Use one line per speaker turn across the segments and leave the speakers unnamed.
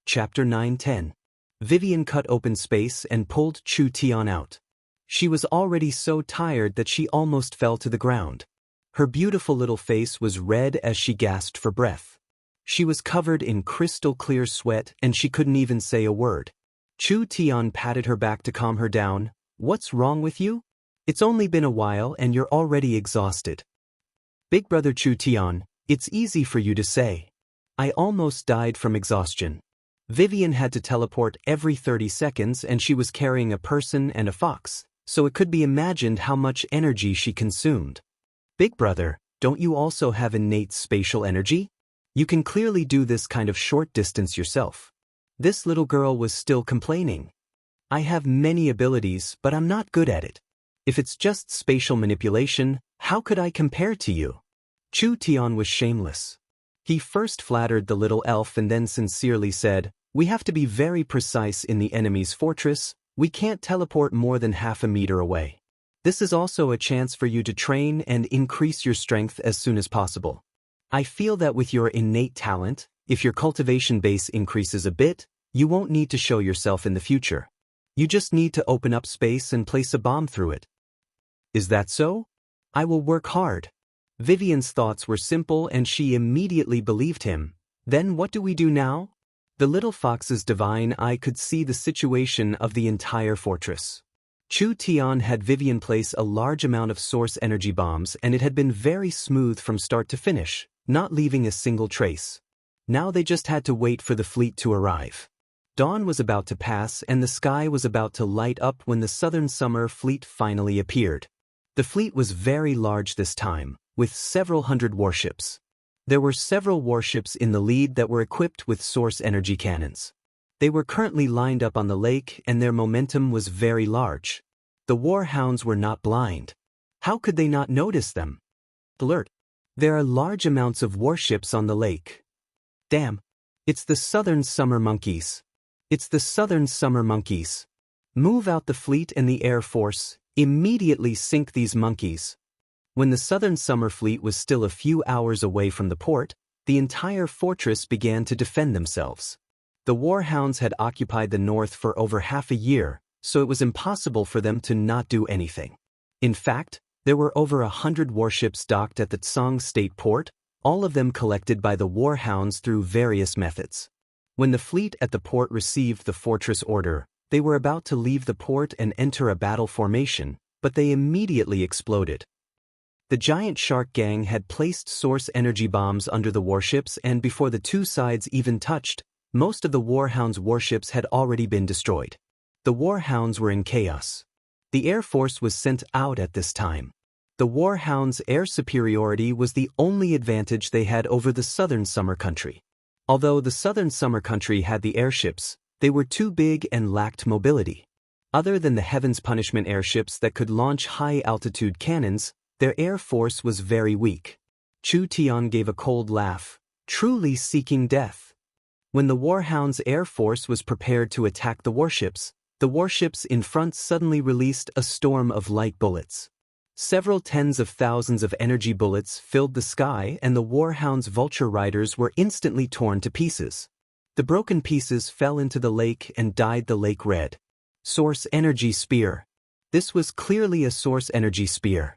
Chapter 9-10. Vivian cut open space and pulled Chu Tian out. She was already so tired that she almost fell to the ground. Her beautiful little face was red as she gasped for breath. She was covered in crystal-clear sweat and she couldn't even say a word. Chu Tian patted her back to calm her down. "What's wrong with you? It's only been a while and you're already exhausted." "Big brother Chu Tian, it's easy for you to say. I almost died from exhaustion." Vivian had to teleport every 30 seconds and she was carrying a person and a fox, so it could be imagined how much energy she consumed. "Big brother, don't you also have innate spatial energy? You can clearly do this kind of short distance yourself." This little girl was still complaining. "I have many abilities, but I'm not good at it. If it's just spatial manipulation, how could I compare to you?" Chu Tian was shameless. He first flattered the little elf and then sincerely said, "We have to be very precise in the enemy's fortress. We can't teleport more than half a meter away. This is also a chance for you to train and increase your strength as soon as possible. I feel that with your innate talent, if your cultivation base increases a bit, you won't need to show yourself in the future. You just need to open up space and place a bomb through it." "Is that so? I will work hard." Vivian's thoughts were simple and she immediately believed him. "Then what do we do now?" The little fox's divine eye could see the situation of the entire fortress. Chu Tian had Vivian place a large amount of source energy bombs and it had been very smooth from start to finish, not leaving a single trace. Now they just had to wait for the fleet to arrive. Dawn was about to pass and the sky was about to light up when the Southern Summer Fleet finally appeared. The fleet was very large this time, with several hundred warships. There were several warships in the lead that were equipped with source energy cannons. They were currently lined up on the lake and their momentum was very large. The warhounds were not blind. How could they not notice them? Alert! There are large amounts of warships on the lake. Damn! It's the Southern Summer Monkeys. It's the Southern Summer Monkeys. Move out the fleet and the Air Force, immediately sink these monkeys. When the Southern Summer Fleet was still a few hours away from the port, the entire fortress began to defend themselves. The warhounds had occupied the north for over half a year, so it was impossible for them to not do anything. In fact, there were over 100 warships docked at the Tsang State Port, all of them collected by the warhounds through various methods. When the fleet at the port received the fortress order, they were about to leave the port and enter a battle formation, but they immediately exploded. The giant shark gang had placed source energy bombs under the warships and before the two sides even touched, most of the warhounds' warships had already been destroyed. The warhounds were in chaos. The Air Force was sent out at this time. The warhounds' air superiority was the only advantage they had over the Southern Summer Country. Although the Southern Summer Country had the airships, they were too big and lacked mobility. Other than the Heaven's Punishment airships that could launch high-altitude cannons, their air force was very weak. Chu Tian gave a cold laugh, truly seeking death. When the warhounds' air force was prepared to attack the warships in front suddenly released a storm of light bullets. Several tens of thousands of energy bullets filled the sky and the warhounds' vulture riders were instantly torn to pieces. The broken pieces fell into the lake and dyed the lake red. Source energy spear. This was clearly a source energy spear.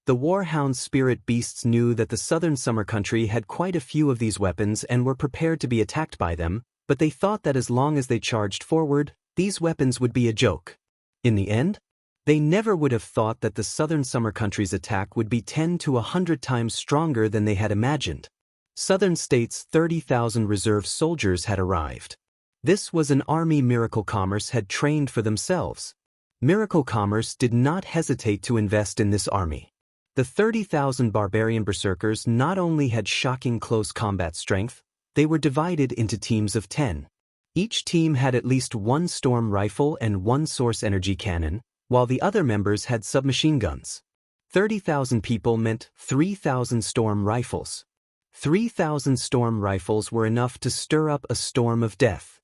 The warhound's spirit beasts knew that the Southern Summer Country had quite a few of these weapons and were prepared to be attacked by them, but they thought that as long as they charged forward, these weapons would be a joke. In the end, they never would have thought that the Southern Summer Country's attack would be 10 to 100 times stronger than they had imagined. Southern State's 30,000 reserve soldiers had arrived. This was an army Miracle Commerce had trained for themselves. Miracle Commerce did not hesitate to invest in this army. The 30,000 barbarian berserkers not only had shocking close combat strength, they were divided into teams of 10. Each team had at least one storm rifle and one source energy cannon, while the other members had submachine guns. 30,000 people meant 3,000 storm rifles. 3,000 storm rifles were enough to stir up a storm of death.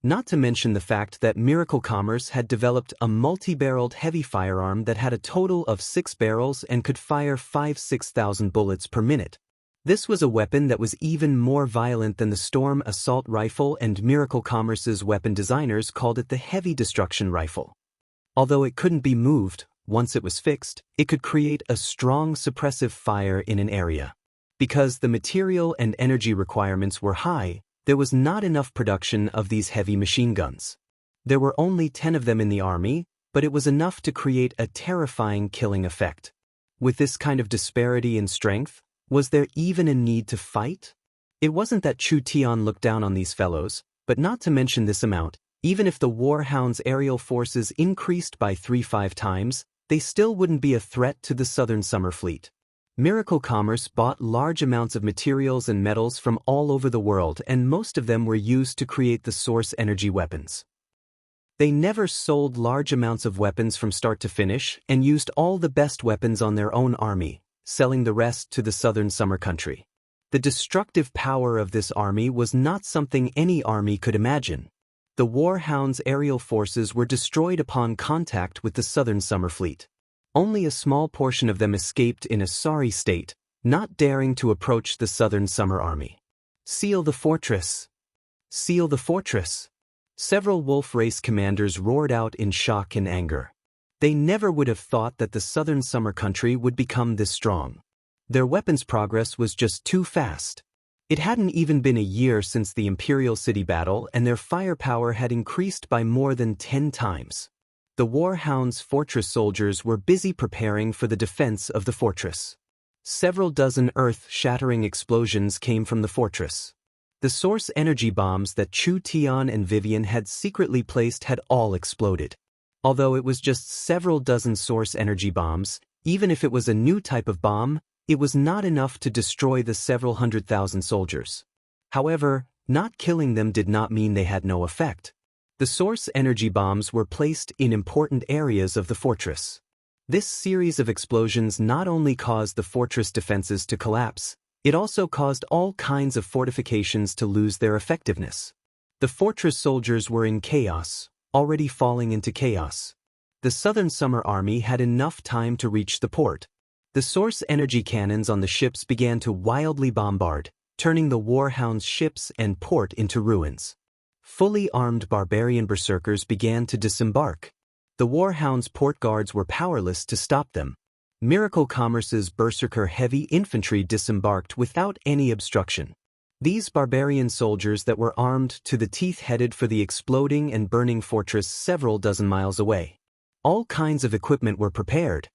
Not to mention the fact that Miracle Commerce had developed a multi-barreled heavy firearm that had a total of 6 barrels and could fire 5,000–6,000 bullets per minute. This was a weapon that was even more violent than the Storm Assault Rifle, and Miracle Commerce's weapon designers called it the Heavy Destruction Rifle. Although it couldn't be moved, once it was fixed, it could create a strong suppressive fire in an area. Because the material and energy requirements were high, there was not enough production of these heavy machine guns. There were only 10 of them in the army, but it was enough to create a terrifying killing effect. With this kind of disparity in strength, was there even a need to fight? It wasn't that Chu Tian looked down on these fellows, but not to mention this amount, even if the Warhound's aerial forces increased by 3-5 times, they still wouldn't be a threat to the Southern Summer Fleet. Miracle Commerce bought large amounts of materials and metals from all over the world, and most of them were used to create the source energy weapons. They never sold large amounts of weapons from start to finish and used all the best weapons on their own army, selling the rest to the Southern Summer Country. The destructive power of this army was not something any army could imagine. The Warhound's aerial forces were destroyed upon contact with the Southern Summer Fleet. Only a small portion of them escaped in a sorry state, not daring to approach the Southern Summer Army. Seal the fortress! Seal the fortress! Several wolf race commanders roared out in shock and anger. They never would have thought that the Southern Summer Country would become this strong. Their weapons progress was just too fast. It hadn't even been a year since the Imperial City battle, and their firepower had increased by more than 10 times. The Warhound's fortress soldiers were busy preparing for the defense of the fortress. Several dozen earth-shattering explosions came from the fortress. The source energy bombs that Chu Tian and Vivian had secretly placed had all exploded. Although it was just several dozen source energy bombs, even if it was a new type of bomb, it was not enough to destroy the several 100,000 soldiers. However, not killing them did not mean they had no effect. The source energy bombs were placed in important areas of the fortress. This series of explosions not only caused the fortress defenses to collapse, it also caused all kinds of fortifications to lose their effectiveness. The fortress soldiers were in chaos, already falling into chaos. The Southern Summer Army had enough time to reach the port. The source energy cannons on the ships began to wildly bombard, turning the Warhound's ships and port into ruins. Fully armed barbarian berserkers began to disembark. The Warhound's port guards were powerless to stop them. Miracle Commerce's berserker heavy infantry disembarked without any obstruction. These barbarian soldiers that were armed to the teeth headed for the exploding and burning fortress several dozen miles away. All kinds of equipment were prepared.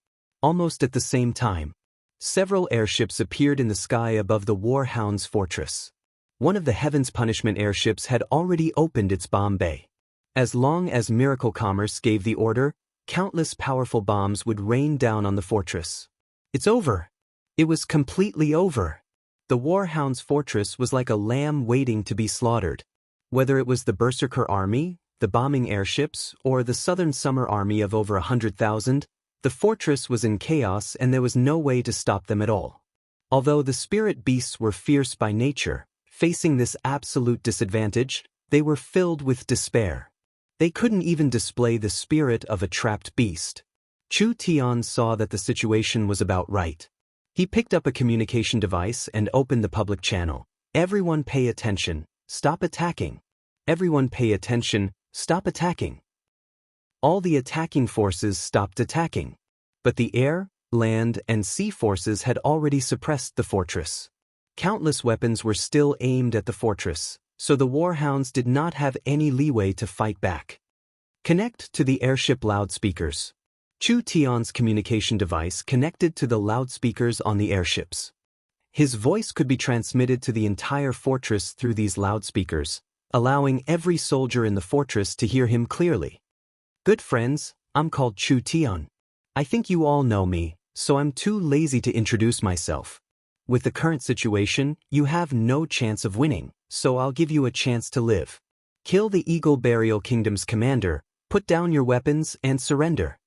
Almost at the same time, several airships appeared in the sky above the Warhound's fortress. One of the Heaven's Punishment airships had already opened its bomb bay. As long as Miracle Commerce gave the order, countless powerful bombs would rain down on the fortress. It's over. It was completely over. The Warhound's fortress was like a lamb waiting to be slaughtered. Whether it was the Berserker army, the bombing airships, or the Southern Summer Army of over 100,000, the fortress was in chaos and there was no way to stop them at all. Although the spirit beasts were fierce by nature, facing this absolute disadvantage, they were filled with despair. They couldn't even display the spirit of a trapped beast. Chu Tian saw that the situation was about right. He picked up a communication device and opened the public channel. Everyone pay attention, stop attacking. Everyone pay attention, stop attacking. All the attacking forces stopped attacking. But the air, land, and sea forces had already suppressed the fortress. Countless weapons were still aimed at the fortress, so the Warhounds did not have any leeway to fight back. Connect to the airship loudspeakers. Chu Tian's communication device connected to the loudspeakers on the airships. His voice could be transmitted to the entire fortress through these loudspeakers, allowing every soldier in the fortress to hear him clearly. Good friends, I'm called Chu Tian. I think you all know me, so I'm too lazy to introduce myself. With the current situation, you have no chance of winning, so I'll give you a chance to live. Kill the Eagle Burial Kingdom's commander, put down your weapons, and surrender.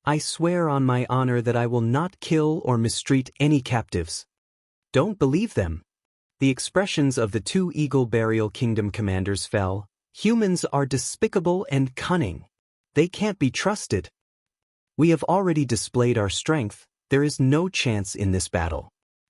I swear on my honor that I will not kill or mistreat any captives. Don't believe them. The expressions of the two Eagle Burial Kingdom commanders fell. Humans are despicable and cunning. They can't be trusted. We have already displayed our strength. There is no chance in this battle.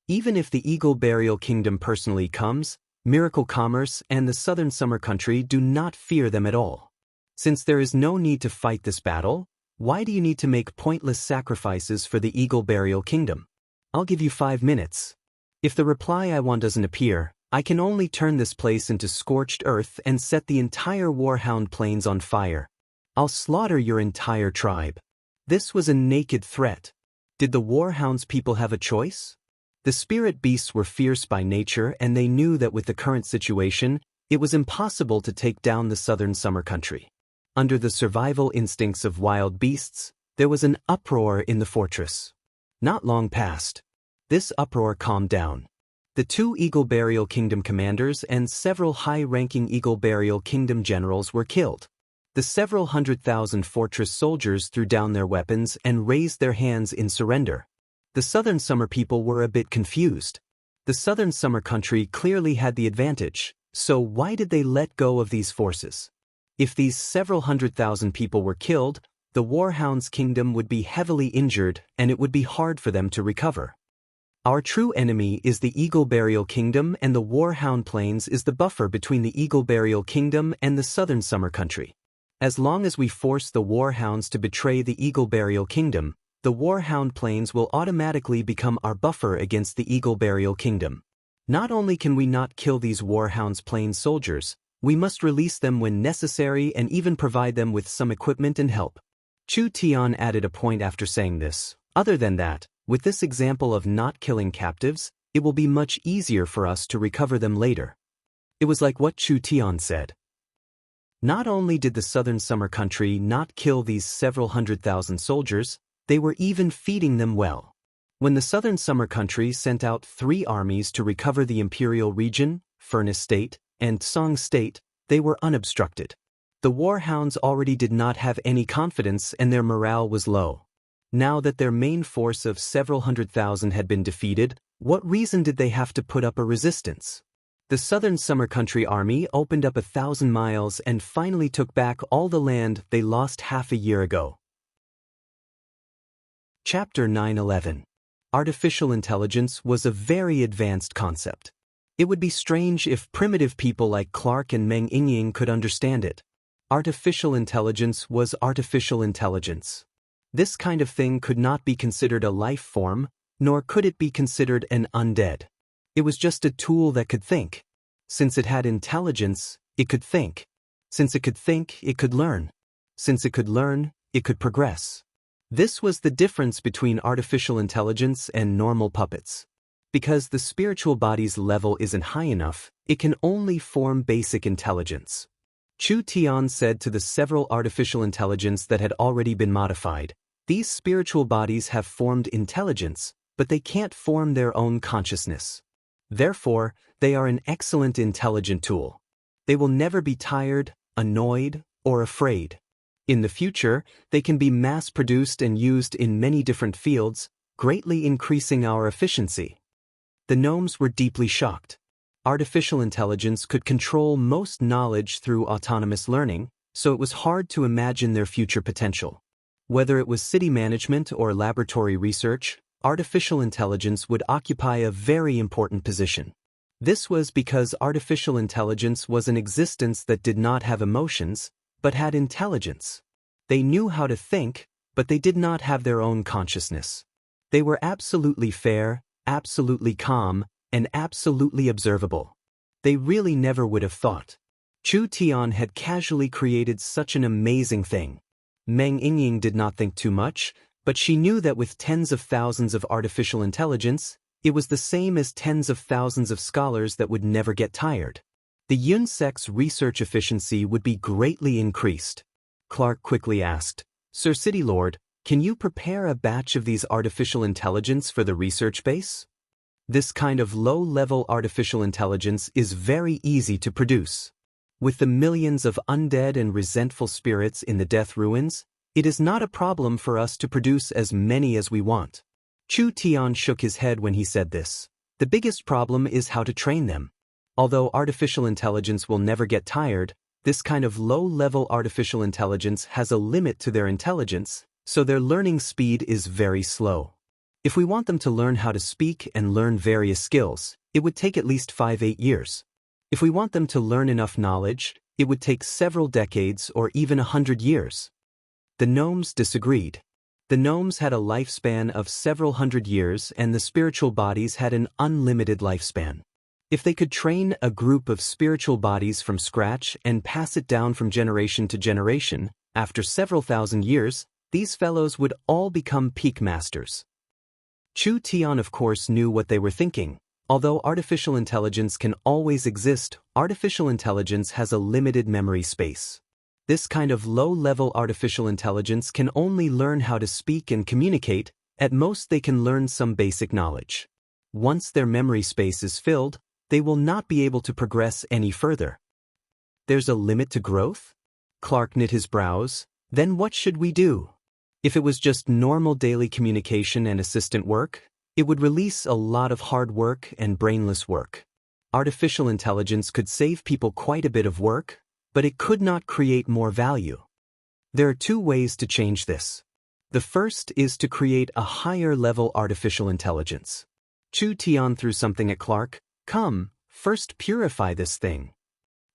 Even if the Eagle Burial Kingdom personally comes, Miracle Commerce and the Southern Summer Country do not fear them at all. Since there is no need to fight this battle, why do you need to make pointless sacrifices for the Eagle Burial Kingdom? I'll give you 5 minutes. If the reply I want doesn't appear, I can only turn this place into scorched earth and set the entire Warhound Plains on fire. I'll slaughter your entire tribe. This was a naked threat. Did the Warhounds people have a choice? The spirit beasts were fierce by nature, and they knew that with the current situation, it was impossible to take down the Southern Summer Country. Under the survival instincts of wild beasts, there was an uproar in the fortress. Not long passed. This uproar calmed down. The 2 Eagle Burial Kingdom commanders and several high-ranking Eagle Burial Kingdom generals were killed. The several 100,000 fortress soldiers threw down their weapons and raised their hands in surrender. The Southern Summer people were a bit confused. The Southern Summer Country clearly had the advantage, so why did they let go of these forces? If these several 100,000 people were killed, the Warhounds' kingdom would be heavily injured and it would be hard for them to recover. Our true enemy is the Eagle Burial Kingdom, and the Warhound Plains is the buffer between the Eagle Burial Kingdom and the Southern Summer Country. As long as we force the Warhounds to betray the Eagle Burial Kingdom, the Warhound Plains will automatically become our buffer against the Eagle Burial Kingdom. Not only can we not kill these Warhounds Plains soldiers, we must release them when necessary and even provide them with some equipment and help. Chu Tian added a point after saying this. Other than that, with this example of not killing captives, it will be much easier for us to recover them later. It was like what Chu Tian said. Not only did the Southern Summer Country not kill these several 100,000 soldiers, they were even feeding them well. When the Southern Summer Country sent out 3 armies to recover the Imperial Region, Furnace State, and Song State, they were unobstructed. The Warhounds already did not have any confidence and their morale was low. Now that their main force of several 100,000 had been defeated, what reason did they have to put up a resistance? The Southern Summer Country army opened up 1,000 miles and finally took back all the land they lost half a year ago. Chapter 9:11. Artificial intelligence was a very advanced concept. It would be strange if primitive people like Clark and Meng Yingying could understand it. Artificial intelligence was artificial intelligence. This kind of thing could not be considered a life form, nor could it be considered an undead. It was just a tool that could think. Since it had intelligence, it could think. Since it could think, it could learn. Since it could learn, it could progress. This was the difference between artificial intelligence and normal puppets. Because the spiritual body's level isn't high enough, it can only form basic intelligence. Chu Tian said to the several artificial intelligence that had already been modified, "These spiritual bodies have formed intelligence, but they can't form their own consciousness. Therefore, they are an excellent intelligent tool. They will never be tired, annoyed, or afraid. In the future, they can be mass-produced and used in many different fields, greatly increasing our efficiency." The gnomes were deeply shocked. Artificial intelligence could control most knowledge through autonomous learning, so it was hard to imagine their future potential. Whether it was city management or laboratory research, artificial intelligence would occupy a very important position. This was because artificial intelligence was an existence that did not have emotions, but had intelligence. They knew how to think, but they did not have their own consciousness. They were absolutely fair, absolutely calm, and absolutely observable. They really never would have thought. Chu Tian had casually created such an amazing thing. Meng Yingying did not think too much, but she knew that with tens of thousands of artificial intelligence, it was the same as tens of thousands of scholars that would never get tired. The Yunsec's research efficiency would be greatly increased. Clark quickly asked, "Sir City Lord, can you prepare a batch of these artificial intelligence for the research base?" This kind of low-level artificial intelligence is very easy to produce. With the millions of undead and resentful spirits in the death ruins, it is not a problem for us to produce as many as we want. Chu Tian shook his head when he said this. The biggest problem is how to train them. Although artificial intelligence will never get tired, this kind of low-level artificial intelligence has a limit to their intelligence, so their learning speed is very slow. If we want them to learn how to speak and learn various skills, it would take at least 5-8 years. If we want them to learn enough knowledge, it would take several decades or even 100 years. The gnomes disagreed. The gnomes had a lifespan of several hundred years and the spiritual bodies had an unlimited lifespan. If they could train a group of spiritual bodies from scratch and pass it down from generation to generation, after several thousand years, these fellows would all become peak masters. Chu Tian of course knew what they were thinking. Although artificial intelligence can always exist, artificial intelligence has a limited memory space. This kind of low-level artificial intelligence can only learn how to speak and communicate. At most they can learn some basic knowledge. Once their memory space is filled, they will not be able to progress any further. There's a limit to growth? Clark knit his brows. Then what should we do? If it was just normal daily communication and assistant work, it would release a lot of hard work and brainless work. Artificial intelligence could save people quite a bit of work, but it could not create more value. There are two ways to change this. The first is to create a higher-level artificial intelligence. Chu Tian threw something at Clark. Come, first purify this thing.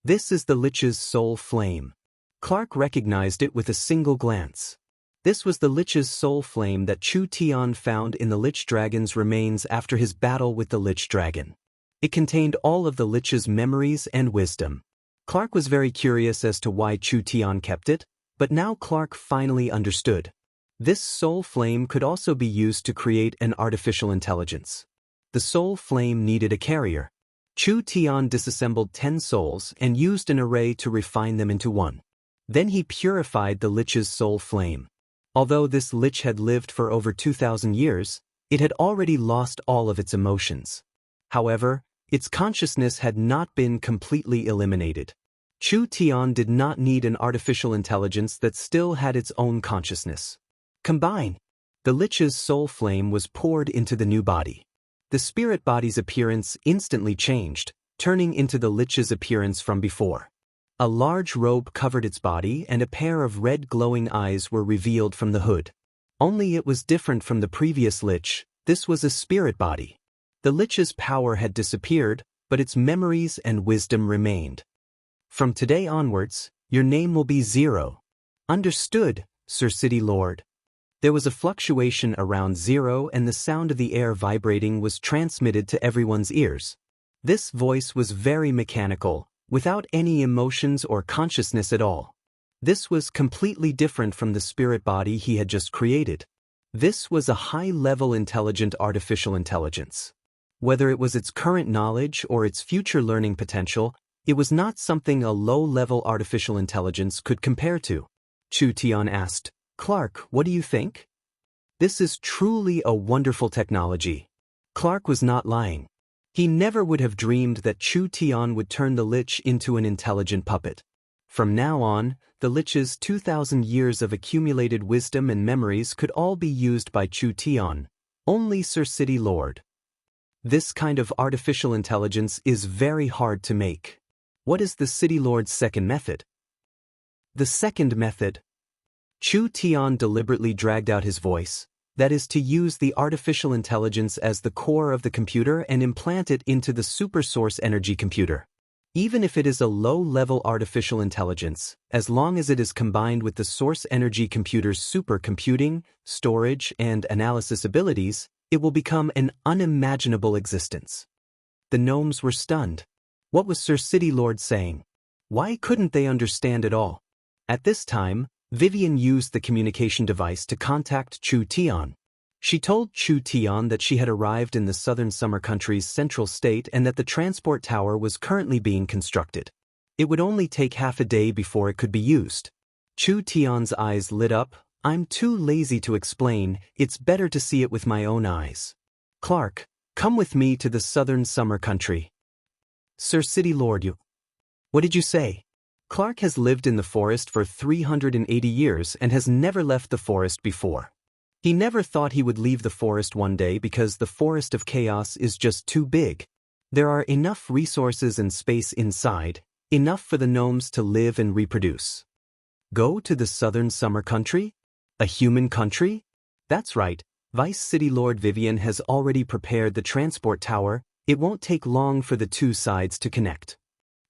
This is the Lich's soul flame. Clark recognized it with a single glance. This was the Lich's soul flame that Chu Tian found in the Lich Dragon's remains after his battle with the Lich Dragon. It contained all of the Lich's memories and wisdom. Clark was very curious as to why Chu Tian kept it, but now Clark finally understood. This soul flame could also be used to create an artificial intelligence. The soul flame needed a carrier. Chu Tian disassembled 10 souls and used an array to refine them into one. Then he purified the Lich's soul flame. Although this Lich had lived for over 2,000 years, it had already lost all of its emotions. However, its consciousness had not been completely eliminated. Chu Tian did not need an artificial intelligence that still had its own consciousness. Combine. The Lich's soul flame was poured into the new body. The spirit body's appearance instantly changed, turning into the Lich's appearance from before. A large robe covered its body and a pair of red glowing eyes were revealed from the hood. Only it was different from the previous Lich. This was a spirit body. The Lich's power had disappeared, but its memories and wisdom remained. From today onwards, your name will be Zero. Understood, Sir City Lord. There was a fluctuation around zero and the sound of the air vibrating was transmitted to everyone's ears. This voice was very mechanical, without any emotions or consciousness at all. This was completely different from the spirit body he had just created. This was a high-level intelligent artificial intelligence. Whether it was its current knowledge or its future learning potential, it was not something a low-level artificial intelligence could compare to. Chu Tian asked, Clark, what do you think? This is truly a wonderful technology. Clark was not lying. He never would have dreamed that Chu Tian would turn the Lich into an intelligent puppet. From now on, the Lich's 2,000 years of accumulated wisdom and memories could all be used by Chu Tian, only Sir City Lord. This kind of artificial intelligence is very hard to make. What is the City Lord's second method? The second method. Chu Tian deliberately dragged out his voice. That is to use the artificial intelligence as the core of the computer and implant it into the supersource energy computer. Even if it is a low-level artificial intelligence, as long as it is combined with the source energy computer's supercomputing, storage, and analysis abilities, it will become an unimaginable existence. The gnomes were stunned. What was Sir City Lord saying? Why couldn't they understand it all? At this time, Vivian used the communication device to contact Chu Tian. She told Chu Tian that she had arrived in the southern summer country's central state and that the transport tower was currently being constructed. It would only take half a day before it could be used. Chu Tian's eyes lit up. I'm too lazy to explain, it's better to see it with my own eyes. Clark, come with me to the southern summer country. Sir City Lord, you. What did you say? Clark has lived in the forest for 380 years and has never left the forest before. He never thought he would leave the forest one day because the forest of chaos is just too big. There are enough resources and space inside, enough for the gnomes to live and reproduce. Go to the southern summer country? A human country? That's right, Vice City Lord Vivian has already prepared the transport tower. It won't take long for the two sides to connect.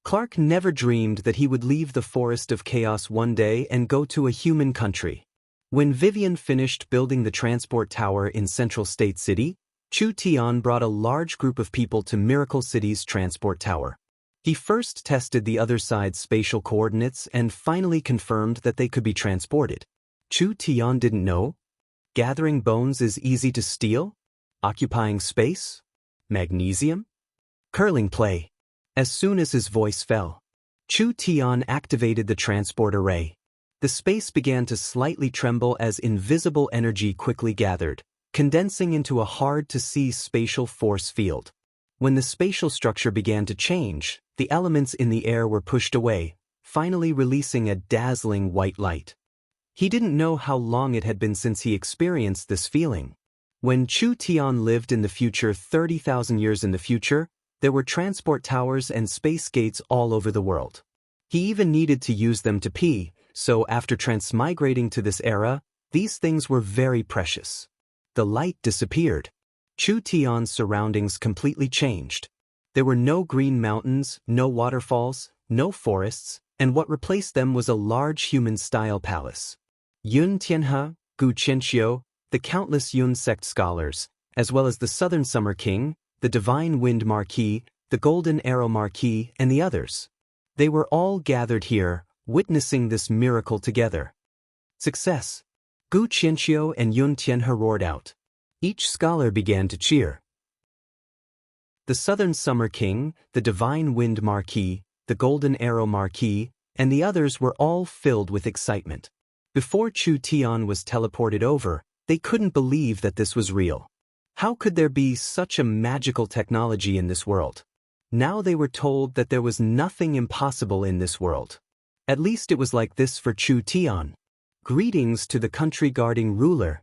Clark never dreamed that he would leave the Forest of Chaos one day and go to a human country. When Vivian finished building the transport tower in Central State City, Chu Tian brought a large group of people to Miracle City's transport tower. He first tested the other side's spatial coordinates and finally confirmed that they could be transported. Chu Tian didn't know. Gathering bones is easy to steal? Occupying space? Magnesium? Curling play. As soon as his voice fell, Chu Tian activated the transport array. The space began to slightly tremble as invisible energy quickly gathered, condensing into a hard-to-see spatial force field. When the spatial structure began to change, the elements in the air were pushed away, finally releasing a dazzling white light. He didn't know how long it had been since he experienced this feeling. When Chu Tian lived in the future 30,000 years in the future, there were transport towers and space gates all over the world. He even needed to use them to pee, so after transmigrating to this era, these things were very precious. The light disappeared. Chu Tian's surroundings completely changed. There were no green mountains, no waterfalls, no forests, and what replaced them was a large human-style palace. Yun Tianhe, Gu Qianxiu, the countless Yun sect scholars, as well as the Southern Summer King, the Divine Wind Marquis, the Golden Arrow Marquis, and the others. They were all gathered here, witnessing this miracle together. Success! Gu Qianxiu and Yun Tianhe roared out. Each scholar began to cheer. The Southern Summer King, the Divine Wind Marquis, the Golden Arrow Marquis, and the others were all filled with excitement. Before Chu Tian was teleported over, they couldn't believe that this was real. How could there be such a magical technology in this world? Now they were told that there was nothing impossible in this world. At least it was like this for Chu Tian. Greetings to the country guarding ruler.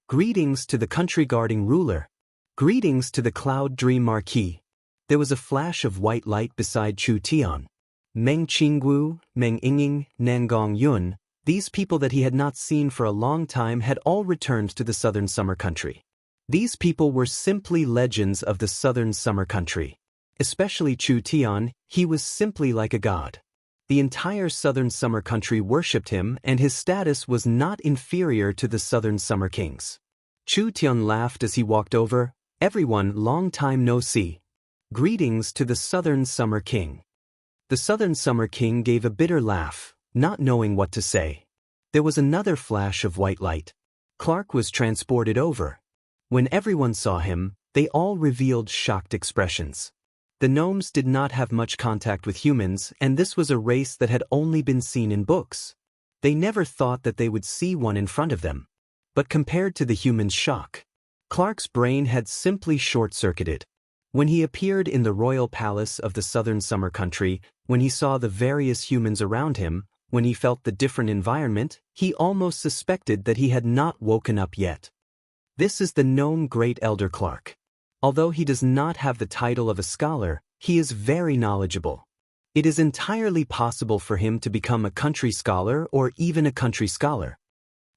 Greetings to the country guarding ruler. Greetings to the Cloud Dream Marquis. There was a flash of white light beside Chu Tian. Meng Qinggu, Meng Yinging, Nangong Yun, these people that he had not seen for a long time had all returned to the Southern Summer Country. These people were simply legends of the Southern Summer Country. Especially Chu Tian, he was simply like a god. The entire Southern Summer Country worshipped him, and his status was not inferior to the Southern Summer Kings. Chu Tian laughed as he walked over. Everyone, long time no see. Greetings to the Southern Summer King. The Southern Summer King gave a bitter laugh, not knowing what to say. There was another flash of white light. Clark was transported over. When everyone saw him, they all revealed shocked expressions. The gnomes did not have much contact with humans, and this was a race that had only been seen in books. They never thought that they would see one in front of them. But compared to the humans' shock, Clark's brain had simply short-circuited. When he appeared in the royal palace of the Southern Summer Country, when he saw the various humans around him, when he felt the different environment, he almost suspected that he had not woken up yet. This is the gnome Great Elder Clark. Although he does not have the title of a scholar, he is very knowledgeable. It is entirely possible for him to become a country scholar or even a country scholar.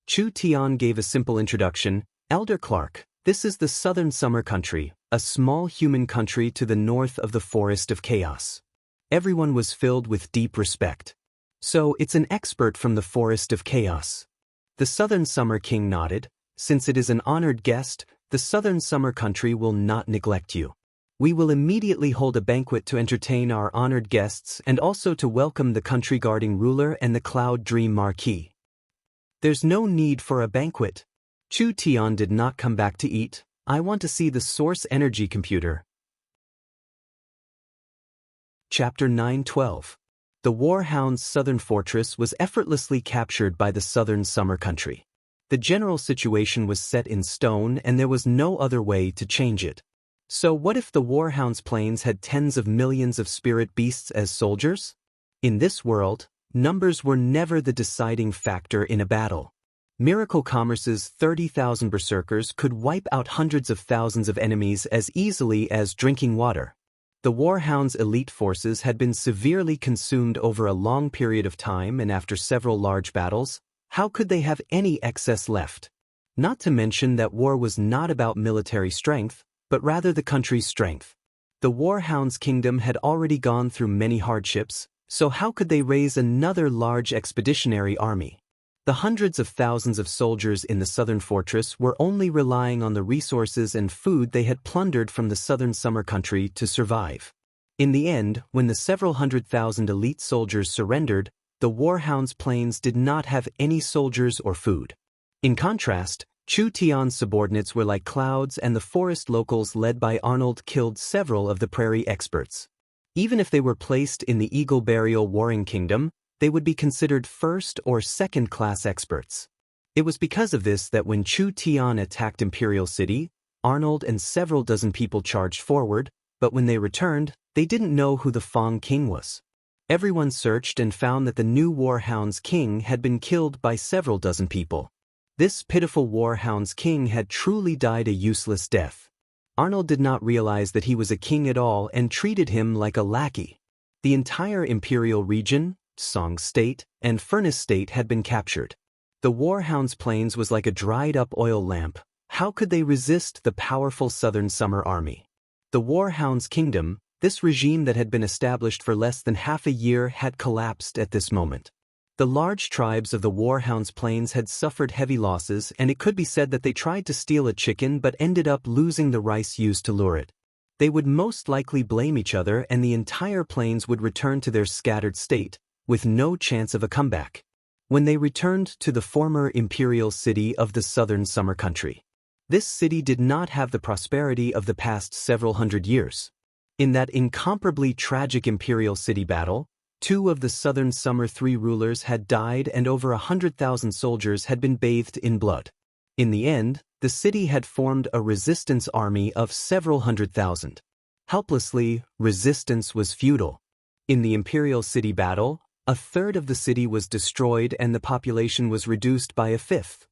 Chu Tian gave a simple introduction. Elder Clark, this is the Southern Summer Country, a small human country to the north of the Forest of Chaos. Everyone was filled with deep respect. So it's an expert from the Forest of Chaos. The Southern Summer King nodded. Since it is an honored guest, the Southern Summer Country will not neglect you. We will immediately hold a banquet to entertain our honored guests and also to welcome the country guarding ruler and the Cloud Dream Marquis. There's no need for a banquet. Chu Tian did not come back to eat. I want to see the source energy computer. Chapter 9:12. The Warhound's southern fortress was effortlessly captured by the Southern Summer Country. The general situation was set in stone and there was no other way to change it. So what if the Warhound's planes had tens of millions of spirit beasts as soldiers? In this world, numbers were never the deciding factor in a battle. Miracle Commerce's 30,000 berserkers could wipe out hundreds of thousands of enemies as easily as drinking water. The Warhound's elite forces had been severely consumed over a long period of time, and after several large battles, how could they have any excess left? Not to mention that war was not about military strength, but rather the country's strength. The Warhound's kingdom had already gone through many hardships, so how could they raise another large expeditionary army? The hundreds of thousands of soldiers in the southern fortress were only relying on the resources and food they had plundered from the southern summer country to survive. In the end, when the several 100,000 elite soldiers surrendered, the Warhound's plains did not have any soldiers or food. In contrast, Chu Tian's subordinates were like clouds, and the forest locals led by Arnold killed several of the prairie experts. Even if they were placed in the Eagle Burial Warring Kingdom, they would be considered first or second-class experts. It was because of this that when Chu Tian attacked Imperial City, Arnold and several dozen people charged forward, but when they returned, they didn't know who the Fang King was. Everyone searched and found that the new Warhound's king had been killed by several dozen people. This pitiful Warhound's king had truly died a useless death. Arnold did not realize that he was a king at all and treated him like a lackey. The entire imperial region, Song State, and Furnace State had been captured. The Warhound's plains was like a dried-up oil lamp. How could they resist the powerful Southern Summer Army? The Warhound's kingdom, this regime that had been established for less than half a year, had collapsed at this moment. The large tribes of the Warhound's plains had suffered heavy losses, and it could be said that they tried to steal a chicken but ended up losing the rice used to lure it. They would most likely blame each other, and the entire plains would return to their scattered state, with no chance of a comeback. When they returned to the former imperial city of the southern summer country, this city did not have the prosperity of the past several hundred years. In that incomparably tragic imperial city battle, 2 of the southern summer 3 rulers had died and over 100,000 soldiers had been bathed in blood. In the end, the city had formed a resistance army of several 100,000. Helplessly, resistance was futile. In the imperial city battle, 1/3 of the city was destroyed and the population was reduced by 1/5.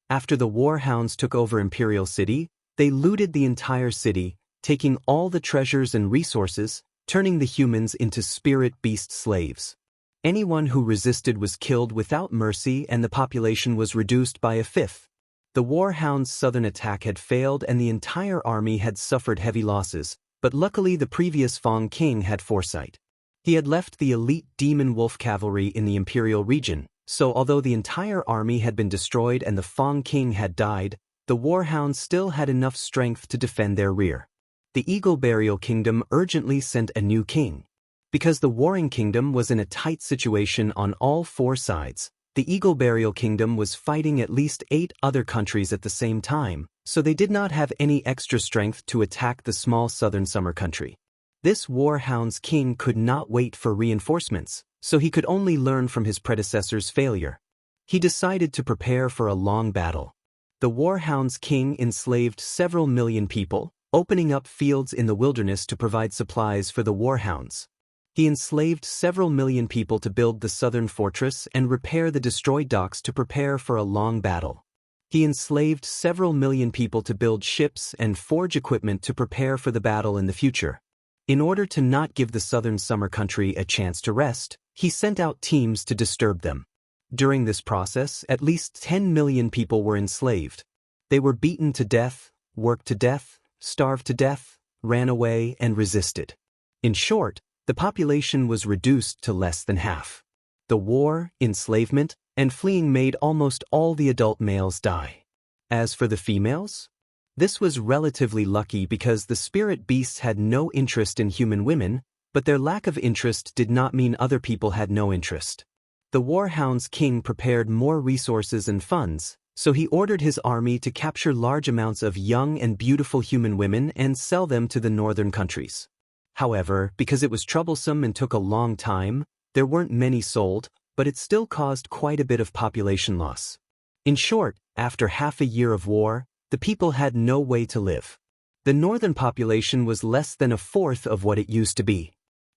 After the Warhounds took over Imperial City, they looted the entire city, taking all the treasures and resources, turning the humans into spirit beast slaves. Anyone who resisted was killed without mercy, and the population was reduced by 1/5. The Warhounds' southern attack had failed and the entire army had suffered heavy losses, but luckily the previous Fang King had foresight. He had left the elite demon wolf cavalry in the imperial region, so although the entire army had been destroyed and the Fang King had died, the Warhounds still had enough strength to defend their rear. The Eagle Burial Kingdom urgently sent a new king. Because the Warring Kingdom was in a tight situation on all 4 sides, the Eagle Burial Kingdom was fighting at least 8 other countries at the same time, so they did not have any extra strength to attack the small southern summer country. This Warhound's king could not wait for reinforcements, so he could only learn from his predecessor's failure. He decided to prepare for a long battle. The Warhound's king enslaved several million people, opening up fields in the wilderness to provide supplies for the Warhounds. He enslaved several million people to build the southern fortress and repair the destroyed docks to prepare for a long battle. He enslaved several million people to build ships and forge equipment to prepare for the battle in the future. In order to not give the southern summer country a chance to rest, he sent out teams to disturb them. During this process, at least 10 million people were enslaved. They were beaten to death, worked to death, starved to death, ran away, and resisted. In short, the population was reduced to less than half. The war, enslavement, and fleeing made almost all the adult males die. As for the females, this was relatively lucky because the spirit beasts had no interest in human women, but their lack of interest did not mean other people had no interest. The Warhound's king prepared more resources and funds, so he ordered his army to capture large amounts of young and beautiful human women and sell them to the northern countries. However, because it was troublesome and took a long time, there weren't many sold, but it still caused quite a bit of population loss. In short, after half a year of war, the people had no way to live. The northern population was less than 1/4 of what it used to be.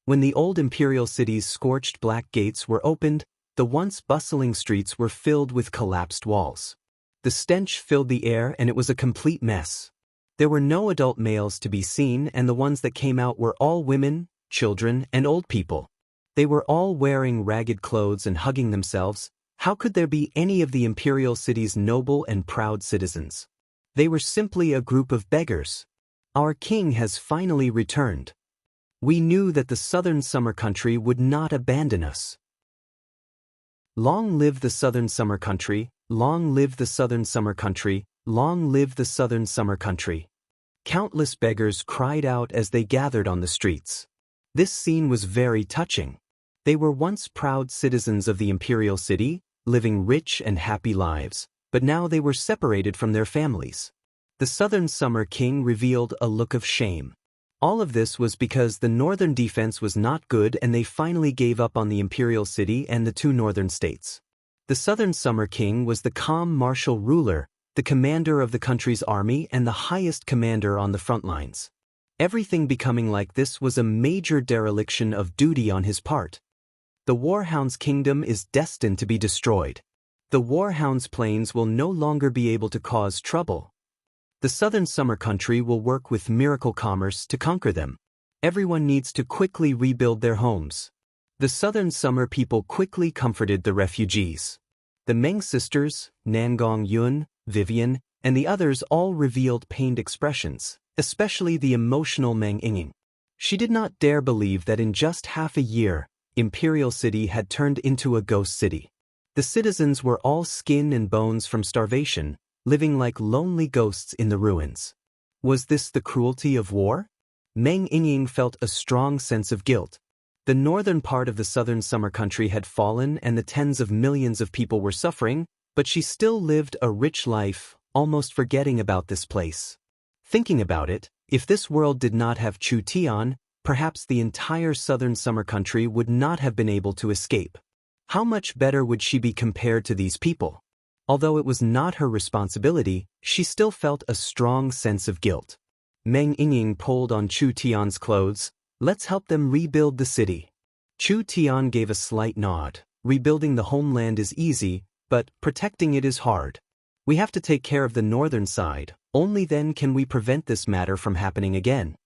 When the old imperial city's scorched black gates were opened, the once bustling streets were filled with collapsed walls. The stench filled the air and it was a complete mess. There were no adult males to be seen, and the ones that came out were all women, children, and old people. They were all wearing ragged clothes and hugging themselves. How could there be any of the imperial city's noble and proud citizens? They were simply a group of beggars. Our king has finally returned. We knew that the southern summer country would not abandon us. Long live the southern summer country, long live the southern summer country, long live the southern summer country. Countless beggars cried out as they gathered on the streets. This scene was very touching. They were once proud citizens of the imperial city, living rich and happy lives, but now they were separated from their families. The southern summer king revealed a look of shame. All of this was because the northern defense was not good and they finally gave up on the imperial city and the two northern states. The southern summer king was the calm martial ruler, the commander of the country's army and the highest commander on the front lines. Everything becoming like this was a major dereliction of duty on his part. The Warhound's kingdom is destined to be destroyed. The Warhound's plains will no longer be able to cause trouble. The southern summer country will work with miracle commerce to conquer them. Everyone needs to quickly rebuild their homes. The southern summer people quickly comforted the refugees. The Meng sisters, Nangong Yun, Vivian, and the others all revealed pained expressions, especially the emotional Meng Yinging. She did not dare believe that in just half a year, Imperial City had turned into a ghost city. The citizens were all skin and bones from starvation, living like lonely ghosts in the ruins. Was this the cruelty of war? Meng Yinging felt a strong sense of guilt. The northern part of the southern summer country had fallen and the tens of millions of people were suffering, but she still lived a rich life, almost forgetting about this place. Thinking about it, if this world did not have Chu Tian, perhaps the entire southern summer country would not have been able to escape. How much better would she be compared to these people? Although it was not her responsibility, she still felt a strong sense of guilt. Meng Yinging pulled on Chu Tian's clothes. Let's help them rebuild the city. Chu Tian gave a slight nod. Rebuilding the homeland is easy, but protecting it is hard. We have to take care of the northern side. Only then can we prevent this matter from happening again.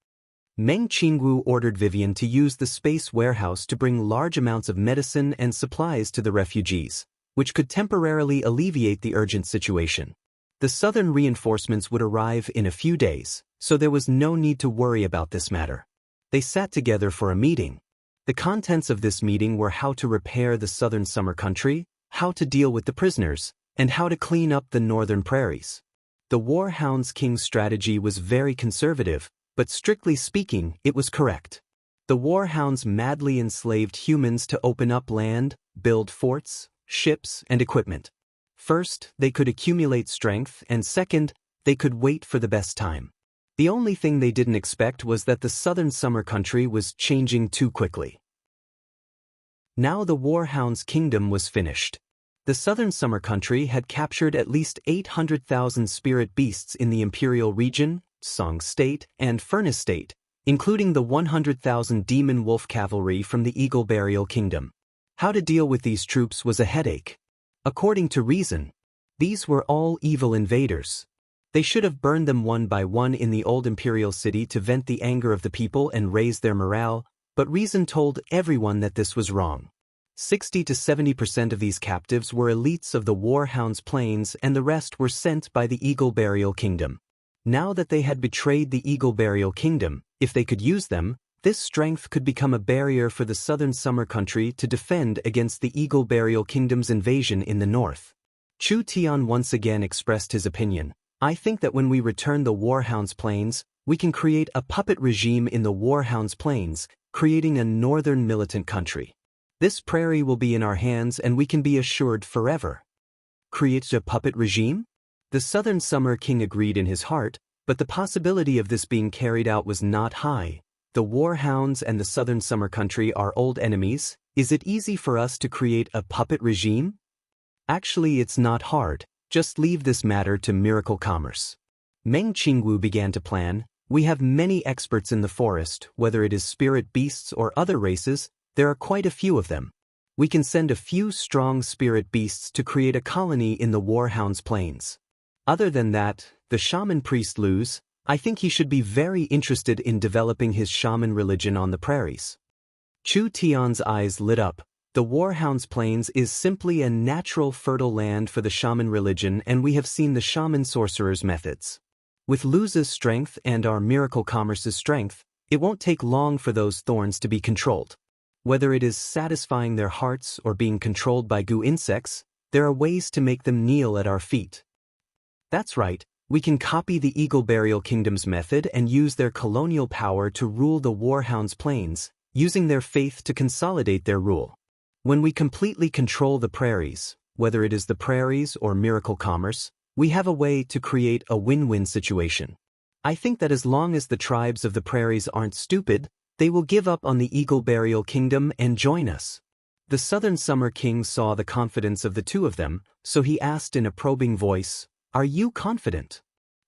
Meng Qingwu ordered Vivian to use the space warehouse to bring large amounts of medicine and supplies to the refugees, which could temporarily alleviate the urgent situation. The southern reinforcements would arrive in a few days, so there was no need to worry about this matter. They sat together for a meeting. The contents of this meeting were how to repair the southern summer country, how to deal with the prisoners, and how to clean up the northern prairies. The Warhound's king's strategy was very conservative, but strictly speaking, it was correct. The Warhounds madly enslaved humans to open up land, build forts, ships, and equipment. First, they could accumulate strength, and second, they could wait for the best time. The only thing they didn't expect was that the southern summer country was changing too quickly. Now the Warhound's kingdom was finished. The southern summer country had captured at least 800,000 spirit beasts in the Imperial region, Song State, and Furnace State, including the 100,000 demon wolf cavalry from the Eagle Burial Kingdom. How to deal with these troops was a headache. According to reason, these were all evil invaders. They should have burned them one by one in the old imperial city to vent the anger of the people and raise their morale, but reason told everyone that this was wrong. 60 to 70% of these captives were elites of the Warhound's plains and the rest were sent by the Eagle Burial Kingdom. Now that they had betrayed the Eagle Burial Kingdom, if they could use them, this strength could become a barrier for the southern summer country to defend against the Eagle Burial Kingdom's invasion in the north. Chu Tian once again expressed his opinion. I think that when we return the Warhound's plains, we can create a puppet regime in the Warhound's plains, creating a northern militant country. This prairie will be in our hands and we can be assured forever. Create a puppet regime? The southern summer king agreed in his heart, but the possibility of this being carried out was not high. The Warhounds and the southern summer country are old enemies. Is it easy for us to create a puppet regime? Actually, it's not hard. Just leave this matter to miracle commerce. Meng Qingwu began to plan. We have many experts in the forest, whether it is spirit beasts or other races, there are quite a few of them. We can send a few strong spirit beasts to create a colony in the Warhound's plains. Other than that, the shaman priest Luz, I think he should be very interested in developing his shaman religion on the prairies. Chu Tian's eyes lit up. The Warhounds Plains is simply a natural fertile land for the shaman religion, and we have seen the shaman sorcerer's methods. With Luz's strength and our miracle commerce's strength, it won't take long for those thorns to be controlled. Whether it is satisfying their hearts or being controlled by goo insects, there are ways to make them kneel at our feet. That's right, we can copy the Eagle Burial Kingdom's method and use their colonial power to rule the Warhounds Plains, using their faith to consolidate their rule. When we completely control the prairies, whether it is the prairies or miracle commerce, we have a way to create a win-win situation. I think that as long as the tribes of the prairies aren't stupid, they will give up on the Eagle Burial Kingdom and join us. The Southern Summer King saw the confidence of the two of them, so he asked in a probing voice, "Are you confident?"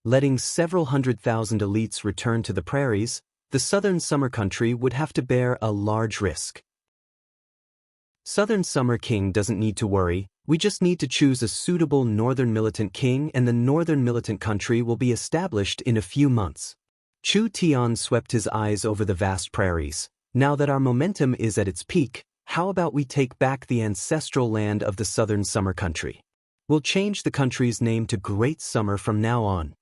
Letting several 100,000 elites return to the prairies, the Southern Summer Country would have to bear a large risk. Southern Summer King doesn't need to worry, we just need to choose a suitable Northern Militant King and the Northern Militant Country will be established in a few months. Chu Tian swept his eyes over the vast prairies. Now that our momentum is at its peak, how about we take back the ancestral land of the Southern Summer Country? We'll change the country's name to Great Summer from now on.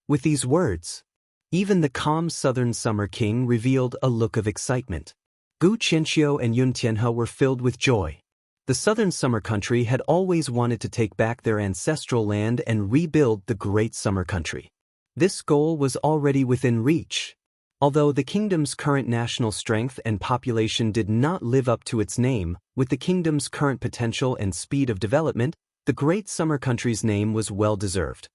With these words, even the calm Southern Summer King revealed a look of excitement. Gu Qianqiu and Yun Tianhe were filled with joy. The Southern Summer Country had always wanted to take back their ancestral land and rebuild the Great Summer Country. This goal was already within reach. Although the kingdom's current national strength and population did not live up to its name, with the kingdom's current potential and speed of development, the Great Summer Country's name was well-deserved.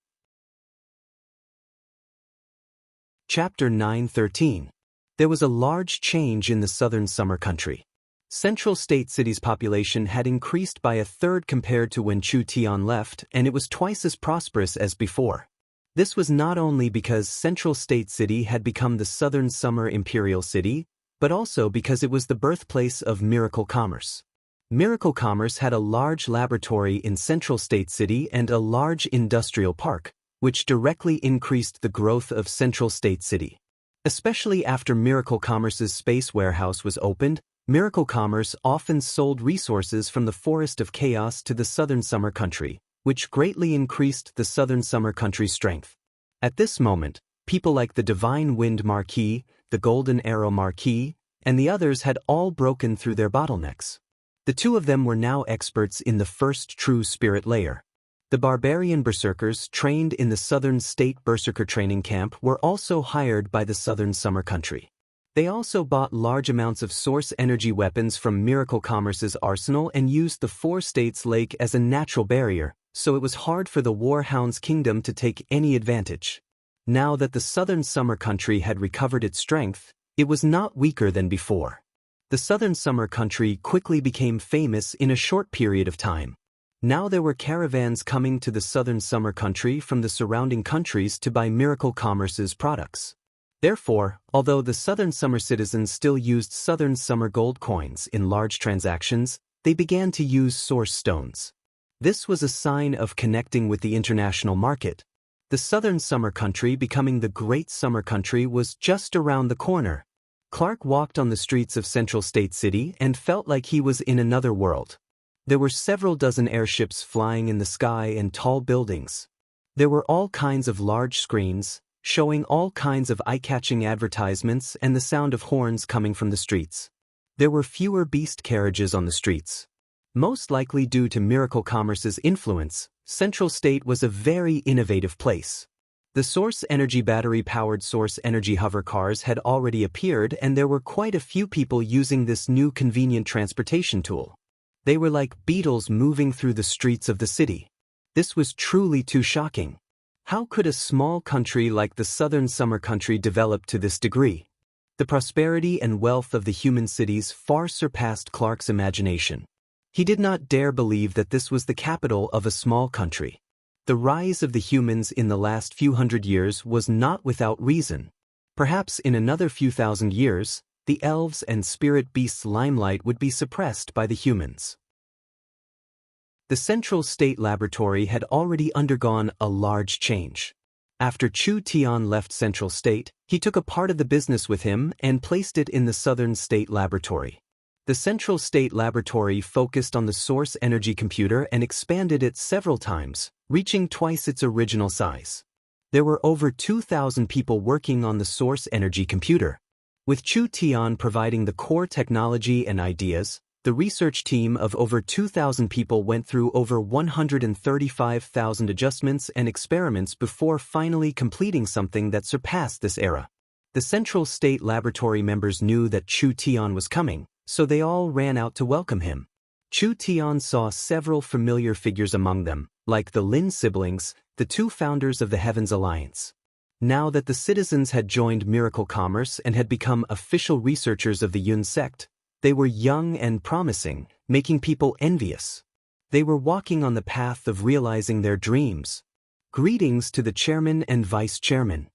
Chapter 9:13. There was a large change in the Southern Summer Country. Central State City's population had increased by a third compared to when Chu Tian left, and it was twice as prosperous as before. This was not only because Central State City had become the Southern Summer Imperial City, but also because it was the birthplace of miracle commerce. Miracle Commerce had a large laboratory in Central State City and a large industrial park, which directly increased the growth of Central State City. Especially after Miracle Commerce's space warehouse was opened, Miracle Commerce often sold resources from the Forest of Chaos to the Southern Summer Country, which greatly increased the Southern Summer Country's strength. At this moment, people like the Divine Wind Marquis, the Golden Arrow Marquis, and the others had all broken through their bottlenecks. The two of them were now experts in the first true spirit layer. The barbarian berserkers trained in the Southern State Berserker Training Camp were also hired by the Southern Summer Country. They also bought large amounts of source energy weapons from Miracle Commerce's arsenal and used the Four States Lake as a natural barrier, so it was hard for the Warhounds Kingdom to take any advantage. Now that the Southern Summer Country had recovered its strength, it was not weaker than before. The Southern Summer Country quickly became famous in a short period of time. Now there were caravans coming to the Southern Summer Country from the surrounding countries to buy Miracle Commerce's products. Therefore, although the Southern Summer citizens still used Southern Summer gold coins in large transactions, they began to use source stones. This was a sign of connecting with the international market. The Southern Summer Country becoming the Great Summer Country was just around the corner. Clark walked on the streets of Central State City and felt like he was in another world. There were several dozen airships flying in the sky and tall buildings. There were all kinds of large screens, showing all kinds of eye-catching advertisements and the sound of horns coming from the streets. There were fewer beast carriages on the streets. Most likely due to Miracle Commerce's influence, Central State was a very innovative place. The Source Energy battery-powered Source Energy hover cars had already appeared, and there were quite a few people using this new convenient transportation tool. They were like beetles moving through the streets of the city. This was truly too shocking. How could a small country like the Southern Summer Country develop to this degree? The prosperity and wealth of the human cities far surpassed Clark's imagination. He did not dare believe that this was the capital of a small country. The rise of the humans in the last few hundred years was not without reason. Perhaps in another few thousand years, the elves and spirit beasts' limelight would be suppressed by the humans. The Central State Laboratory had already undergone a large change. After Chu Tian left Central State, he took a part of the business with him and placed it in the Southern State Laboratory. The Central State Laboratory focused on the source energy computer and expanded it several times, reaching twice its original size. There were over 2,000 people working on the source energy computer. With Chu Tian providing the core technology and ideas, the research team of over 2,000 people went through over 135,000 adjustments and experiments before finally completing something that surpassed this era. The Central State Laboratory members knew that Chu Tian was coming, so they all ran out to welcome him. Chu Tian saw several familiar figures among them, like the Lin siblings, the two founders of the Heavens Alliance. Now that the citizens had joined Miracle Commerce and had become official researchers of the Yun sect, they were young and promising, making people envious. They were walking on the path of realizing their dreams. Greetings to the chairman and vice chairman.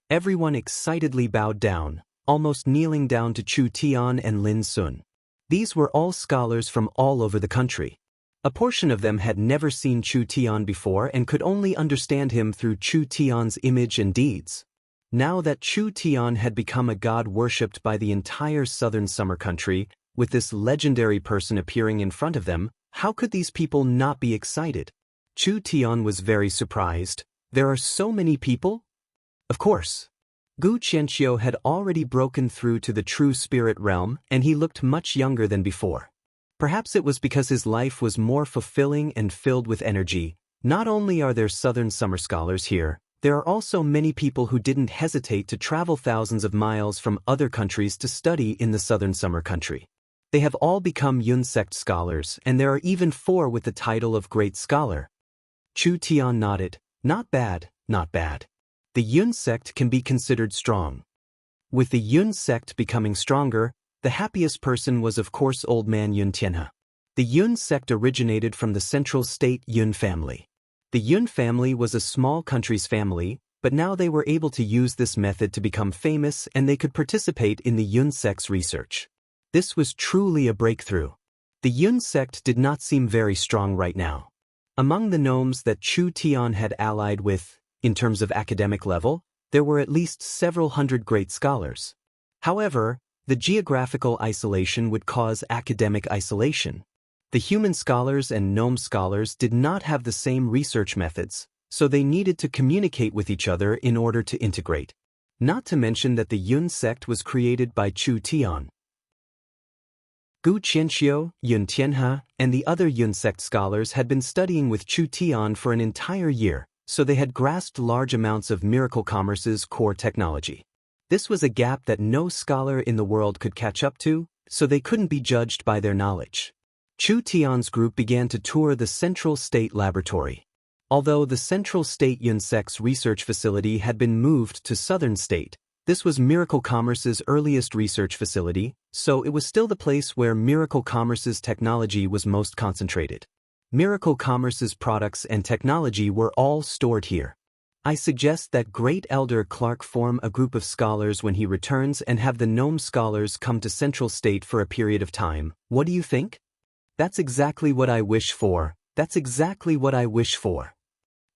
Everyone excitedly bowed down, almost kneeling down to Chu Tian and Lin Sun. These were all scholars from all over the country. A portion of them had never seen Chu Tian before and could only understand him through Chu Tian's image and deeds. Now that Chu Tian had become a god worshipped by the entire southern summer country, with this legendary person appearing in front of them, how could these people not be excited? Chu Tian was very surprised. There are so many people? Of course. Gu Qianxiu had already broken through to the true spirit realm, and he looked much younger than before. Perhaps it was because his life was more fulfilling and filled with energy. Not only are there southern summer scholars here, there are also many people who didn't hesitate to travel thousands of miles from other countries to study in the southern summer country. They have all become Yun sect scholars, and there are even 4 with the title of Great Scholar. Chu Tian nodded. Not bad, not bad. The Yun sect can be considered strong. With the Yun sect becoming stronger, the happiest person was of course old man Yun Tianhe. The Yun sect originated from the Central State Yun family. The Yun family was a small country's family, but now they were able to use this method to become famous and they could participate in the Yun sect's research. This was truly a breakthrough. The Yun sect did not seem very strong right now. Among the gnomes that Chu Tian had allied with, in terms of academic level, there were at least several hundred great scholars. However, the geographical isolation would cause academic isolation. The human scholars and gnome scholars did not have the same research methods, so they needed to communicate with each other in order to integrate. Not to mention that the Yun sect was created by Chu Tian. Gu Qianxiu, Yun Tianhe, and the other Yun sect scholars had been studying with Chu Tian for an entire year, so they had grasped large amounts of Miracle Commerce's core technology. This was a gap that no scholar in the world could catch up to, so they couldn't be judged by their knowledge. Chu Tian's group began to tour the Central State Laboratory. Although the Central State Yun sect's research facility had been moved to Southern State, this was Miracle Commerce's earliest research facility, so it was still the place where Miracle Commerce's technology was most concentrated. Miracle Commerce's products and technology were all stored here. I suggest that Great Elder Clark form a group of scholars when he returns and have the gnome scholars come to Central State for a period of time. What do you think? That's exactly what I wish for. That's exactly what I wish for.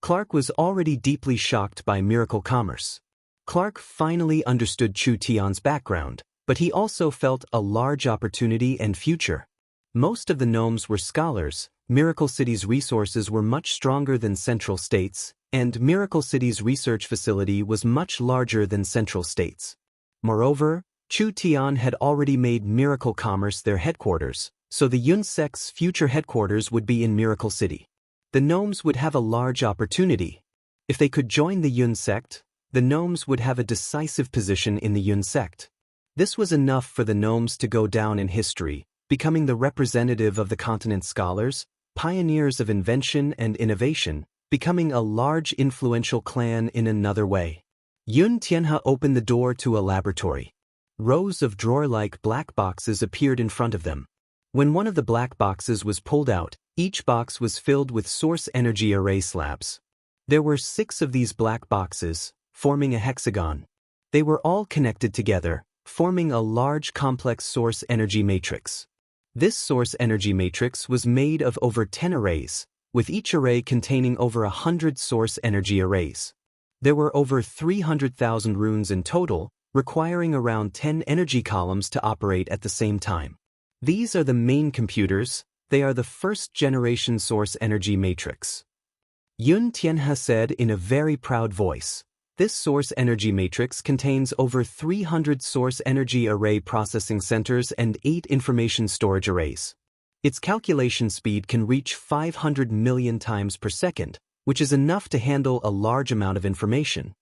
Clark was already deeply shocked by Miracle Commerce. Clark finally understood Chu Tian's background, but he also felt a large opportunity and future. Most of the gnomes were scholars. Miracle City's resources were much stronger than Central State's, and Miracle City's research facility was much larger than Central State's. Moreover, Chu Tian had already made Miracle Commerce their headquarters, so the Yun sect's future headquarters would be in Miracle City. The gnomes would have a large opportunity. If they could join the Yun sect, the gnomes would have a decisive position in the Yun sect. This was enough for the gnomes to go down in history, becoming the representative of the continent's scholars, pioneers of invention and innovation, becoming a large influential clan in another way. Yun Tianhe opened the door to a laboratory. Rows of drawer-like black boxes appeared in front of them. When one of the black boxes was pulled out, each box was filled with source energy array slabs. There were 6 of these black boxes, forming a hexagon. They were all connected together, forming a large complex source energy matrix. This source energy matrix was made of over 10 arrays, with each array containing over 100 source energy arrays. There were over 300,000 runes in total, requiring around 10 energy columns to operate at the same time. These are the main computers. They are the first-generation source energy matrix. Yun Tianhe said in a very proud voice. This source energy matrix contains over 300 source energy array processing centers and 8 information storage arrays. Its calculation speed can reach 500 million times per second, which is enough to handle a large amount of information.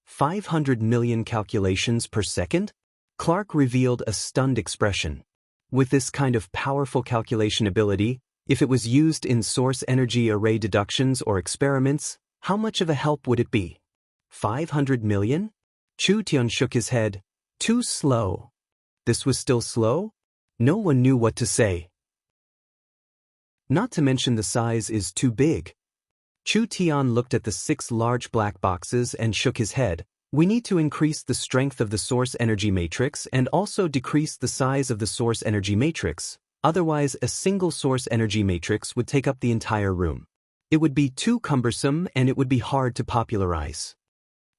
500 million calculations per second? Clark revealed a stunned expression. With this kind of powerful calculation ability, if it was used in source energy array deductions or experiments, how much of a help would it be? 500 million? Chu Tian shook his head. Too slow. This was still slow? No one knew what to say. Not to mention the size is too big. Chu Tian looked at the 6 large black boxes and shook his head. We need to increase the strength of the source energy matrix and also decrease the size of the source energy matrix, otherwise a single source energy matrix would take up the entire room. It would be too cumbersome and it would be hard to popularize.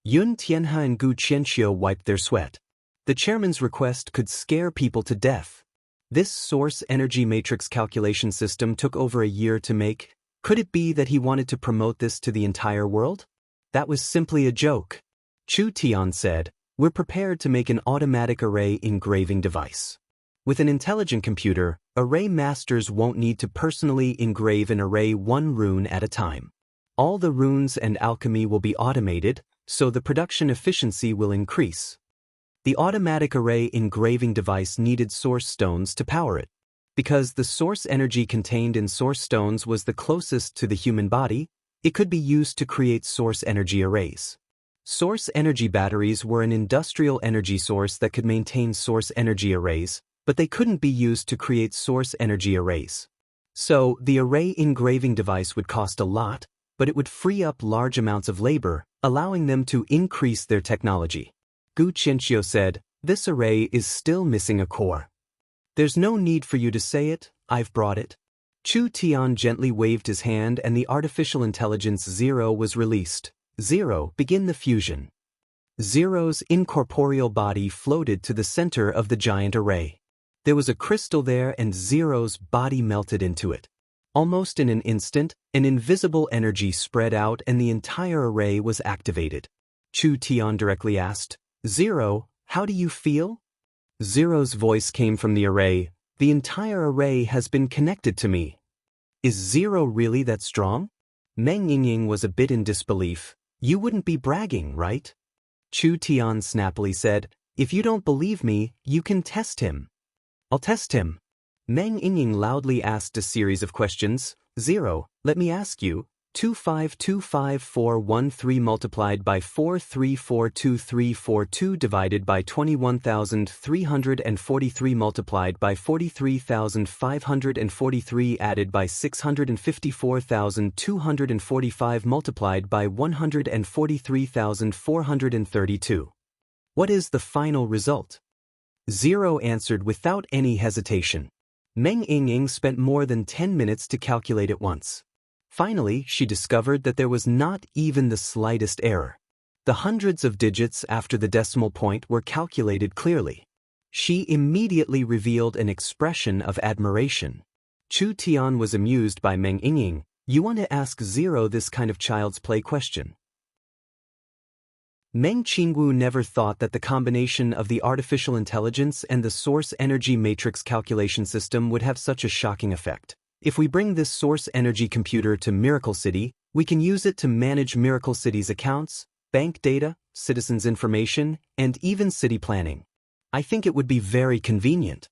Yun Tianhe and Gu Qianxiu wiped their sweat. The chairman's request could scare people to death. This source energy matrix calculation system took over a year to make. Could it be that he wanted to promote this to the entire world? That was simply a joke. Chu Tian said, we're prepared to make an automatic array engraving device. With an intelligent computer, array masters won't need to personally engrave an array one rune at a time. All the runes and alchemy will be automated, so the production efficiency will increase. The automatic array engraving device needed source stones to power it. Because the source energy contained in source stones was the closest to the human body, it could be used to create source energy arrays. Source energy batteries were an industrial energy source that could maintain source energy arrays, but they couldn't be used to create source energy arrays. So, the array engraving device would cost a lot, but it would free up large amounts of labor, allowing them to increase their technology. Gu Qianxiu said, this array is still missing a core. There's no need for you to say it, I've brought it. Chu Tian gently waved his hand and the artificial intelligence Zero was released. Zero, begin the fusion. Zero's incorporeal body floated to the center of the giant array. There was a crystal there and Zero's body melted into it. Almost in an instant, an invisible energy spread out and the entire array was activated. Chu Tian directly asked, Zero, how do you feel? Zero's voice came from the array. The entire array has been connected to me. Is Zero really that strong? Meng Yingying was a bit in disbelief. You wouldn't be bragging, right? Chu Tian snappily said, if you don't believe me, you can test him. I'll test him. Meng Yingying loudly asked a series of questions. Zero, let me ask you, 2525413 multiplied by 434242 divided by 21,343 multiplied by 43,543 added by 654,245 multiplied by 143,432. What is the final result? Zero answered without any hesitation. Meng Yingying spent more than 10 minutes to calculate it once. Finally, she discovered that there was not even the slightest error. The hundreds of digits after the decimal point were calculated clearly. She immediately revealed an expression of admiration. Chu Tian was amused by Meng Yingying. You want to ask Zero this kind of child's play question? Meng Qingwu never thought that the combination of the artificial intelligence and the source energy matrix calculation system would have such a shocking effect. If we bring this source energy computer to Miracle City, we can use it to manage Miracle City's accounts, bank data, citizens' information, and even city planning. I think it would be very convenient.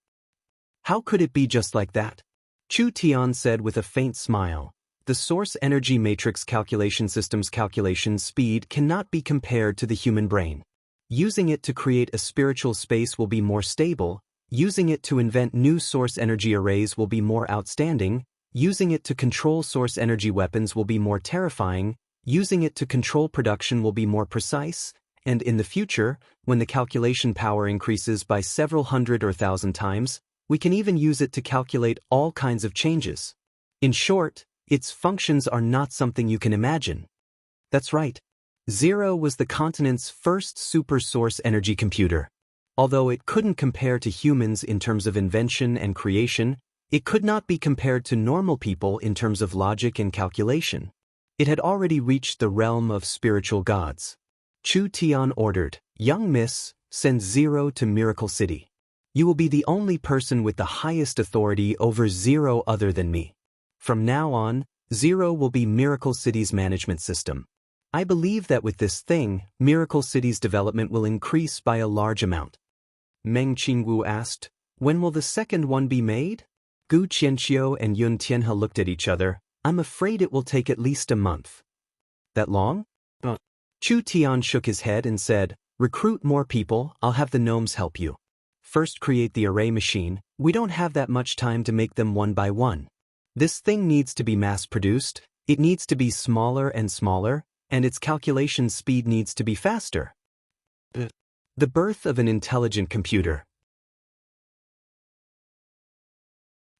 How could it be just like that? Chu Tian said with a faint smile. The source energy matrix calculation system's calculation speed cannot be compared to the human brain. Using it to create a spiritual space will be more stable, using it to invent new source energy arrays will be more outstanding, using it to control source energy weapons will be more terrifying, using it to control production will be more precise, and in the future, when the calculation power increases by several hundred or thousand times, we can even use it to calculate all kinds of changes. In short, its functions are not something you can imagine. That's right. Zero was the continent's first super source energy computer. Although it couldn't compare to humans in terms of invention and creation, it could not be compared to normal people in terms of logic and calculation. It had already reached the realm of spiritual gods. Chu Tian ordered, "Young miss, send Zero to Miracle City. You will be the only person with the highest authority over Zero other than me. From now on, Zero will be Miracle City's management system. I believe that with this thing, Miracle City's development will increase by a large amount." Meng Qingwu asked, "When will the second one be made?" Gu Qianqiu and Yun Tianhe looked at each other. "I'm afraid it will take at least a month." "That long?" Chu Tian shook his head and said, "Recruit more people, I'll have the gnomes help you. First create the array machine, we don't have that much time to make them one by one. This thing needs to be mass-produced, it needs to be smaller and smaller, and its calculation speed needs to be faster." The birth of an intelligent computer.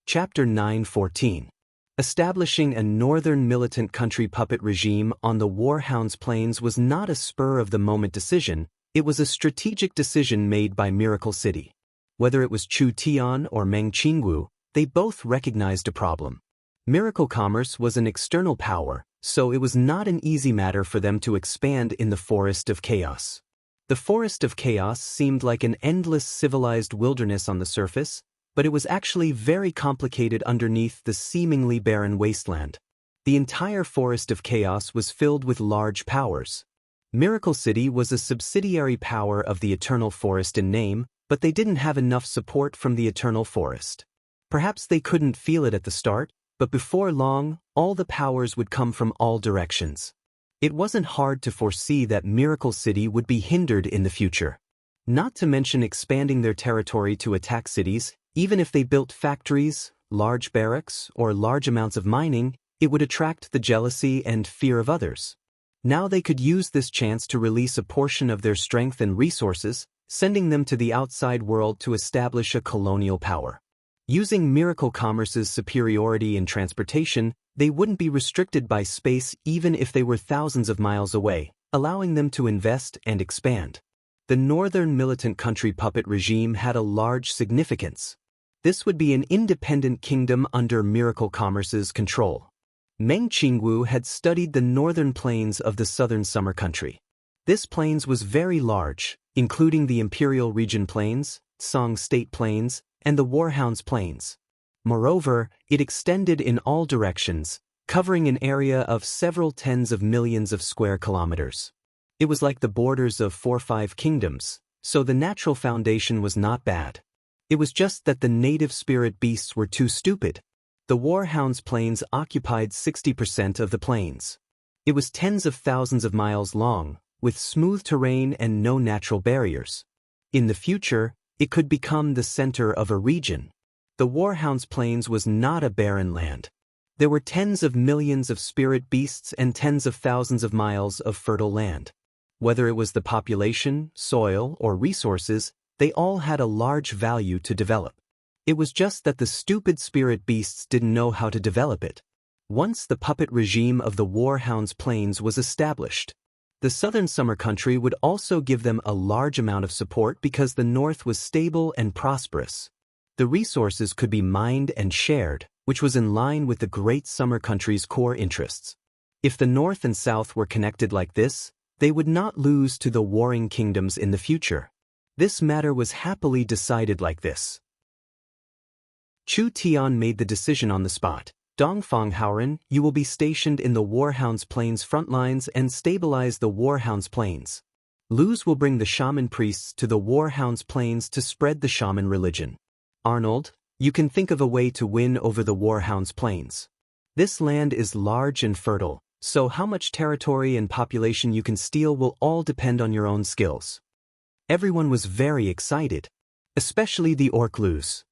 Chapter 9:14. Establishing a northern militant country puppet regime on the Warhounds Plains was not a spur-of-the-moment decision, it was a strategic decision made by Miracle City. Whether it was Chu Tian or Meng Qingwu, they both recognized a problem. Miracle Commerce was an external power, so it was not an easy matter for them to expand in the Forest of Chaos. The Forest of Chaos seemed like an endless civilized wilderness on the surface, but it was actually very complicated underneath the seemingly barren wasteland. The entire Forest of Chaos was filled with large powers. Miracle City was a subsidiary power of the Eternal Forest in name, but they didn't have enough support from the Eternal Forest. Perhaps they couldn't feel it at the start, but before long, all the powers would come from all directions. It wasn't hard to foresee that Miracle City would be hindered in the future. Not to mention expanding their territory to attack cities, even if they built factories, large barracks, or large amounts of mining, it would attract the jealousy and fear of others. Now they could use this chance to release a portion of their strength and resources, sending them to the outside world to establish a colonial power. Using Miracle Commerce's superiority in transportation, they wouldn't be restricted by space even if they were thousands of miles away, allowing them to invest and expand. The Northern Militant Country Puppet regime had a large significance. This would be an independent kingdom under Miracle Commerce's control. Meng Qingwu had studied the northern plains of the southern summer country. This plains was very large, including the Imperial Region Plains, Song State Plains, and the Warhounds Plains. Moreover, it extended in all directions, covering an area of several tens of millions of square kilometers. It was like the borders of 4-5 kingdoms, so the natural foundation was not bad. It was just that the native spirit beasts were too stupid. The Warhounds Plains occupied 60% of the plains. It was tens of thousands of miles long, with smooth terrain and no natural barriers. In the future, it could become the center of a region. The Warhounds Plains was not a barren land. There were tens of millions of spirit beasts and tens of thousands of miles of fertile land. Whether it was the population, soil, or resources, they all had a large value to develop. It was just that the stupid spirit beasts didn't know how to develop it. Once the puppet regime of the Warhounds Plains was established, the southern summer country would also give them a large amount of support because the north was stable and prosperous. The resources could be mined and shared, which was in line with the great summer country's core interests. If the north and south were connected like this, they would not lose to the warring kingdoms in the future. This matter was happily decided like this. Chu Tian made the decision on the spot. Dongfang Haoren, you will be stationed in the Warhounds Plains front lines and stabilize the Warhounds Plains. Luz will bring the shaman priests to the Warhounds Plains to spread the shaman religion. Arnold, you can think of a way to win over the Warhounds Plains. This land is large and fertile, so how much territory and population you can steal will all depend on your own skills. Everyone was very excited, especially the orc Luz.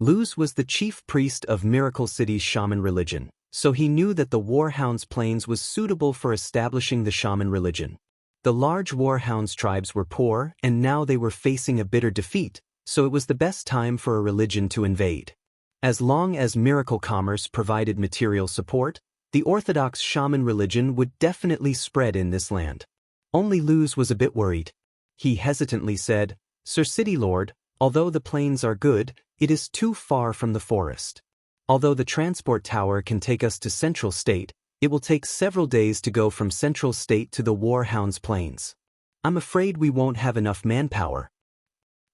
Luz was the chief priest of Miracle City's shaman religion, so he knew that the Warhounds Plains was suitable for establishing the shaman religion. The large Warhounds tribes were poor, and now they were facing a bitter defeat, so it was the best time for a religion to invade. As long as Miracle Commerce provided material support, the orthodox shaman religion would definitely spread in this land. Only Luz was a bit worried. He hesitantly said, Sir City Lord, although the plains are good, it is too far from the forest. Although the transport tower can take us to Central State, it will take several days to go from Central State to the Warhound's Plains. I'm afraid we won't have enough manpower.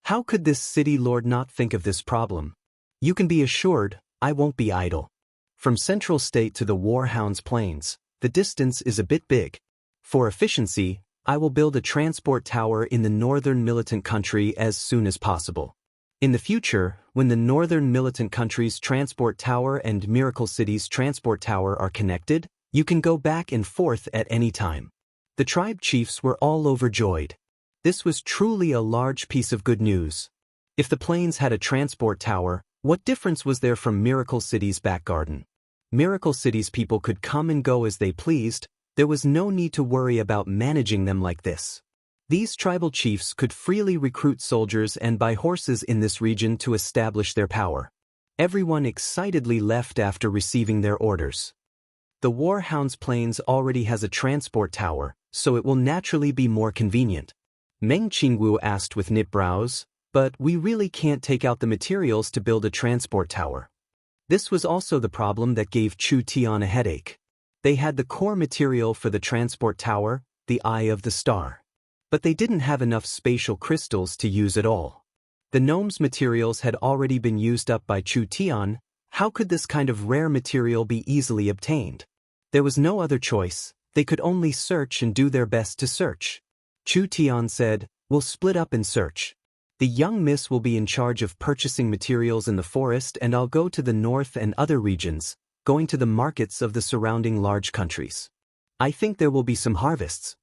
How could this city lord not think of this problem? You can be assured, I won't be idle. From Central State to the Warhound's Plains, the distance is a bit big. For efficiency, I will build a transport tower in the northern militant country as soon as possible. In the future, when the northern militant country's transport tower and Miracle City's transport tower are connected, you can go back and forth at any time. The tribe chiefs were all overjoyed. This was truly a large piece of good news. If the plains had a transport tower, what difference was there from Miracle City's back garden? Miracle City's people could come and go as they pleased. There was no need to worry about managing them like this. These tribal chiefs could freely recruit soldiers and buy horses in this region to establish their power. Everyone excitedly left after receiving their orders. The Warhound's Plains already has a transport tower, so it will naturally be more convenient. Meng Qingwu asked with knit brows, but we really can't take out the materials to build a transport tower. This was also the problem that gave Chu Tian a headache. They had the core material for the transport tower, the Eye of the Star. But they didn't have enough spatial crystals to use it all. The gnome's materials had already been used up by Chu Tian. How could this kind of rare material be easily obtained? There was no other choice. They could only search and do their best to search. Chu Tian said, "We'll split up and search. The young miss will be in charge of purchasing materials in the forest and I'll go to the north and other regions, going to the markets of the surrounding large countries. I think there will be some harvests.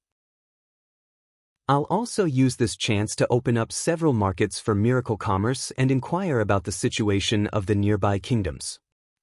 I'll also use this chance to open up several markets for miracle commerce and inquire about the situation of the nearby kingdoms."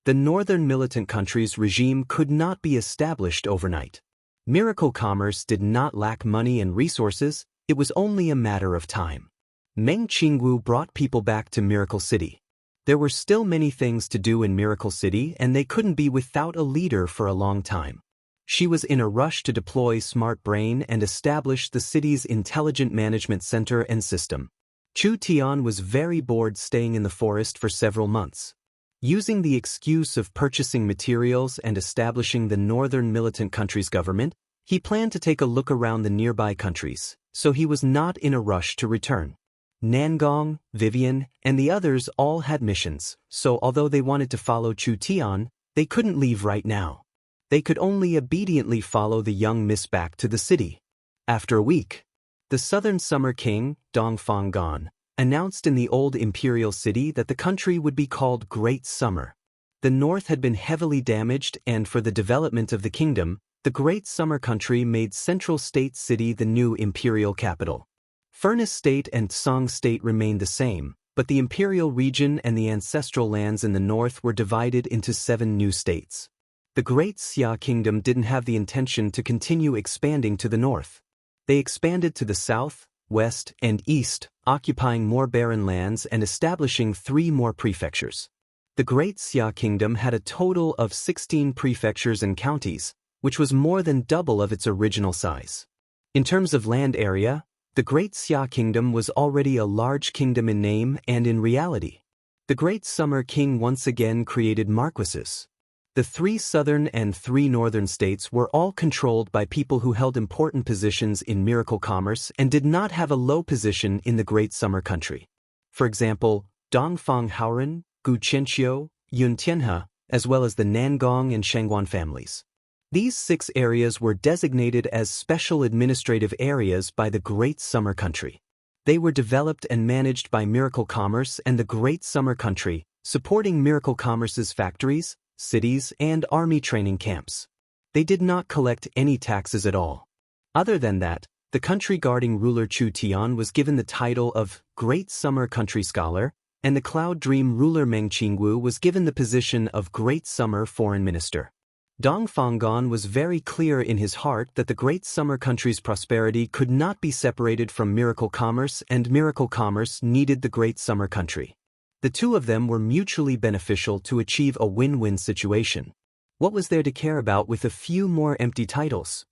The northern militant country's regime could not be established overnight. Miracle commerce did not lack money and resources, it was only a matter of time. Meng Qingwu brought people back to Miracle City. There were still many things to do in Miracle City and they couldn't be without a leader for a long time. She was in a rush to deploy Smart Brain and establish the city's intelligent management center and system. Chu Tian was very bored staying in the forest for several months. Using the excuse of purchasing materials and establishing the northern militant country's government, he planned to take a look around the nearby countries, so he was not in a rush to return. Nangong, Vivian, and the others all had missions, so although they wanted to follow Chu Tian, they couldn't leave right now. They could only obediently follow the young miss back to the city. After a week, the southern summer king, Dongfang Gan, announced in the old imperial city that the country would be called Great Summer. The north had been heavily damaged and for the development of the kingdom, the Great Summer country made Central State City the new imperial capital. Furnace State and Song State remained the same, but the imperial region and the ancestral lands in the north were divided into 7 new states. The Great Xia Kingdom didn't have the intention to continue expanding to the north. They expanded to the south, west, and east, occupying more barren lands and establishing 3 more prefectures. The Great Xia Kingdom had a total of 16 prefectures and counties, which was more than double of its original size. In terms of land area, the Great Xia Kingdom was already a large kingdom in name and in reality. The Great Summer King once again created marquises. The 3 southern and 3 northern states were all controlled by people who held important positions in miracle commerce and did not have a low position in the Great Summer Country. For example, Dongfang Haoren, Gu Qianqiu, Yun Tianhe, as well as the Nangong and Shangguan families. These 6 areas were designated as special administrative areas by the Great Summer Country. They were developed and managed by Miracle Commerce and the Great Summer Country, supporting Miracle Commerce's factories, cities, and army training camps. They did not collect any taxes at all. Other than that, the country guarding ruler Chu Tian was given the title of Great Summer Country Scholar, and the Cloud Dream ruler Meng Qingwu was given the position of Great Summer Foreign Minister. Dongfang Gan was very clear in his heart that the Great Summer Country's prosperity could not be separated from Miracle Commerce, and Miracle Commerce needed the Great Summer Country. The 2 of them were mutually beneficial to achieve a win-win situation. What was there to care about with a few more empty titles?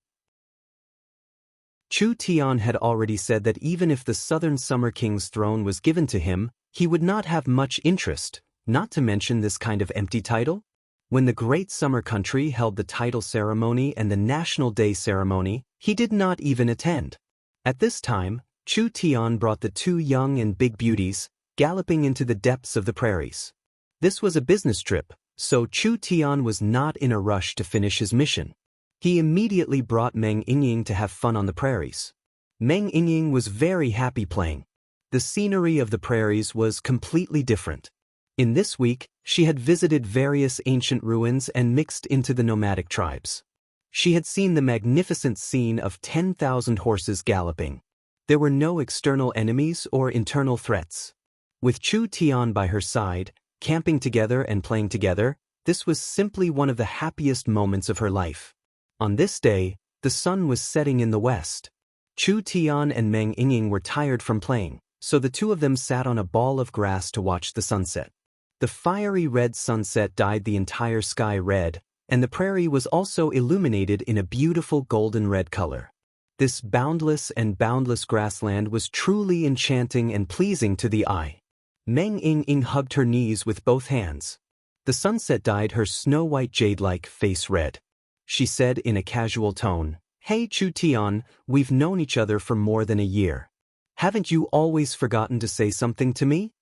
Chu Tian had already said that even if the Southern Summer King's throne was given to him, he would not have much interest, not to mention this kind of empty title. When the Great Summer Country held the title ceremony and the National Day ceremony, he did not even attend. At this time, Chu Tian brought the two young and big beauties, galloping into the depths of the prairies. This was a business trip, so Chu Tian was not in a rush to finish his mission. He immediately brought Meng Yingying to have fun on the prairies. Meng Yingying was very happy playing. The scenery of the prairies was completely different. In this week, she had visited various ancient ruins and mixed into the nomadic tribes. She had seen the magnificent scene of 10,000 horses galloping. There were no external enemies or internal threats. With Chu Tian by her side, camping together and playing together, this was simply one of the happiest moments of her life. On this day, the sun was setting in the west. Chu Tian and Meng Yingying were tired from playing, so the two of them sat on a ball of grass to watch the sunset. The fiery red sunset dyed the entire sky red, and the prairie was also illuminated in a beautiful golden red color. This boundless and boundless grassland was truly enchanting and pleasing to the eye. Meng Yingying hugged her knees with both hands. The sunset dyed her snow-white jade-like face red. She said in a casual tone, "Hey Chu Tian, we've known each other for more than a year. Haven't you always forgotten to say something to me?"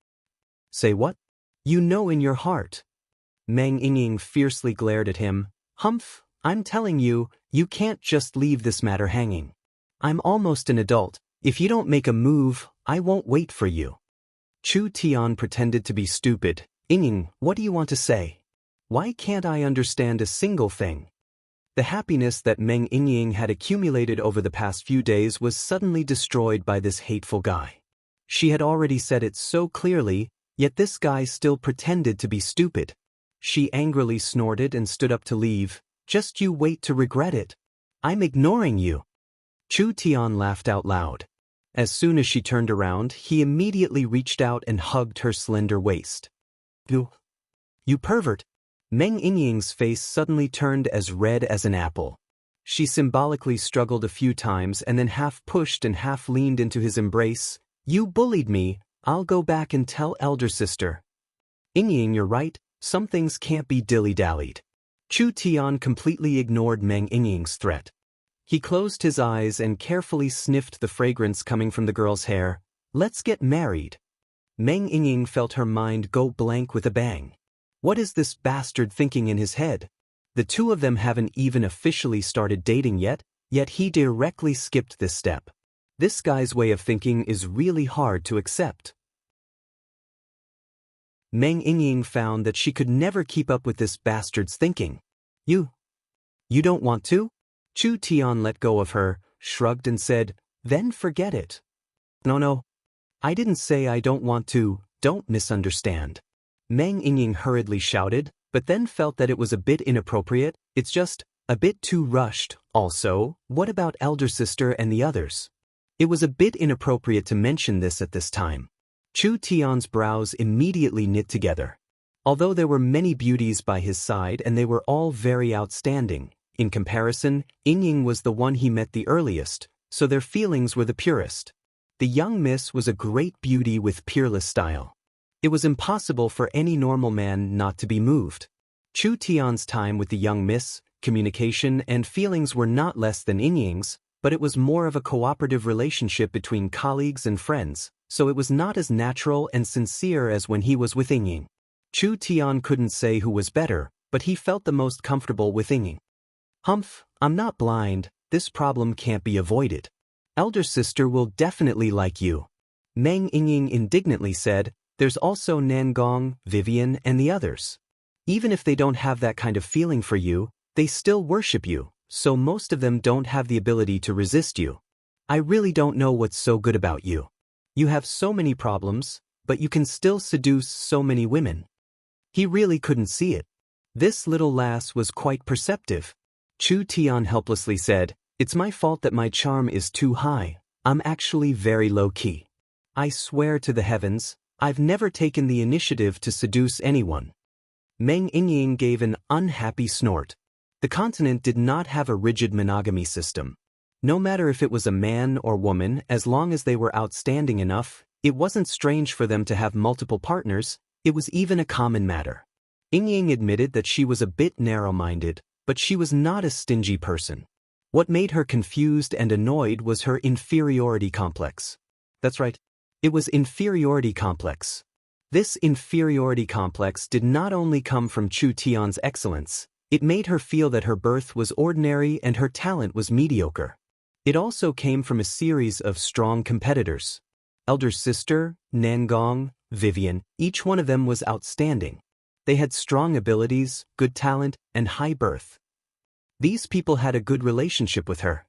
"Say what?" "You know in your heart." Meng Yingying fiercely glared at him. "Humph, I'm telling you, you can't just leave this matter hanging. I'm almost an adult. If you don't make a move, I won't wait for you." Chu Tian pretended to be stupid. "Yingying, what do you want to say? Why can't I understand a single thing?" The happiness that Meng Yingying had accumulated over the past few days was suddenly destroyed by this hateful guy. She had already said it so clearly, yet this guy still pretended to be stupid. She angrily snorted and stood up to leave. "Just you wait to regret it. I'm ignoring you." Chu Tian laughed out loud. As soon as she turned around, he immediately reached out and hugged her slender waist. You pervert." Meng Yingying's face suddenly turned as red as an apple. She symbolically struggled a few times and then half pushed and half leaned into his embrace. "You bullied me. I'll go back and tell elder sister." "Yingying, you're right. Some things can't be dilly-dallied." Chu Tian completely ignored Meng Yingying's threat. He closed his eyes and carefully sniffed the fragrance coming from the girl's hair. "Let's get married." Meng Yingying felt her mind go blank with a bang. What is this bastard thinking in his head? The two of them haven't even officially started dating yet he directly skipped this step. This guy's way of thinking is really hard to accept. Meng Yingying found that she could never keep up with this bastard's thinking. You don't want to?" Chu Tian let go of her, shrugged and said, "Then forget it." No, I didn't say I don't want to, don't misunderstand." Meng Yingying hurriedly shouted, but then felt that it was a bit inappropriate. "It's just a bit too rushed. Also, what about elder sister and the others?" It was a bit inappropriate to mention this at this time. Chu Tian's brows immediately knit together. Although there were many beauties by his side and they were all very outstanding, in comparison, Yingying was the one he met the earliest, so their feelings were the purest. The young miss was a great beauty with peerless style. It was impossible for any normal man not to be moved. Chu Tian's time with the young miss, communication and feelings were not less than Yingying's, but it was more of a cooperative relationship between colleagues and friends, so it was not as natural and sincere as when he was with Yingying. Chu Tian couldn't say who was better, but he felt the most comfortable with Yingying. "Humph, I'm not blind, this problem can't be avoided. Elder sister will definitely like you." Meng Yingying indignantly said, "There's also Nangong, Vivian, and the others. Even if they don't have that kind of feeling for you, they still worship you, so most of them don't have the ability to resist you. I really don't know what's so good about you. You have so many problems, but you can still seduce so many women." He really couldn't see it. This little lass was quite perceptive. Chu Tian helplessly said, "It's my fault that my charm is too high. I'm actually very low-key. I swear to the heavens, I've never taken the initiative to seduce anyone." Meng Yingying gave an unhappy snort. The continent did not have a rigid monogamy system. No matter if it was a man or woman, as long as they were outstanding enough, it wasn't strange for them to have multiple partners, it was even a common matter. Ying admitted that she was a bit narrow-minded, but she was not a stingy person. What made her confused and annoyed was her inferiority complex. That's right. It was inferiority complex. This inferiority complex did not only come from Chu Tian's excellence, it made her feel that her birth was ordinary and her talent was mediocre. It also came from a series of strong competitors. Elder sister, Nangong, Vivian, each one of them was outstanding. They had strong abilities, good talent, and high birth. These people had a good relationship with her.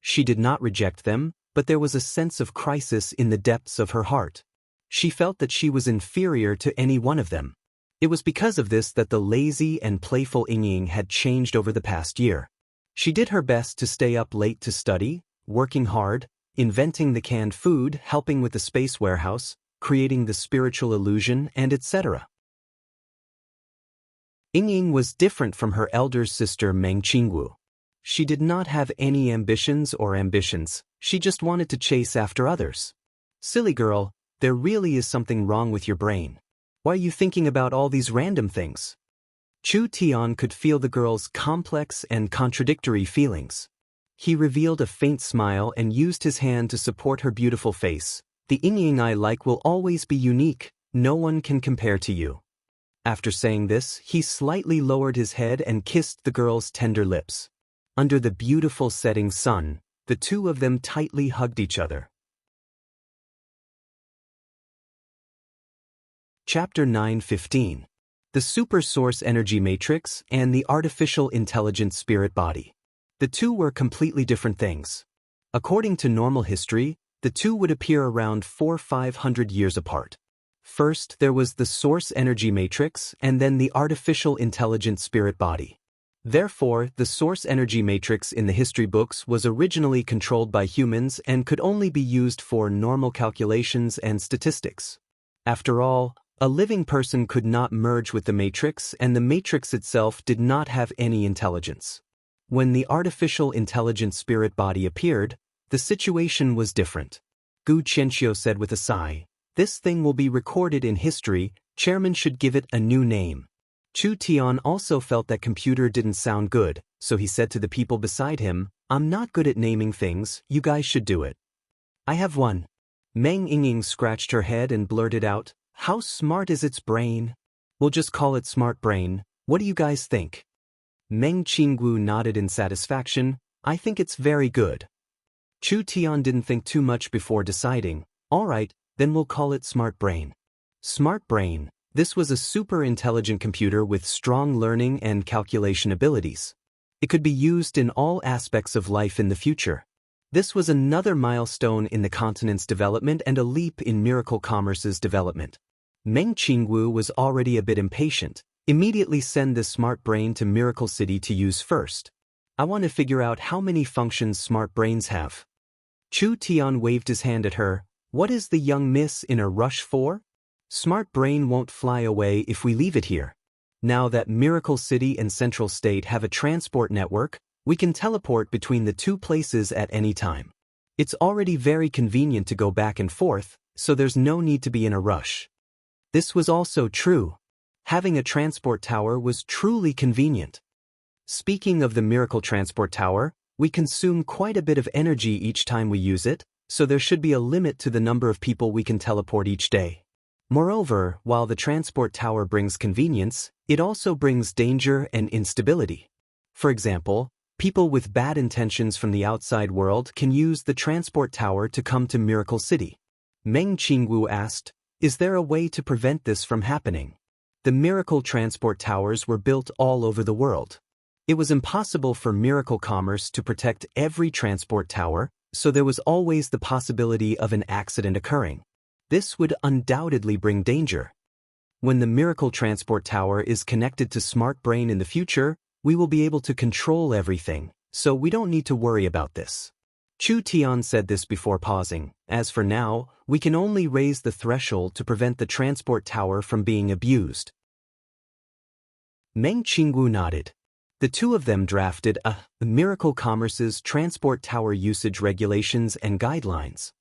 She did not reject them, but there was a sense of crisis in the depths of her heart. She felt that she was inferior to any one of them. It was because of this that the lazy and playful Ying had changed over the past year. She did her best to stay up late to study, working hard, inventing the canned food, helping with the space warehouse, creating the spiritual illusion, and etc. Ying was different from her elder sister Meng Qingwu. She did not have any ambitions, she just wanted to chase after others. Silly girl, there really is something wrong with your brain. Why are you thinking about all these random things? Chu Tian could feel the girl's complex and contradictory feelings. He revealed a faint smile and used his hand to support her beautiful face. The Ying I like will always be unique, no one can compare to you. After saying this, he slightly lowered his head and kissed the girl's tender lips. Under the beautiful setting sun, the two of them tightly hugged each other. Chapter 9:15. The Super Source Energy Matrix and the Artificial Intelligent Spirit Body. The two were completely different things. According to normal history, the two would appear around 400–500 years apart. First, there was the Source Energy Matrix and then the Artificial Intelligent Spirit Body. Therefore, the Source Energy Matrix in the history books was originally controlled by humans and could only be used for normal calculations and statistics. After all, a living person could not merge with the Matrix, and the Matrix itself did not have any intelligence. When the Artificial Intelligent Spirit Body appeared, the situation was different. Gu Qianxiu said with a sigh, "This thing will be recorded in history, chairman should give it a new name." Chu Tian also felt that computer didn't sound good, so he said to the people beside him, "I'm not good at naming things, you guys should do it." "I have one." Meng Ying scratched her head and blurted out, "How smart is its brain?" "We'll just call it Smart Brain, what do you guys think?" Meng Qingwu nodded in satisfaction, "I think it's very good." Chu Tian didn't think too much before deciding, "All right, then we'll call it Smart Brain." Smart Brain. This was a super intelligent computer with strong learning and calculation abilities. It could be used in all aspects of life in the future. This was another milestone in the continent's development and a leap in Miracle Commerce's development. Meng Qingwu was already a bit impatient. "Immediately send this Smart Brain to Miracle City to use first. I want to figure out how many functions smart brains have." Chu Tian waved his hand at her. "What is the young miss in a rush for? Smart Brain won't fly away if we leave it here. Now that Miracle City and Central State have a transport network, we can teleport between the two places at any time. It's already very convenient to go back and forth, so there's no need to be in a rush." This was also true. Having a transport tower was truly convenient. Speaking of the Miracle Transport Tower, we consume quite a bit of energy each time we use it, so there should be a limit to the number of people we can teleport each day. Moreover, while the transport tower brings convenience, it also brings danger and instability. For example, people with bad intentions from the outside world can use the transport tower to come to Miracle City. Meng Qingwu asked, "Is there a way to prevent this from happening?" The Miracle Transport Towers were built all over the world. It was impossible for Miracle Commerce to protect every transport tower, so there was always the possibility of an accident occurring. This would undoubtedly bring danger. When the Miracle Transport Tower is connected to Smart Brain in the future, we will be able to control everything, so we don't need to worry about this. Chu Tian said this before pausing. "As for now, we can only raise the threshold to prevent the transport tower from being abused." Meng Qingwu nodded. The two of them drafted Miracle Commerce's Transport Tower Usage Regulations and Guidelines.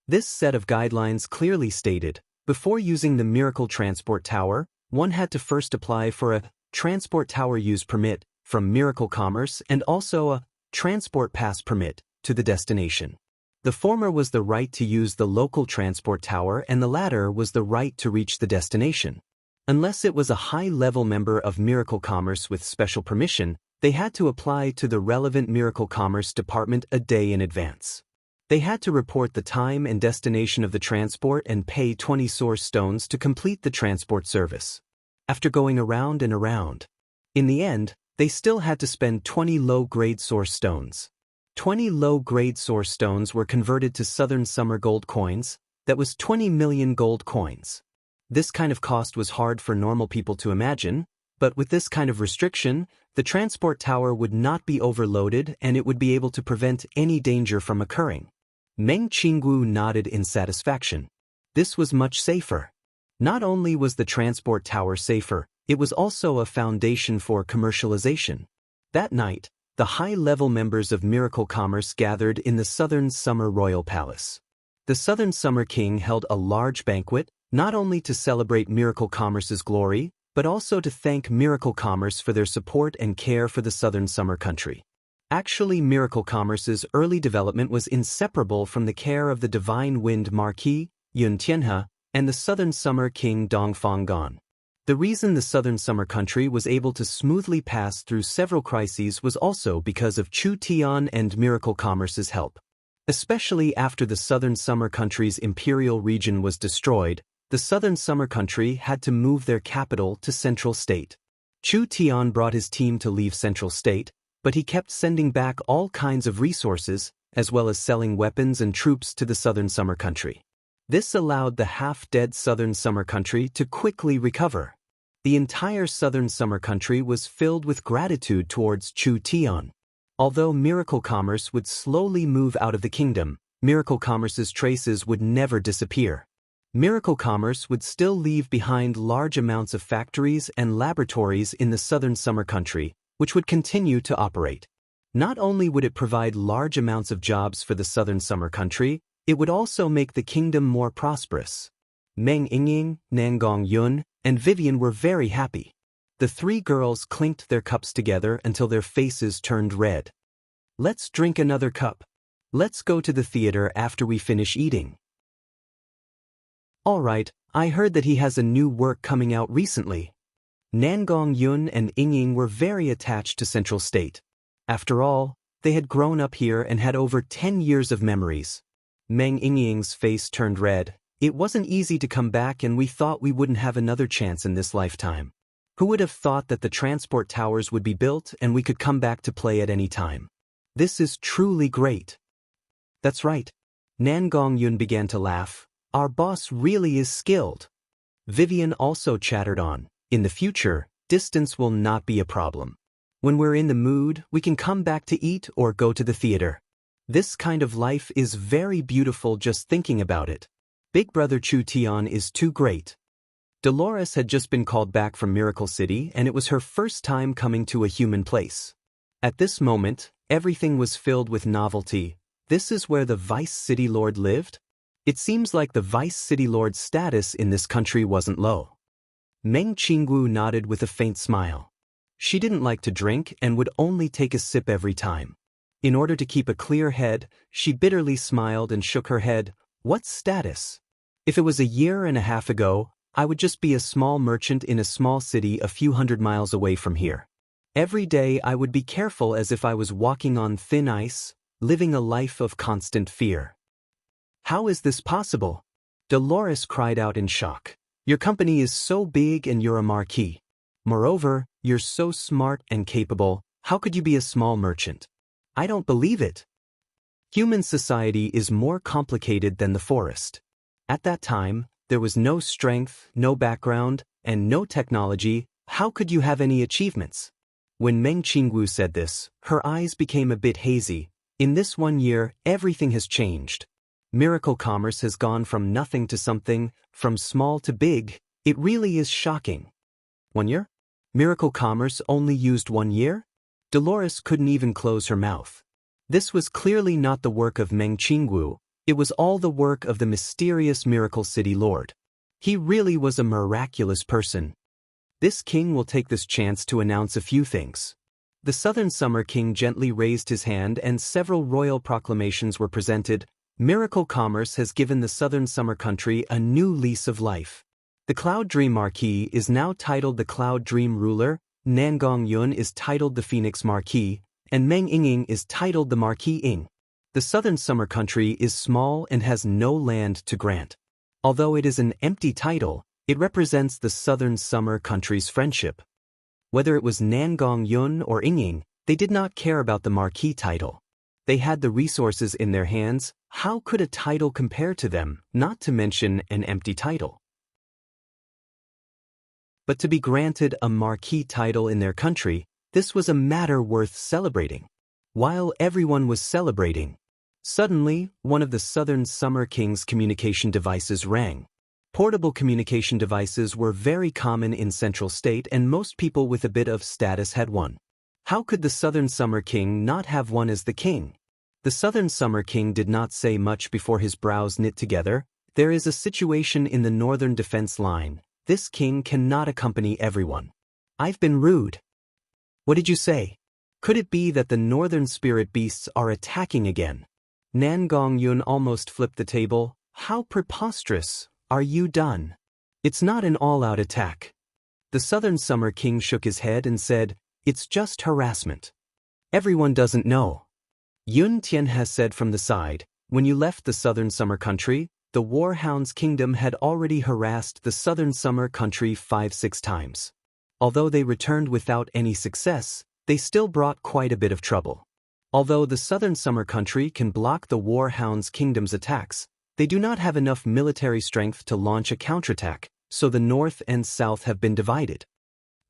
This set of guidelines clearly stated, before using the Miracle Transport Tower, one had to first apply for a Transport Tower Use Permit from Miracle Commerce and also a Transport Pass Permit to the destination. The former was the right to use the local transport tower and the latter was the right to reach the destination. Unless it was a high-level member of Miracle Commerce with special permission, they had to apply to the relevant Miracle Commerce department a day in advance. They had to report the time and destination of the transport and pay 20 source stones to complete the transport service. After going around and around, in the end, they still had to spend 20 low-grade source stones. 20 low-grade source stones were converted to Southern Summer gold coins. That was 20 million gold coins. This kind of cost was hard for normal people to imagine, but with this kind of restriction, the transport tower would not be overloaded and it would be able to prevent any danger from occurring. Meng Qinggu nodded in satisfaction. This was much safer. Not only was the transport tower safer, it was also a foundation for commercialization. That night, the high-level members of Miracle Commerce gathered in the Southern Summer Royal Palace. The Southern Summer King held a large banquet, not only to celebrate Miracle Commerce's glory, but also to thank Miracle Commerce for their support and care for the Southern Summer country. Actually, Miracle Commerce's early development was inseparable from the care of the Divine Wind Marquis, Yun Tianhe, and the Southern Summer King Dongfang Gan. The reason the Southern Summer country was able to smoothly pass through several crises was also because of Chu Tian and Miracle Commerce's help. Especially after the Southern Summer country's imperial region was destroyed, the Southern Summer country had to move their capital to Central State. Chu Tian brought his team to leave Central State, but he kept sending back all kinds of resources, as well as selling weapons and troops to the Southern Summer country. This allowed the half-dead Southern Summer country to quickly recover. The entire Southern Summer country was filled with gratitude towards Chu Tian. Although Miracle Commerce would slowly move out of the kingdom, Miracle Commerce's traces would never disappear. Miracle Commerce would still leave behind large amounts of factories and laboratories in the Southern Summer country, which would continue to operate. Not only would it provide large amounts of jobs for the Southern Summer country, it would also make the kingdom more prosperous. Meng Yingying, Nangong Yun, and Vivian were very happy. The three girls clinked their cups together until their faces turned red. Let's drink another cup. Let's go to the theater after we finish eating. All right, I heard that he has a new work coming out recently. Nangong Yun and Yingying were very attached to Central State. After all, they had grown up here and had over 10 years of memories. Meng Yingying's face turned red. It wasn't easy to come back and we thought we wouldn't have another chance in this lifetime. Who would have thought that the transport towers would be built and we could come back to play at any time? This is truly great. That's right. Nangong Yun began to laugh. Our boss really is skilled. Vivian also chattered on. In the future, distance will not be a problem. When we're in the mood, we can come back to eat or go to the theater. This kind of life is very beautiful just thinking about it. Big Brother Chu Tian is too great. Dolores had just been called back from Miracle City and it was her first time coming to a human place. At this moment, everything was filled with novelty. This is where the Vice City Lord lived? It seems like the Vice City Lord's status in this country wasn't low. Meng Qinggu nodded with a faint smile. She didn't like to drink and would only take a sip every time. In order to keep a clear head, she bitterly smiled and shook her head. What status? If it was a year and a half ago, I would just be a small merchant in a small city a few hundred miles away from here. Every day I would be careful as if I was walking on thin ice, living a life of constant fear. How is this possible? Dolores cried out in shock. Your company is so big and you're a marquis. Moreover, you're so smart and capable. How could you be a small merchant? I don't believe it. Human society is more complicated than the forest. At that time, there was no strength, no background, and no technology. How could you have any achievements? When Meng Qinggu said this, her eyes became a bit hazy. In this 1 year, everything has changed. Miracle Commerce has gone from nothing to something, from small to big. It really is shocking. 1 year? Miracle Commerce only used 1 year? Dolores couldn't even close her mouth. This was clearly not the work of Meng Qingwu, it was all the work of the mysterious Miracle City Lord. He really was a miraculous person. This king will take this chance to announce a few things. The Southern Summer King gently raised his hand and several royal proclamations were presented. Miracle commerce has given the Southern Summer Country a new lease of life. The Cloud Dream Marquis is now titled the Cloud Dream Ruler, Nangong Yun is titled the Phoenix Marquis, and Meng Ying is titled the Marquis Ying. The Southern Summer Country is small and has no land to grant. Although it is an empty title, it represents the Southern Summer Country's friendship. Whether it was Nangong Yun or Ying, they did not care about the Marquis title. They had the resources in their hands. How could a title compare to them, not to mention an empty title? But to be granted a Marquis title in their country, this was a matter worth celebrating. While everyone was celebrating, suddenly, one of the Southern Summer King's communication devices rang. Portable communication devices were very common in Central State and most people with a bit of status had one. How could the Southern Summer King not have one as the king? The Southern Summer King did not say much before his brows knit together. There is a situation in the Northern Defense Line. This king cannot accompany everyone. I've been rude. What did you say? Could it be that the Northern Spirit Beasts are attacking again? Nangong Yun almost flipped the table. How preposterous. Are you done? It's not an all-out attack. The Southern Summer King shook his head and said, it's just harassment. Everyone doesn't know. Yun Tian has said from the side, when you left the Southern Summer Country, the Warhound's kingdom had already harassed the Southern Summer Country 5-6 times. Although they returned without any success, they still brought quite a bit of trouble. Although the Southern Summer Country can block the Warhound's kingdom's attacks, they do not have enough military strength to launch a counterattack, so the North and South have been divided.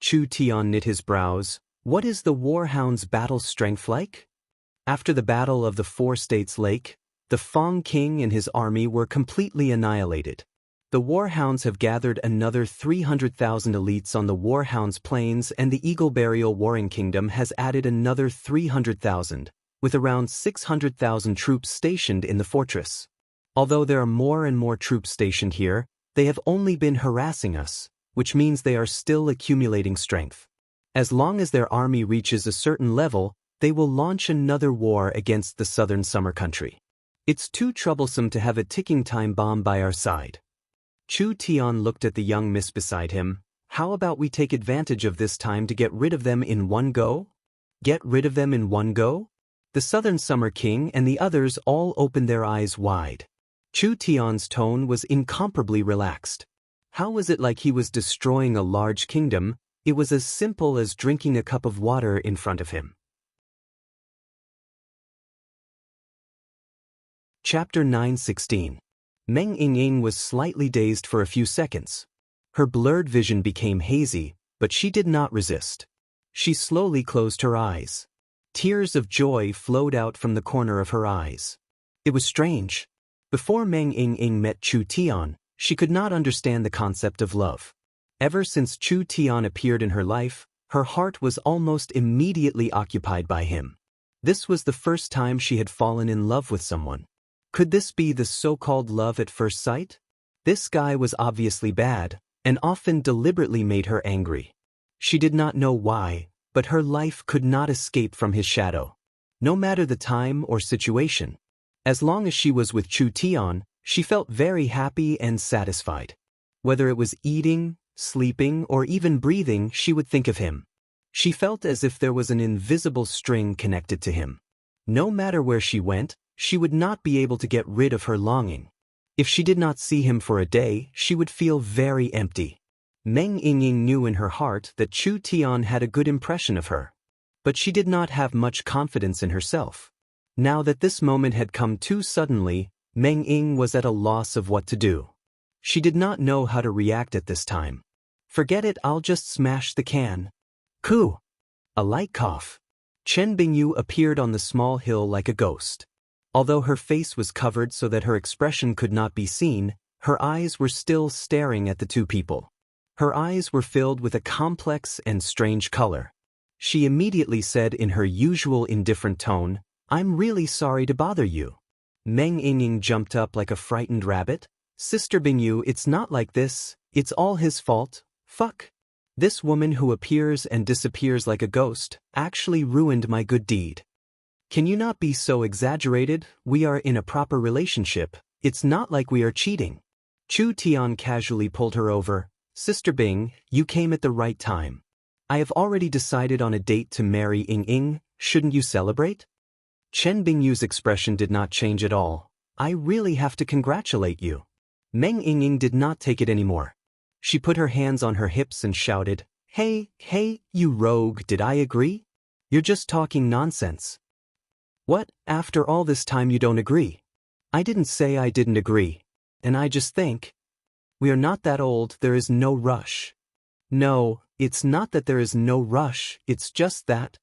Chu Tian knit his brows. What is the Warhound's battle strength like? After the Battle of the Four States Lake, the Fong King and his army were completely annihilated. The Warhounds have gathered another 300,000 elites on the Warhounds Plains and the Eagle Burial Warring Kingdom has added another 300,000, with around 600,000 troops stationed in the fortress. Although there are more and more troops stationed here, they have only been harassing us, which means they are still accumulating strength. As long as their army reaches a certain level, they will launch another war against the Southern Summer Country. It's too troublesome to have a ticking time bomb by our side. Chu Tian looked at the young miss beside him. How about we take advantage of this time to get rid of them in one go? Get rid of them in one go? The Southern Summer King and the others all opened their eyes wide. Chu Tian's tone was incomparably relaxed. How was it like he was destroying a large kingdom? It was as simple as drinking a cup of water in front of him. Chapter 9:16. Meng Ying was slightly dazed for a few seconds. Her blurred vision became hazy, but she did not resist. She slowly closed her eyes. Tears of joy flowed out from the corner of her eyes. It was strange. Before Meng Ying met Chu Tian, she could not understand the concept of love. Ever since Chu Tian appeared in her life, her heart was almost immediately occupied by him. This was the first time she had fallen in love with someone. Could this be the so-called love at first sight? This guy was obviously bad, and often deliberately made her angry. She did not know why, but her life could not escape from his shadow. No matter the time or situation. As long as she was with Chu Tian, she felt very happy and satisfied. Whether it was eating, sleeping, or even breathing, she would think of him. She felt as if there was an invisible string connected to him. No matter where she went, she would not be able to get rid of her longing. If she did not see him for a day, she would feel very empty. Meng Ying knew in her heart that Chu Tian had a good impression of her. But she did not have much confidence in herself. Now that this moment had come too suddenly, Meng Ying was at a loss of what to do. She did not know how to react at this time. Forget it, I'll just smash the can. Coo! A light cough. Chen Bingyu appeared on the small hill like a ghost. Although her face was covered so that her expression could not be seen, her eyes were still staring at the two people. Her eyes were filled with a complex and strange color. She immediately said in her usual indifferent tone, "I'm really sorry to bother you." Meng Yingying jumped up like a frightened rabbit. "Sister Bingyu, it's not like this, it's all his fault, fuck. This woman who appears and disappears like a ghost actually ruined my good deed. Can you not be so exaggerated? We are in a proper relationship, it's not like we are cheating." Chu Tian casually pulled her over. "Sister Bing, you came at the right time. I have already decided on a date to marry Ying, shouldn't you celebrate?" Chen Bingyu's expression did not change at all. "I really have to congratulate you." Meng Yingying did not take it anymore. She put her hands on her hips and shouted, Hey, you rogue, did I agree? You're just talking nonsense." "What, after all this time you don't agree?" "I didn't say I didn't agree. And I just think. We are not that old, there is no rush." "No, it's not that there is no rush, it's just that."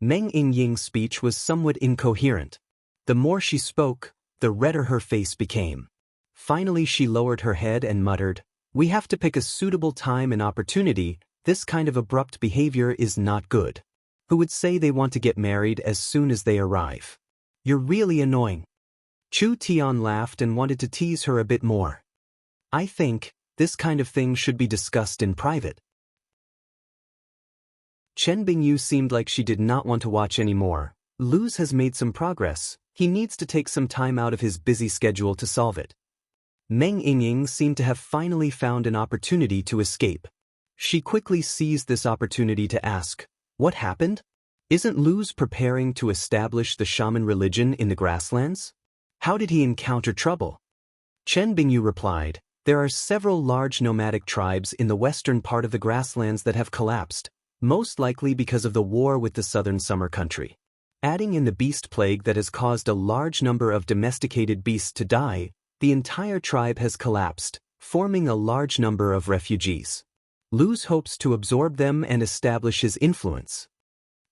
Meng Yingying's speech was somewhat incoherent. The more she spoke, the redder her face became. Finally she lowered her head and muttered, "We have to pick a suitable time and opportunity, this kind of abrupt behavior is not good. Who would say they want to get married as soon as they arrive? You're really annoying." Chu Tian laughed and wanted to tease her a bit more. "I think, this kind of thing should be discussed in private." Chen Bingyu seemed like she did not want to watch anymore. Luz has made some progress, he needs to take some time out of his busy schedule to solve it. Meng Yingying seemed to have finally found an opportunity to escape. She quickly seized this opportunity to ask, "What happened? Isn't Luz preparing to establish the shaman religion in the grasslands? How did he encounter trouble?" Chen Bingyu replied, "There are several large nomadic tribes in the western part of the grasslands that have collapsed, most likely because of the war with the southern summer country. Adding in the beast plague that has caused a large number of domesticated beasts to die, the entire tribe has collapsed, forming a large number of refugees. Luz hopes to absorb them and establish his influence."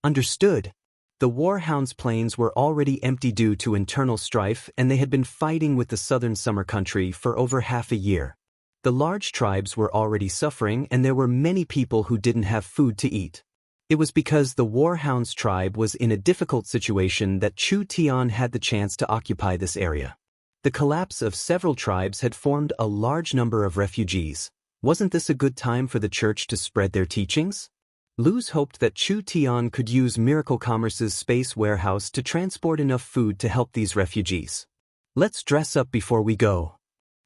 "Understood." The Warhound's plains were already empty due to internal strife and they had been fighting with the southern summer country for over half a year. The large tribes were already suffering and there were many people who didn't have food to eat. It was because the Warhound's tribe was in a difficult situation that Chu Tian had the chance to occupy this area. The collapse of several tribes had formed a large number of refugees. Wasn't this a good time for the church to spread their teachings? Luz hoped that Chu Tian could use Miracle Commerce's space warehouse to transport enough food to help these refugees. "Let's dress up before we go."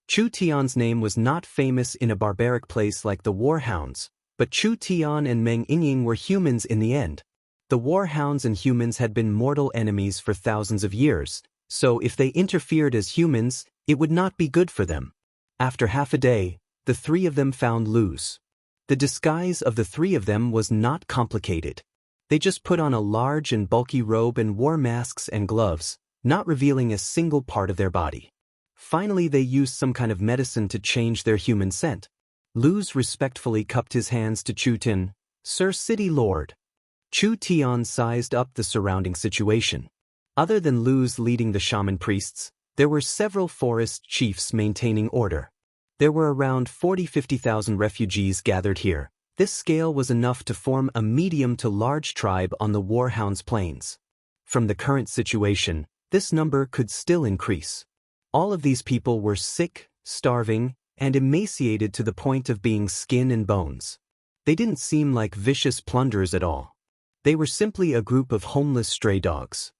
Chu Tian's name was not famous in a barbaric place like the Warhounds, but Chu Tian and Meng Yingying were humans in the end. The Warhounds and humans had been mortal enemies for thousands of years, so if they interfered as humans, it would not be good for them. After half a day, the three of them found Luz. The disguise of the three of them was not complicated. They just put on a large and bulky robe and wore masks and gloves, not revealing a single part of their body. Finally they used some kind of medicine to change their human scent. Luz respectfully cupped his hands to Chu Tian, "Sir City Lord." Chu Tian sized up the surrounding situation. Other than Luz leading the shaman priests, there were several forest chiefs maintaining order. There were around 40–50,000 refugees gathered here. This scale was enough to form a medium to large tribe on the Warhound's plains. From the current situation, this number could still increase. All of these people were sick, starving, and emaciated to the point of being skin and bones. They didn't seem like vicious plunderers at all. They were simply a group of homeless stray dogs.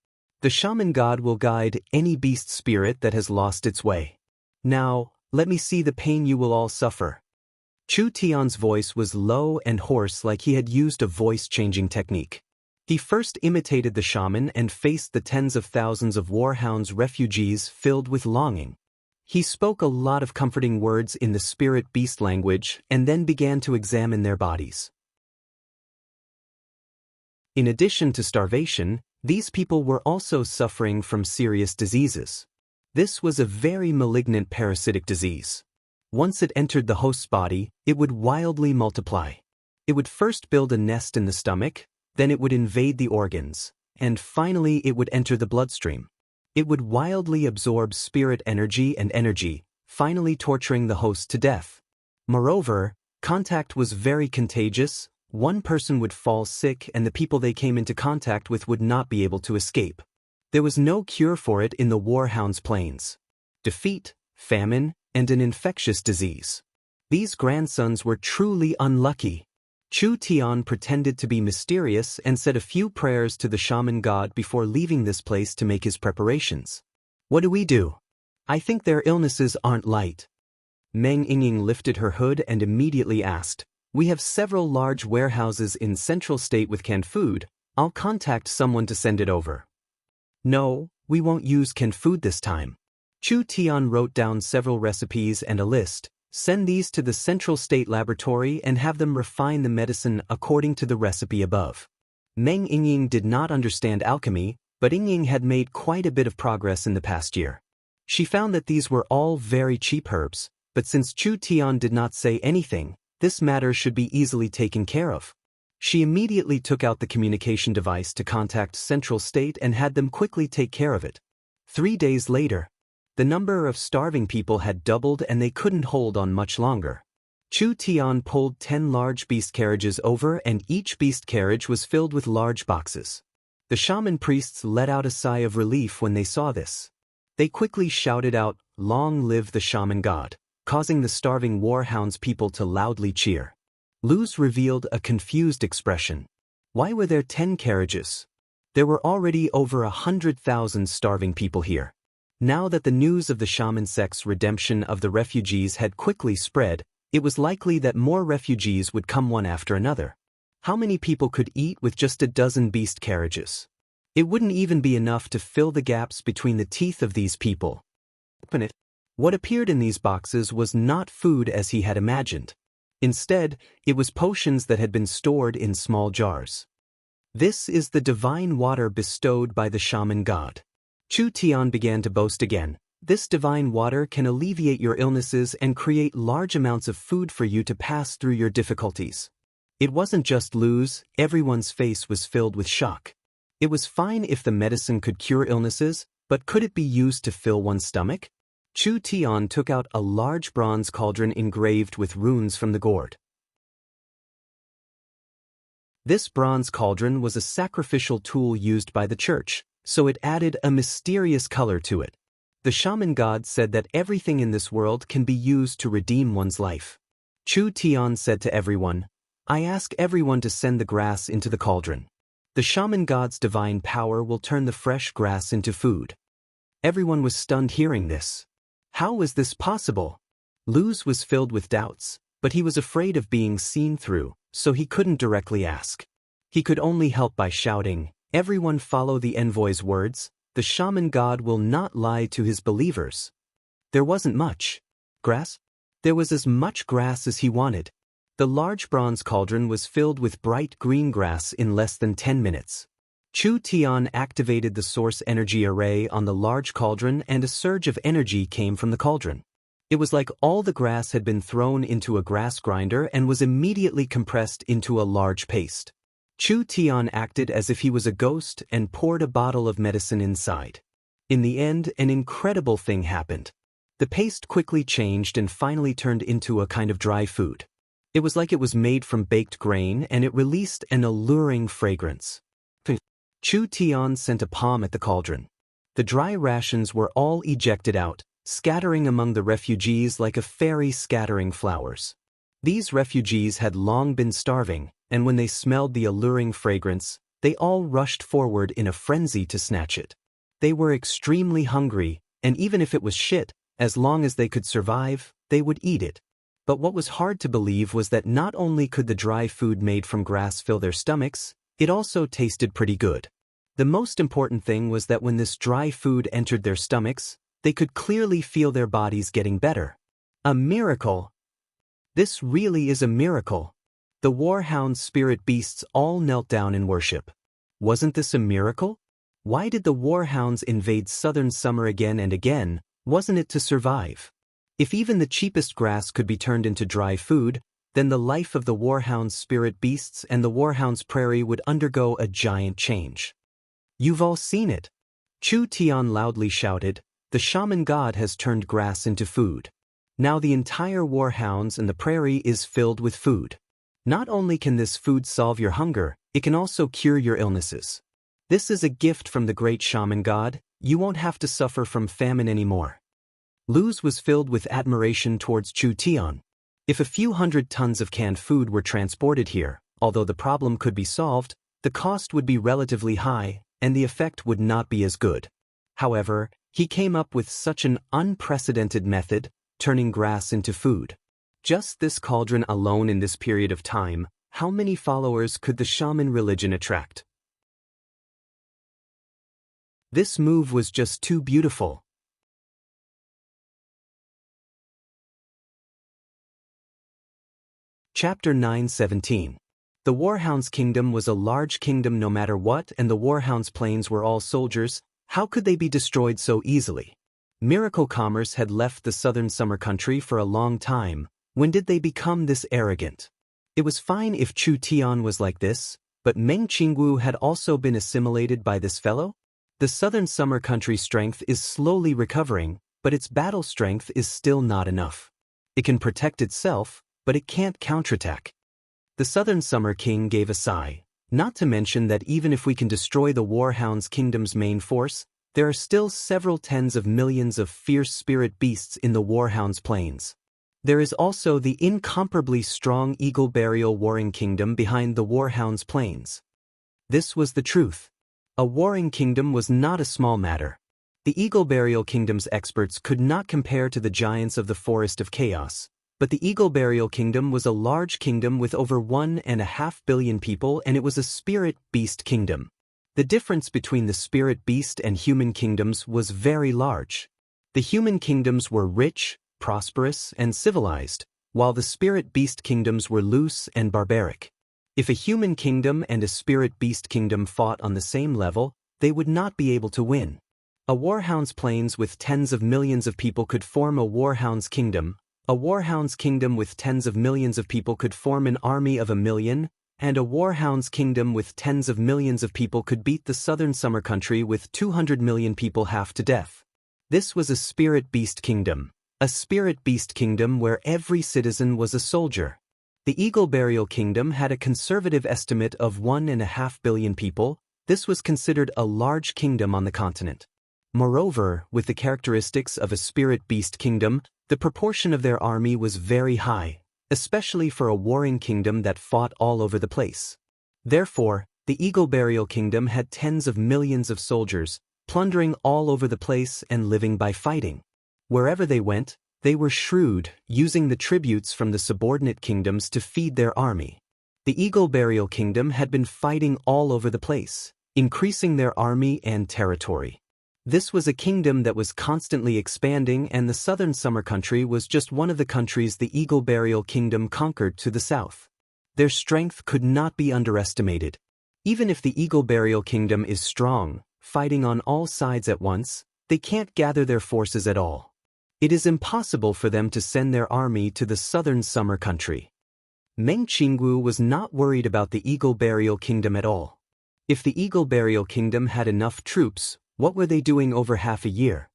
The shaman god will guide any beast spirit that has lost its way. "Now, let me see the pain you will all suffer." Chu Tian's voice was low and hoarse like he had used a voice-changing technique. He first imitated the shaman and faced the tens of thousands of Warhound's refugees filled with longing. He spoke a lot of comforting words in the spirit beast language and then began to examine their bodies. In addition to starvation, these people were also suffering from serious diseases. This was a very malignant parasitic disease. Once it entered the host's body, it would wildly multiply. It would first build a nest in the stomach, then it would invade the organs, and finally it would enter the bloodstream. It would wildly absorb spirit energy, finally torturing the host to death. Moreover, contact was very contagious, One person would fall sick and the people they came into contact with would not be able to escape. There was no cure for it in the Warhound's plains. Defeat, famine, and an infectious disease. These grandsons were truly unlucky. Chu Tian pretended to be mysterious and said a few prayers to the shaman god before leaving this place to make his preparations. What do we do? I think their illnesses aren't light. Meng Yingying lifted her hood and immediately asked, "We have several large warehouses in Central State with canned food. I'll contact someone to send it over." "No, we won't use canned food this time." Chu Tian wrote down several recipes and a list. "Send these to the Central State Laboratory and have them refine the medicine according to the recipe above." Meng Yingying did not understand alchemy, but Yingying had made quite a bit of progress in the past year. She found that these were all very cheap herbs, but since Chu Tian did not say anything, this matter should be easily taken care of. She immediately took out the communication device to contact Central State and had them quickly take care of it. 3 days later, the number of starving people had doubled and they couldn't hold on much longer. Chu Tian pulled 10 large beast carriages over and each beast carriage was filled with large boxes. The shaman priests let out a sigh of relief when they saw this. They quickly shouted out, "Long live the shaman god," causing the starving Warhound's people to loudly cheer. Luz revealed a confused expression. Why were there 10 carriages? There were already over 100,000 starving people here. Now that the news of the shaman sect's redemption of the refugees had quickly spread, it was likely that more refugees would come one after another. How many people could eat with just a dozen beast carriages? It wouldn't even be enough to fill the gaps between the teeth of these people. Open it. What appeared in these boxes was not food as he had imagined. Instead, it was potions that had been stored in small jars. This is the divine water bestowed by the shaman god. Chu Tian began to boast again. This divine water can alleviate your illnesses and create large amounts of food for you to pass through your difficulties. It wasn't just Luz, everyone's face was filled with shock. It was fine if the medicine could cure illnesses, but could it be used to fill one's stomach? Chu Tian took out a large bronze cauldron engraved with runes from the gourd. This bronze cauldron was a sacrificial tool used by the church, so it added a mysterious color to it. The shaman god said that everything in this world can be used to redeem one's life. Chu Tian said to everyone, "I ask everyone to send the grass into the cauldron. The shaman god's divine power will turn the fresh grass into food." Everyone was stunned hearing this. How was this possible? Luz was filled with doubts, but he was afraid of being seen through, so he couldn't directly ask. He could only help by shouting, "Everyone follow the envoy's words, the shaman god will not lie to his believers." There wasn't much. Grass? There was as much grass as he wanted. The large bronze cauldron was filled with bright green grass in less than 10 minutes. Chu Tian activated the source energy array on the large cauldron and a surge of energy came from the cauldron. It was like all the grass had been thrown into a grass grinder and was immediately compressed into a large paste. Chu Tian acted as if he was a ghost and poured a bottle of medicine inside. In the end, an incredible thing happened. The paste quickly changed and finally turned into a kind of dry food. It was like it was made from baked grain and it released an alluring fragrance. Chu Tian sent a palm at the cauldron. The dry rations were all ejected out, scattering among the refugees like a fairy scattering flowers. These refugees had long been starving, and when they smelled the alluring fragrance, they all rushed forward in a frenzy to snatch it. They were extremely hungry, and even if it was shit, as long as they could survive, they would eat it. But what was hard to believe was that not only could the dry food made from grass fill their stomachs, it also tasted pretty good. The most important thing was that when this dry food entered their stomachs, they could clearly feel their bodies getting better. A miracle! This really is a miracle. The Warhound's spirit beasts all knelt down in worship. Wasn't this a miracle? Why did the Warhounds invade southern summer again and again? Wasn't it to survive? If even the cheapest grass could be turned into dry food, then the life of the Warhound's spirit beasts and the Warhound's prairie would undergo a giant change. You've all seen it. Chu Tian loudly shouted, "The shaman god has turned grass into food. Now the entire Warhounds and the prairie is filled with food." Not only can this food solve your hunger, it can also cure your illnesses. This is a gift from the great shaman god. You won't have to suffer from famine anymore. Luz was filled with admiration towards Chu Tian. If a few hundred tons of canned food were transported here, although the problem could be solved, the cost would be relatively high, and the effect would not be as good. However, he came up with such an unprecedented method, turning grass into food. Just this cauldron alone in this period of time, how many followers could the shaman religion attract? This move was just too beautiful. Chapter 9:17. The Warhound's kingdom was a large kingdom no matter what, and the Warhound's planes were all soldiers. How could they be destroyed so easily? Miracle Commerce had left the southern summer country for a long time. When did they become this arrogant? It was fine if Chu Tian was like this, but Meng Qingwu had also been assimilated by this fellow? The southern summer country's strength is slowly recovering, but its battle strength is still not enough. It can protect itself, but it can't counterattack. The southern summer king gave a sigh, not to mention that even if we can destroy the Warhound's kingdom's main force, there are still several tens of millions of fierce spirit beasts in the Warhound's plains. There is also the incomparably strong Eagle Burial Warring Kingdom behind the Warhound's plains. This was the truth. A warring kingdom was not a small matter. The Eagle Burial Kingdom's experts could not compare to the giants of the Forest of Chaos, but the Eagle Burial Kingdom was a large kingdom with over 1.5 billion people, and it was a spirit beast kingdom. The difference between the spirit beast and human kingdoms was very large. The human kingdoms were rich, prosperous, and civilized, while the spirit beast kingdoms were loose and barbaric. If a human kingdom and a spirit beast kingdom fought on the same level, they would not be able to win. A Warhound's plains with tens of millions of people could form a Warhound's kingdom. A Warhound's kingdom with tens of millions of people could form an army of 1 million, and a Warhound's kingdom with tens of millions of people could beat the southern summer country with 200 million people half to death. This was a spirit beast kingdom. A spirit beast kingdom where every citizen was a soldier. The Eagle Burial Kingdom had a conservative estimate of 1.5 billion people. This was considered a large kingdom on the continent. Moreover, with the characteristics of a spirit beast kingdom, the proportion of their army was very high, especially for a warring kingdom that fought all over the place. Therefore, the Eagle Burial Kingdom had tens of millions of soldiers, plundering all over the place and living by fighting. Wherever they went, they were shrewd, using the tributes from the subordinate kingdoms to feed their army. The Eagle Burial Kingdom had been fighting all over the place, increasing their army and territory. This was a kingdom that was constantly expanding, and the southern summer country was just one of the countries the Eagle Burial Kingdom conquered to the south. Their strength could not be underestimated. Even if the Eagle Burial Kingdom is strong, fighting on all sides at once, they can't gather their forces at all. It is impossible for them to send their army to the southern summer country. Meng Qingwu was not worried about the Eagle Burial Kingdom at all. If the Eagle Burial Kingdom had enough troops, what were they doing over half a year?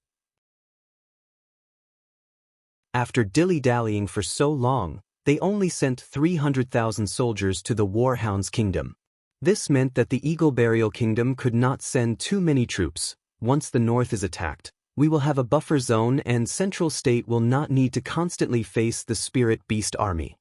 After dilly-dallying for so long, they only sent 300,000 soldiers to the Warhound's kingdom. This meant that the Eagle Burial Kingdom could not send too many troops. Once the north is attacked, we will have a buffer zone, and Central State will not need to constantly face the Spirit Beast army.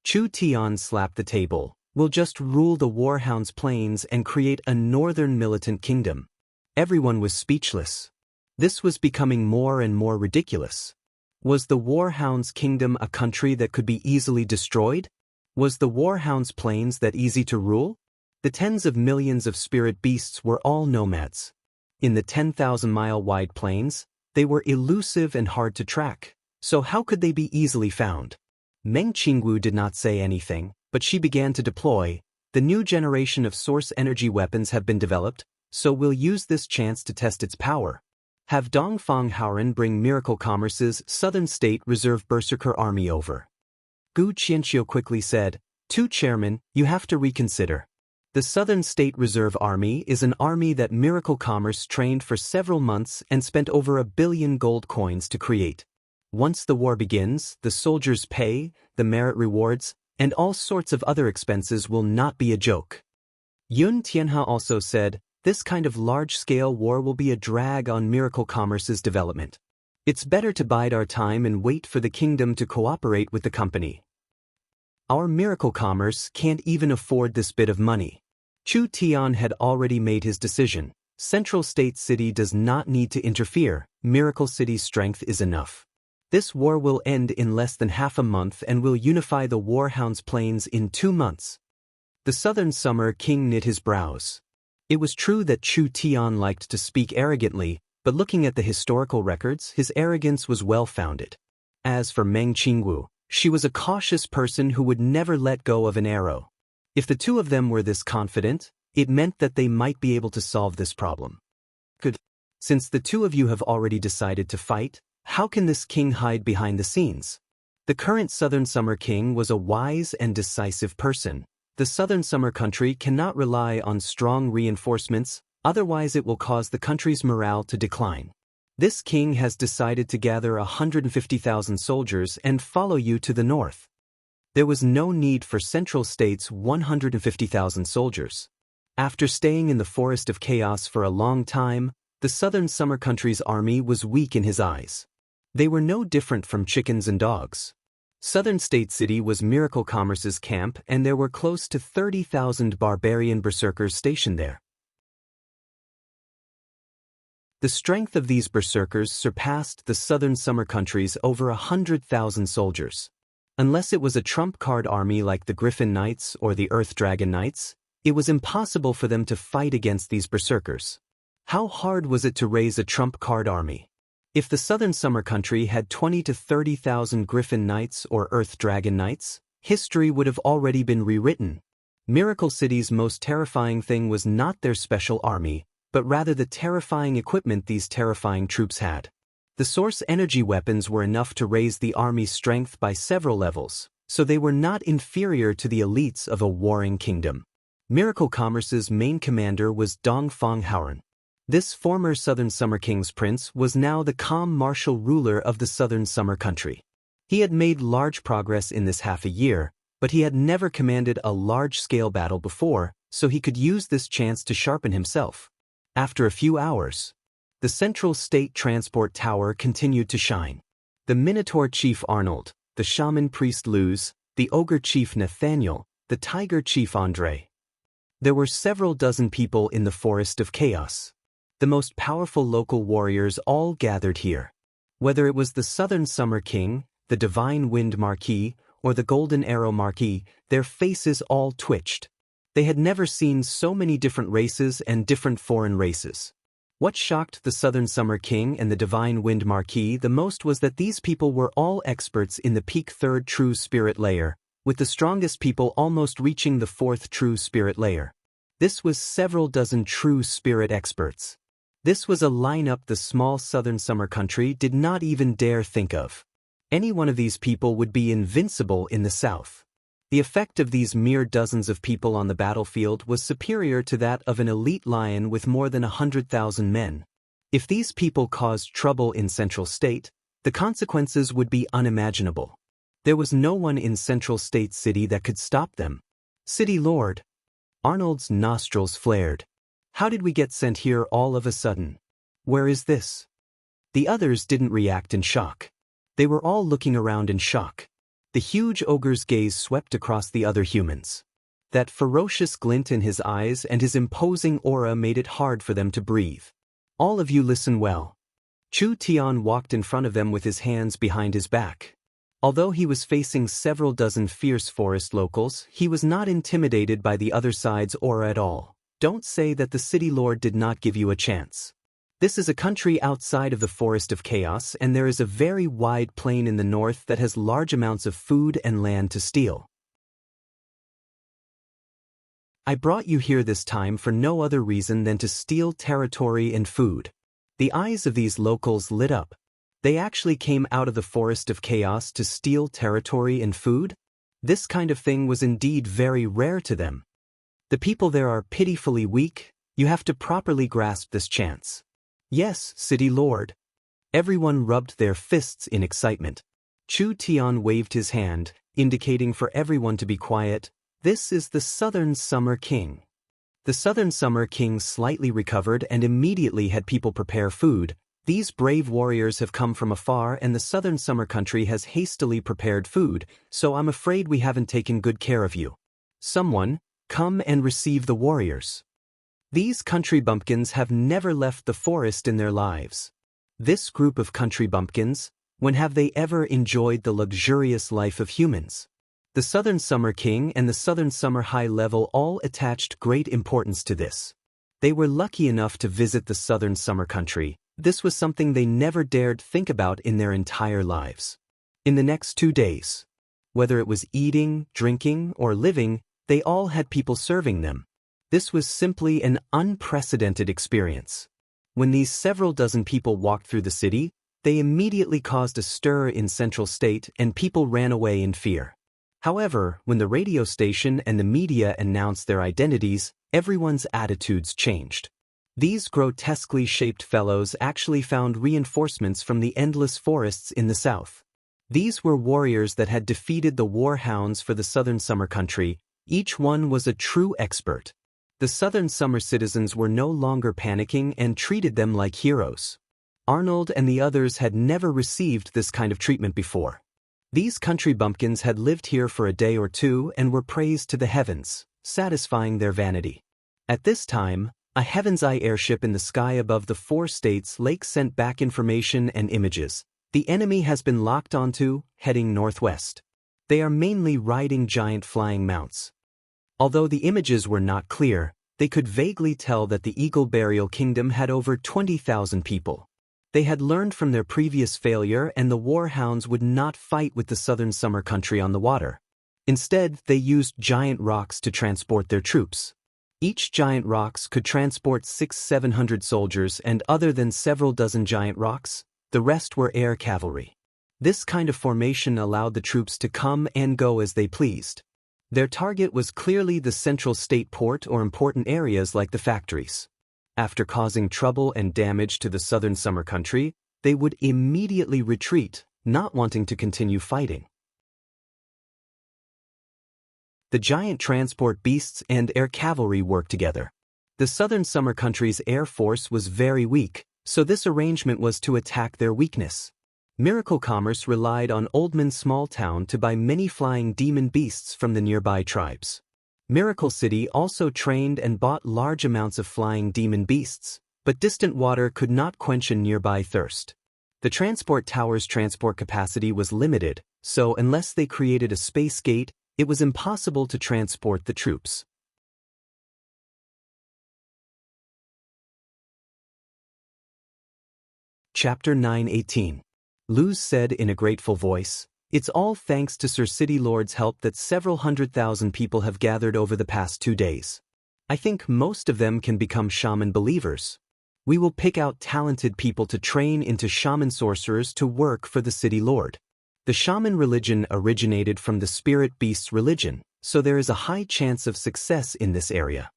Chu Tian slapped the table. We'll just rule the Warhound's plains and create a northern militant kingdom. Everyone was speechless. This was becoming more and more ridiculous. Was the Warhound's kingdom a country that could be easily destroyed? Was the Warhound's plains that easy to rule? The tens of millions of spirit beasts were all nomads. In the 10,000-mile-wide plains, they were elusive and hard to track, so how could they be easily found? Meng Qingwu did not say anything, but she began to deploy. The new generation of source energy weapons have been developed, so we'll use this chance to test its power. Have Dongfang Haoren bring Miracle Commerce's Southern State Reserve Berserker Army over. Gu Qianqiu quickly said, "To Chairman, you have to reconsider. The Southern State Reserve Army is an army that Miracle Commerce trained for several months and spent over 1 billion gold coins to create. Once the war begins, the soldiers' pay, the merit rewards, And all sorts of other expenses will not be a joke. Yun Tianhe also said, this kind of large-scale war will be a drag on Miracle Commerce's development. It's better to bide our time and wait for the kingdom to cooperate with the company. Our Miracle Commerce can't even afford this bit of money. Chu Tian had already made his decision. Central State City does not need to interfere. Miracle City's strength is enough. This war will end in less than half a month and will unify the Warhound's plains in 2 months. The Southern Summer King knit his brows. It was true that Chu Tian liked to speak arrogantly, but looking at the historical records, his arrogance was well-founded. As for Meng Qingwu, she was a cautious person who would never let go of an arrow. If the two of them were this confident, it meant that they might be able to solve this problem. Good. Since the two of you have already decided to fight, how can this king hide behind the scenes? The current Southern Summer King was a wise and decisive person. The Southern Summer country cannot rely on strong reinforcements, otherwise it will cause the country's morale to decline. This king has decided to gather 150,000 soldiers and follow you to the north. There was no need for Central State's 150,000 soldiers. After staying in the Forest of Chaos for a long time, the Southern Summer country's army was weak in his eyes. They were no different from chickens and dogs. Southern State City was Miracle Commerce's camp, and there were close to 30,000 barbarian berserkers stationed there. The strength of these berserkers surpassed the Southern Summer country's over 100,000 soldiers. Unless it was a trump card army like the Griffin Knights or the Earth Dragon Knights, it was impossible for them to fight against these berserkers. How hard was it to raise a trump card army? If the Southern Summer country had 20 to 30,000 Griffin Knights or Earth Dragon Knights, history would have already been rewritten. Miracle City's most terrifying thing was not their special army, but rather the terrifying equipment these terrifying troops had. The source energy weapons were enough to raise the army's strength by several levels, so they were not inferior to the elites of a warring kingdom. Miracle Commerce's main commander was Dongfang Haoran. This former Southern Summer King's prince was now the calm martial ruler of the Southern Summer country. He had made large progress in this half a year, but he had never commanded a large-scale battle before, so he could use this chance to sharpen himself. After a few hours, the Central State Transport Tower continued to shine. The Minotaur Chief Arnold, the Shaman Priest Luz, the Ogre Chief Nathaniel, the Tiger Chief Andre. There were several dozen people in the Forest of Chaos. The most powerful local warriors all gathered here. Whether it was the Southern Summer King, the Divine Wind Marquis, or the Golden Arrow Marquis, their faces all twitched. They had never seen so many different races and different foreign races. What shocked the Southern Summer King and the Divine Wind Marquis the most was that these people were all experts in the peak 3rd True Spirit layer, with the strongest people almost reaching the 4th True Spirit layer. This was several dozen True Spirit experts. This was a lineup the small Southern Summer country did not even dare think of. Any one of these people would be invincible in the south. The effect of these mere dozens of people on the battlefield was superior to that of an elite lion with more than 100,000 men. If these people caused trouble in Central State, the consequences would be unimaginable. There was no one in Central State City that could stop them. City Lord. Arnold's nostrils flared. How did we get sent here all of a sudden? Where is this? The others didn't react in shock. They were all looking around in shock. The huge ogre's gaze swept across the other humans. That ferocious glint in his eyes and his imposing aura made it hard for them to breathe. All of you listen well. Chu Tian walked in front of them with his hands behind his back. Although he was facing several dozen fierce forest locals, he was not intimidated by the other side's aura at all. Don't say that the City Lord did not give you a chance. This is a country outside of the Forest of Chaos, and there is a very wide plain in the north that has large amounts of food and land to steal. I brought you here this time for no other reason than to steal territory and food. The eyes of these locals lit up. They actually came out of the Forest of Chaos to steal territory and food? This kind of thing was indeed very rare to them. The people there are pitifully weak. You have to properly grasp this chance. Yes, City Lord. Everyone rubbed their fists in excitement. Chu Tian waved his hand, indicating for everyone to be quiet. This is the Southern Summer King. The Southern Summer King slightly recovered and immediately had people prepare food. These brave warriors have come from afar and the Southern Summer Country has hastily prepared food, so I'm afraid we haven't taken good care of you. Someone, come and receive the warriors. These country bumpkins have never left the forest in their lives. This group of country bumpkins, when have they ever enjoyed the luxurious life of humans? The Southern Summer King and the Southern Summer High Level all attached great importance to this. They were lucky enough to visit the Southern Summer Country. This was something they never dared think about in their entire lives. In the next 2 days, whether it was eating, drinking, or living, they all had people serving them. This was simply an unprecedented experience. When these several dozen people walked through the city, they immediately caused a stir in Central State and people ran away in fear. However, when the radio station and the media announced their identities, everyone's attitudes changed. These grotesquely shaped fellows actually found reinforcements from the endless forests in the south. These were warriors that had defeated the war hounds for the Southern Summer Country. Each one was a true expert. The Southern Summer citizens were no longer panicking and treated them like heroes. Arnold and the others had never received this kind of treatment before. These country bumpkins had lived here for a day or two and were praised to the heavens, satisfying their vanity. At this time, a Heaven's Eye airship in the sky above the 4 states' lakes sent back information and images. The enemy has been locked onto, heading northwest. They are mainly riding giant flying mounts. Although the images were not clear, they could vaguely tell that the Eagle Burial Kingdom had over 20,000 people. They had learned from their previous failure and the war hounds would not fight with the Southern Summer Country on the water. Instead, they used giant rocks to transport their troops. Each giant rocks could transport 600-700 soldiers and other than several dozen giant rocks, the rest were air cavalry. This kind of formation allowed the troops to come and go as they pleased. Their target was clearly the Central State port or important areas like the factories. After causing trouble and damage to the Southern Summer Country, they would immediately retreat, not wanting to continue fighting. The giant transport beasts and air cavalry worked together. The Southern Summer Country's air force was very weak, so this arrangement was to attack their weakness. Miracle Commerce relied on Oldman's small town to buy many flying demon beasts from the nearby tribes. Miracle City also trained and bought large amounts of flying demon beasts, but distant water could not quench a nearby thirst. The transport tower's transport capacity was limited, so unless they created a space gate, it was impossible to transport the troops. Chapter 9:18. Luz said in a grateful voice, "It's all thanks to Sir City Lord's help that several 100,000 people have gathered over the past 2 days. I think most of them can become shaman believers. We will pick out talented people to train into shaman sorcerers to work for the City Lord. The shaman religion originated from the spirit beast's religion, so there is a high chance of success in this area.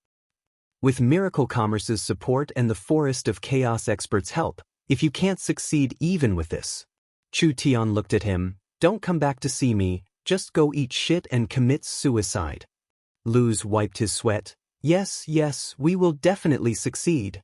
With Miracle Commerce's support and the Forest of Chaos experts' help, if you can't succeed even with this." Chu Tian looked at him. "Don't come back to see me, just go eat shit and commit suicide." Luz wiped his sweat. Yes, we will definitely succeed."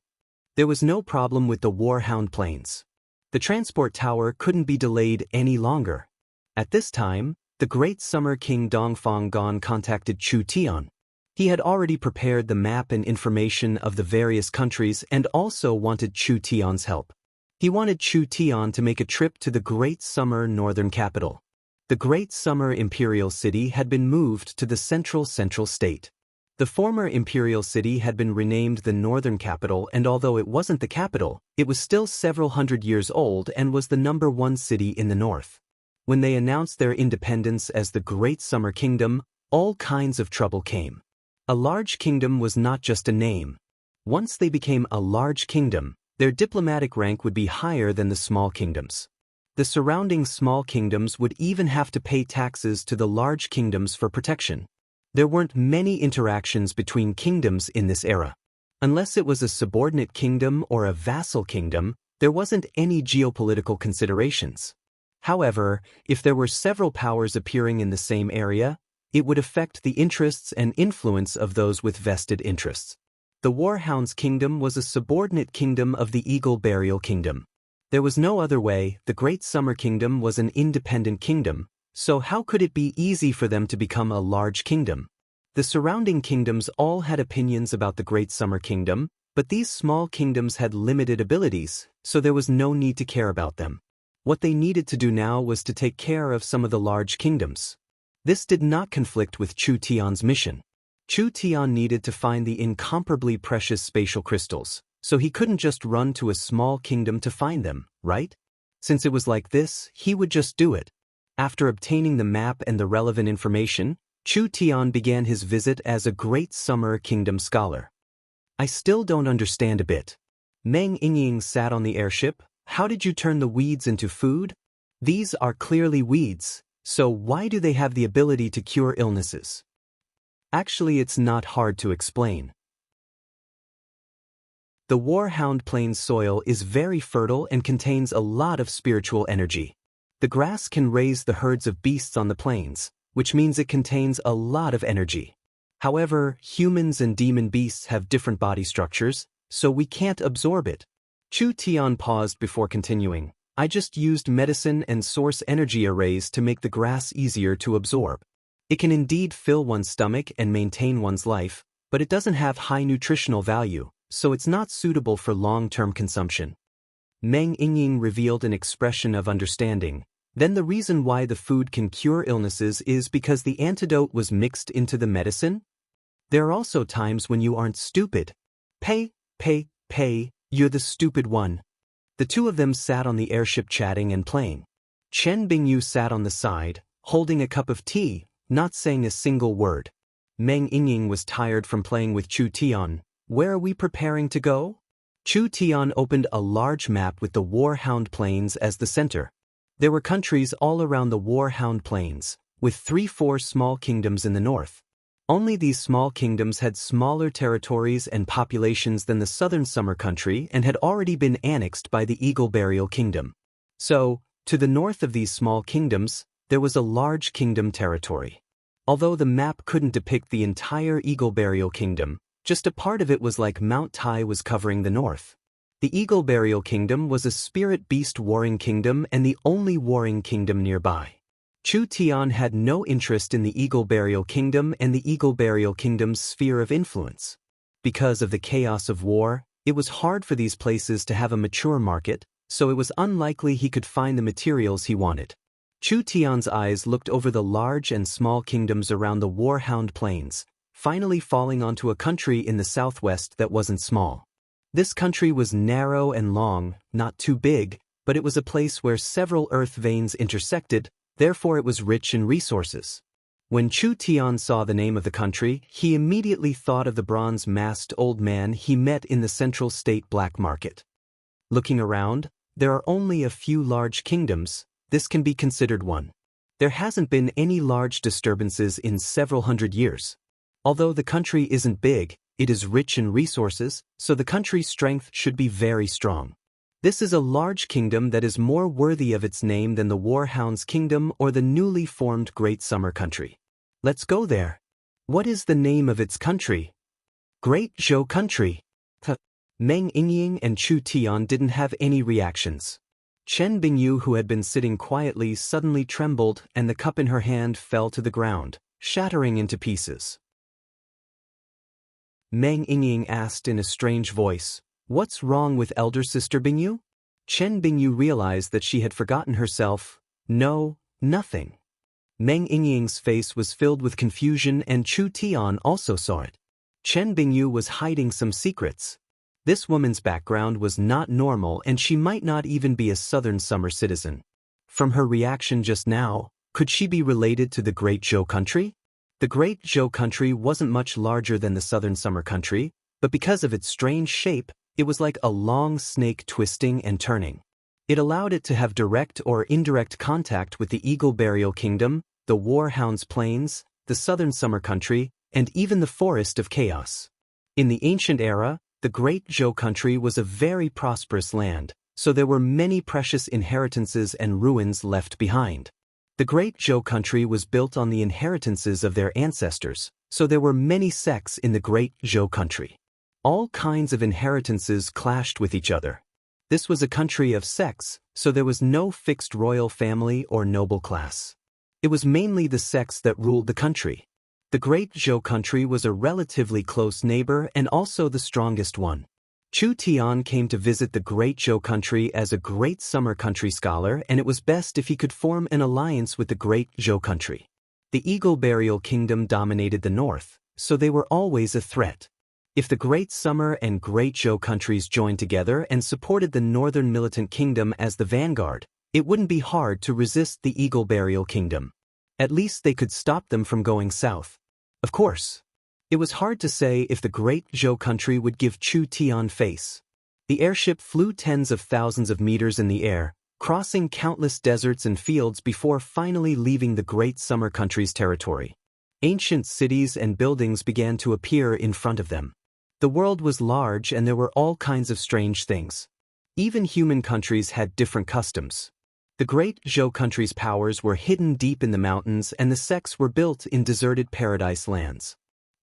There was no problem with the Warhound planes. The transport tower couldn't be delayed any longer. At this time, the great Summer King Dongfang Gon contacted Chu Tian. He had already prepared the map and information of the various countries and also wanted Chu Tian's help. He wanted Chu Tian to make a trip to the Great Summer Northern Capital. The Great Summer Imperial City had been moved to the Central State. The former Imperial City had been renamed the Northern Capital, and although it wasn't the capital, it was still several hundred years old and was the #1 city in the north. When they announced their independence as the Great Summer Kingdom, all kinds of trouble came. A large kingdom was not just a name. Once they became a large kingdom, their diplomatic rank would be higher than the small kingdoms. The surrounding small kingdoms would even have to pay taxes to the large kingdoms for protection. There weren't many interactions between kingdoms in this era. Unless it was a subordinate kingdom or a vassal kingdom, there wasn't any geopolitical considerations. However, if there were several powers appearing in the same area, it would affect the interests and influence of those with vested interests. The Warhound's kingdom was a subordinate kingdom of the Eagle Burial Kingdom. There was no other way. The Great Summer Kingdom was an independent kingdom, so how could it be easy for them to become a large kingdom? The surrounding kingdoms all had opinions about the Great Summer Kingdom, but these small kingdoms had limited abilities, so there was no need to care about them. What they needed to do now was to take care of some of the large kingdoms. This did not conflict with Chu Tian's mission. Chu Tian needed to find the incomparably precious spatial crystals, so he couldn't just run to a small kingdom to find them, right? Since it was like this, he would just do it. After obtaining the map and the relevant information, Chu Tian began his visit as a Great Summer Kingdom scholar. I still don't understand a bit. Meng Yingying sat on the airship. How did you turn the weeds into food? These are clearly weeds, so why do they have the ability to cure illnesses? Actually, it's not hard to explain. The Warhound Plains soil is very fertile and contains a lot of spiritual energy. The grass can raise the herds of beasts on the plains, which means it contains a lot of energy. However, humans and demon beasts have different body structures, so we can't absorb it. Chu Tian paused before continuing. I just used medicine and source energy arrays to make the grass easier to absorb. It can indeed fill one's stomach and maintain one's life, but it doesn't have high nutritional value, so it's not suitable for long-term consumption. Meng Yingying revealed an expression of understanding. Then the reason why the food can cure illnesses is because the antidote was mixed into the medicine? There are also times when you aren't stupid. Pay, you're the stupid one. The two of them sat on the airship chatting and playing. Chen Bingyu sat on the side, holding a cup of tea, not saying a single word. Meng Yingying was tired from playing with Chu Tian. Where are we preparing to go? Chu Tian opened a large map with the Warhound Plains as the center. There were countries all around the Warhound Plains, with 3-4 small kingdoms in the north. Only these small kingdoms had smaller territories and populations than the southern summer country and had already been annexed by the Eagle Burial Kingdom. So, to the north of these small kingdoms, there was a large kingdom territory. Although the map couldn't depict the entire Eagle Burial Kingdom, just a part of it was like Mount Tai was covering the north. The Eagle Burial Kingdom was a spirit beast warring kingdom and the only warring kingdom nearby. Chu Tian had no interest in the Eagle Burial Kingdom and the Eagle Burial Kingdom's sphere of influence. Because of the chaos of war, it was hard for these places to have a mature market, so it was unlikely he could find the materials he wanted. Chu Tian's eyes looked over the large and small kingdoms around the Warhound Plains, finally falling onto a country in the southwest that wasn't small. This country was narrow and long, not too big, but it was a place where several earth veins intersected, therefore it was rich in resources. When Chu Tian saw the name of the country, he immediately thought of the bronze-masked old man he met in the Central State black market. Looking around, there are only a few large kingdoms. This can be considered one. There hasn't been any large disturbances in several hundred years. Although the country isn't big, it is rich in resources, so the country's strength should be very strong. This is a large kingdom that is more worthy of its name than the Warhound's kingdom or the newly formed Great Summer Country. Let's go there. What is the name of its country? Great Zhou Country. Meng Yingying and Chu Tian didn't have any reactions. Chen Bingyu, who had been sitting quietly, suddenly trembled and the cup in her hand fell to the ground, shattering into pieces. Meng Yingying asked in a strange voice, "What's wrong with elder sister Bingyu?" Chen Bingyu realized that she had forgotten herself. No, nothing. Meng Yingying's face was filled with confusion and Chu Tian also saw it. Chen Bingyu was hiding some secrets. This woman's background was not normal and she might not even be a southern summer citizen. From her reaction just now, could she be related to the Great Zhou Country? The Great Zhou Country wasn't much larger than the southern summer country, but because of its strange shape, it was like a long snake twisting and turning. It allowed it to have direct or indirect contact with the Eagle Burial Kingdom, the Warhound's Plains, the southern summer country, and even the Forest of Chaos. In the ancient era, the Great Zhou Country was a very prosperous land, so there were many precious inheritances and ruins left behind. The Great Zhou country was built on the inheritances of their ancestors, so there were many sects in the Great Zhou country. All kinds of inheritances clashed with each other. This was a country of sects, so there was no fixed royal family or noble class. It was mainly the sects that ruled the country. The Great Zhou country was a relatively close neighbor and also the strongest one. Chu Tian came to visit the Great Zhou country as a great summer country scholar, and it was best if he could form an alliance with the Great Zhou country. The Eagle Burial Kingdom dominated the north, so they were always a threat. If the Great Summer and Great Zhou countries joined together and supported the Northern Militant Kingdom as the vanguard, it wouldn't be hard to resist the Eagle Burial Kingdom. At least they could stop them from going south. Of course, it was hard to say if the Great Zhou country would give Chu Tian face. The airship flew tens of thousands of meters in the air, crossing countless deserts and fields before finally leaving the Great Summer country's territory. Ancient cities and buildings began to appear in front of them. The world was large and there were all kinds of strange things. Even human countries had different customs. The Great Zhou country's powers were hidden deep in the mountains and the sects were built in deserted paradise lands.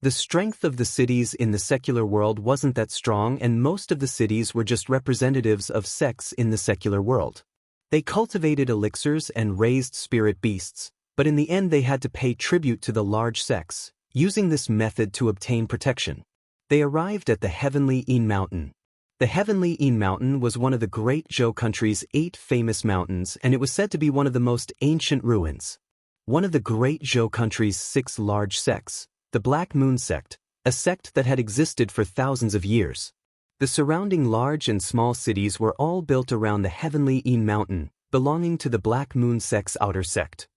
The strength of the cities in the secular world wasn't that strong, and most of the cities were just representatives of sects in the secular world. They cultivated elixirs and raised spirit beasts, but in the end they had to pay tribute to the large sects, using this method to obtain protection. They arrived at the Heavenly Yin Mountain. The Heavenly Yin Mountain was one of the Great Zhou country's 8 famous mountains, and it was said to be one of the most ancient ruins. One of the Great Zhou country's 6 large sects, the Black Moon sect, a sect that had existed for thousands of years. The surrounding large and small cities were all built around the Heavenly Yin Mountain, belonging to the Black Moon sect's outer sect.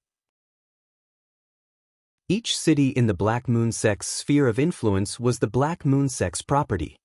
Each city in the Black Moon sect's sphere of influence was the Black Moon sect's property.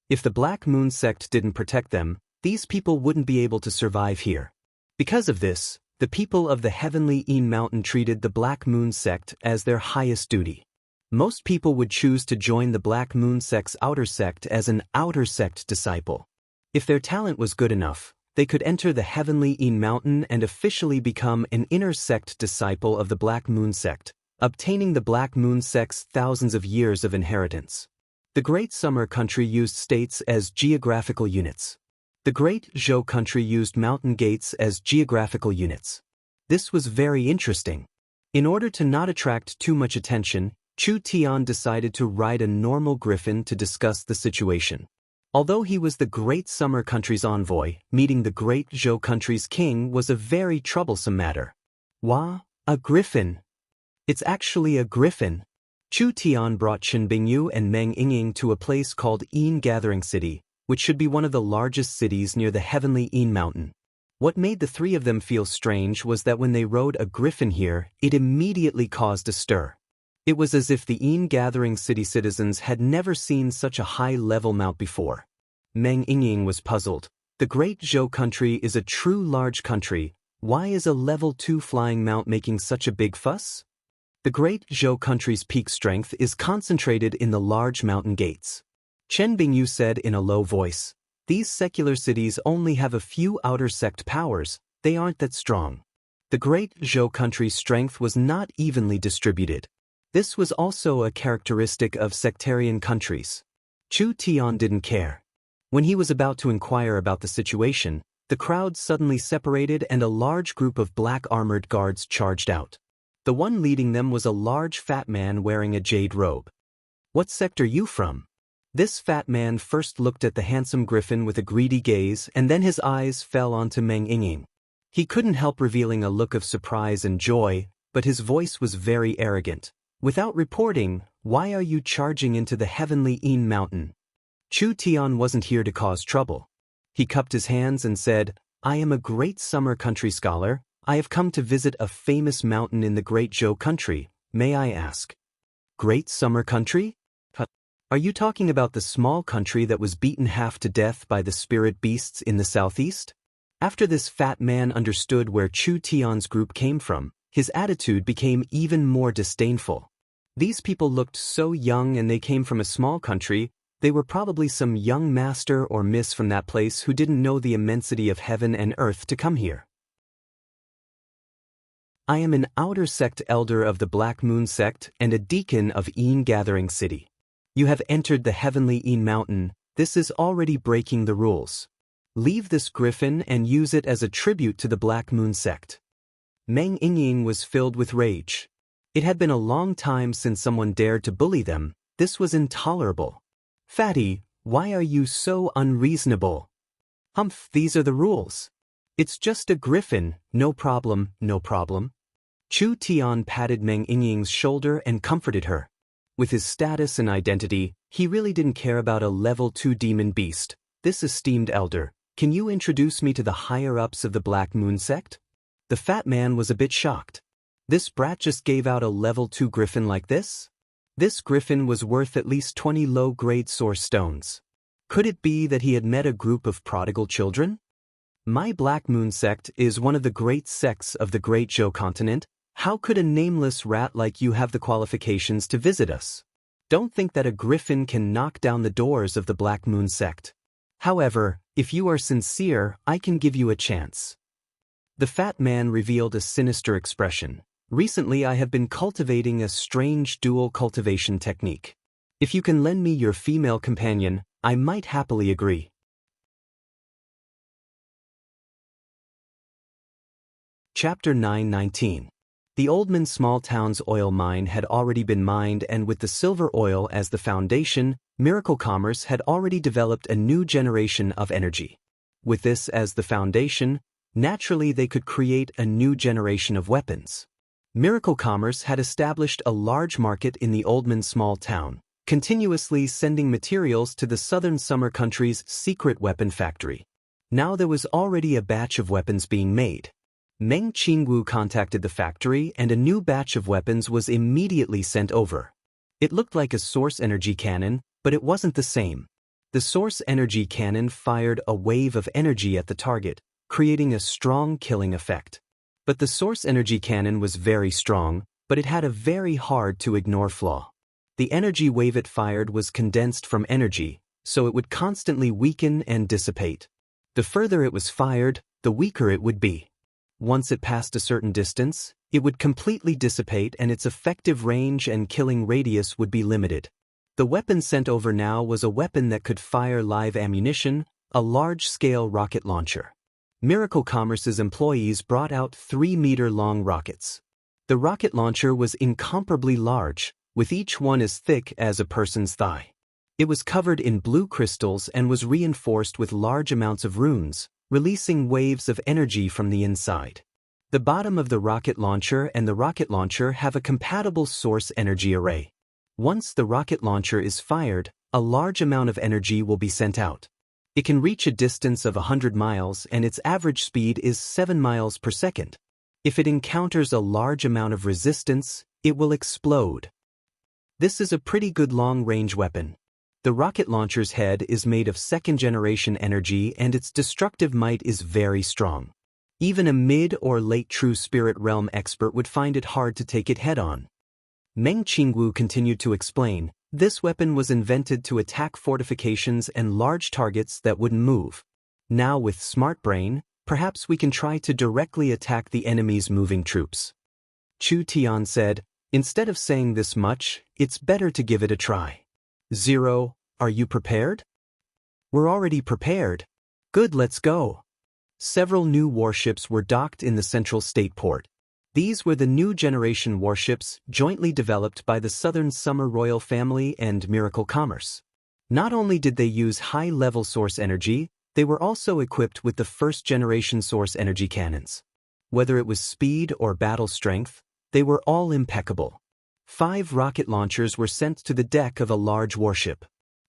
If the Black Moon sect didn't protect them, these people wouldn't be able to survive here. Because of this, the people of the Heavenly Yin Mountain treated the Black Moon sect as their highest duty. Most people would choose to join the Black Moon sect's outer sect as an outer sect disciple. If their talent was good enough, they could enter the Heavenly Yin Mountain and officially become an inner sect disciple of the Black Moon sect, obtaining the Black Moon sect's thousands of years of inheritance. The Great Summer country used states as geographical units. The Great Zhou country used mountain gates as geographical units. This was very interesting. In order to not attract too much attention, Chu Tian decided to ride a normal griffin to discuss the situation. Although he was the Great Summer country's envoy, meeting the Great Zhou country's king was a very troublesome matter. Wah, a griffin. It's actually a griffin. Chu Tian brought Chen Bingyu and Meng Yingying to a place called Yin Gathering City, which should be one of the largest cities near the Heavenly Yin Mountain. What made the 3 of them feel strange was that when they rode a griffin here, it immediately caused a stir. It was as if the Yin Gathering City citizens had never seen such a high-level mount before. Meng Yingying was puzzled. The Great Zhou country is a true large country. Why is a level 2 flying mount making such a big fuss? The Great Zhou country's peak strength is concentrated in the large mountain gates. Chen Bingyu said in a low voice, "These secular cities only have a few outer sect powers, they aren't that strong." The Great Zhou country's strength was not evenly distributed. This was also a characteristic of sectarian countries. Chu Tian didn't care. When he was about to inquire about the situation, the crowd suddenly separated and a large group of black armored guards charged out. The one leading them was a large fat man wearing a jade robe. "What sect are you from?" This fat man first looked at the handsome griffin with a greedy gaze, and then his eyes fell onto Meng Yingying. He couldn't help revealing a look of surprise and joy, but his voice was very arrogant. "Without reporting, why are you charging into the Heavenly Yin Mountain?" Chu Tian wasn't here to cause trouble. He cupped his hands and said, "I am a Great Summer country scholar. I have come to visit a famous mountain in the Great Zhou country. May I ask?" "Great Summer country? Are you talking about the small country that was beaten half to death by the spirit beasts in the southeast?" After this fat man understood where Chu Tian's group came from, his attitude became even more disdainful. These people looked so young and they came from a small country. They were probably some young master or miss from that place who didn't know the immensity of heaven and earth to come here. I am an outer sect elder of the Black Moon sect and a deacon of Een Gathering City. You have entered the heavenly Een Mountain. This is already breaking the rules. Leave this griffin and use it as a tribute to the Black Moon sect. Meng Yingying was filled with rage. It had been a long time since someone dared to bully them. This was intolerable. Fatty, why are you so unreasonable? Humph, these are the rules. It's just a griffin, no problem, no problem. Chu Tian patted Meng Yingying's shoulder and comforted her. With his status and identity, he really didn't care about a level 2 demon beast. This esteemed elder, can you introduce me to the higher-ups of the Black Moon sect? The fat man was a bit shocked. This brat just gave out a level 2 griffin like this? This griffin was worth at least 20 low-grade source stones. Could it be that he had met a group of prodigal children? My Black Moon sect is one of the great sects of the Great Zhou continent. How could a nameless rat like you have the qualifications to visit us? Don't think that a griffin can knock down the doors of the Black Moon sect. However, if you are sincere, I can give you a chance. The fat man revealed a sinister expression. Recently I have been cultivating a strange dual cultivation technique. If you can lend me your female companion, I might happily agree. Chapter 9:19. The Oldman small town's oil mine had already been mined, and with the silver oil as the foundation, Miracle Commerce had already developed a new generation of energy. With this as the foundation, naturally they could create a new generation of weapons. Miracle Commerce had established a large market in the Oldman small town, continuously sending materials to the southern summer country's secret weapon factory. Now there was already a batch of weapons being made. Meng Qingwu contacted the factory and a new batch of weapons was immediately sent over. It looked like a source energy cannon, but it wasn't the same. The source energy cannon fired a wave of energy at the target, creating a strong killing effect. But the source energy cannon was very strong, but it had a very hard-to-ignore flaw. The energy wave it fired was condensed from energy, so it would constantly weaken and dissipate. The further it was fired, the weaker it would be. Once it passed a certain distance, it would completely dissipate and its effective range and killing radius would be limited. The weapon sent over now was a weapon that could fire live ammunition, a large-scale rocket launcher. Miracle Commerce's employees brought out 3-meter-long rockets. The rocket launcher was incomparably large, with each one as thick as a person's thigh. It was covered in blue crystals and was reinforced with large amounts of runes, releasing waves of energy from the inside. The bottom of the rocket launcher and the rocket launcher have a compatible source energy array. Once the rocket launcher is fired, a large amount of energy will be sent out. It can reach a distance of 100 miles and its average speed is 7 miles per second. If it encounters a large amount of resistance, it will explode. This is a pretty good long-range weapon. The rocket launcher's head is made of second-generation energy and its destructive might is very strong. Even a mid or late true spirit realm expert would find it hard to take it head-on. Meng Qingwu continued to explain, this weapon was invented to attack fortifications and large targets that wouldn't move. Now with Smart Brain, perhaps we can try to directly attack the enemy's moving troops. Chu Tian said, instead of saying this much, it's better to give it a try. Zero, are you prepared? We're already prepared. Good, let's go. Several new warships were docked in the central state port. These were the new generation warships jointly developed by the Southern Summer Royal Family and Miracle Commerce. Not only did they use high-level source energy, they were also equipped with the first-generation source energy cannons. Whether it was speed or battle strength, they were all impeccable. 5 rocket launchers were sent to the deck of a large warship.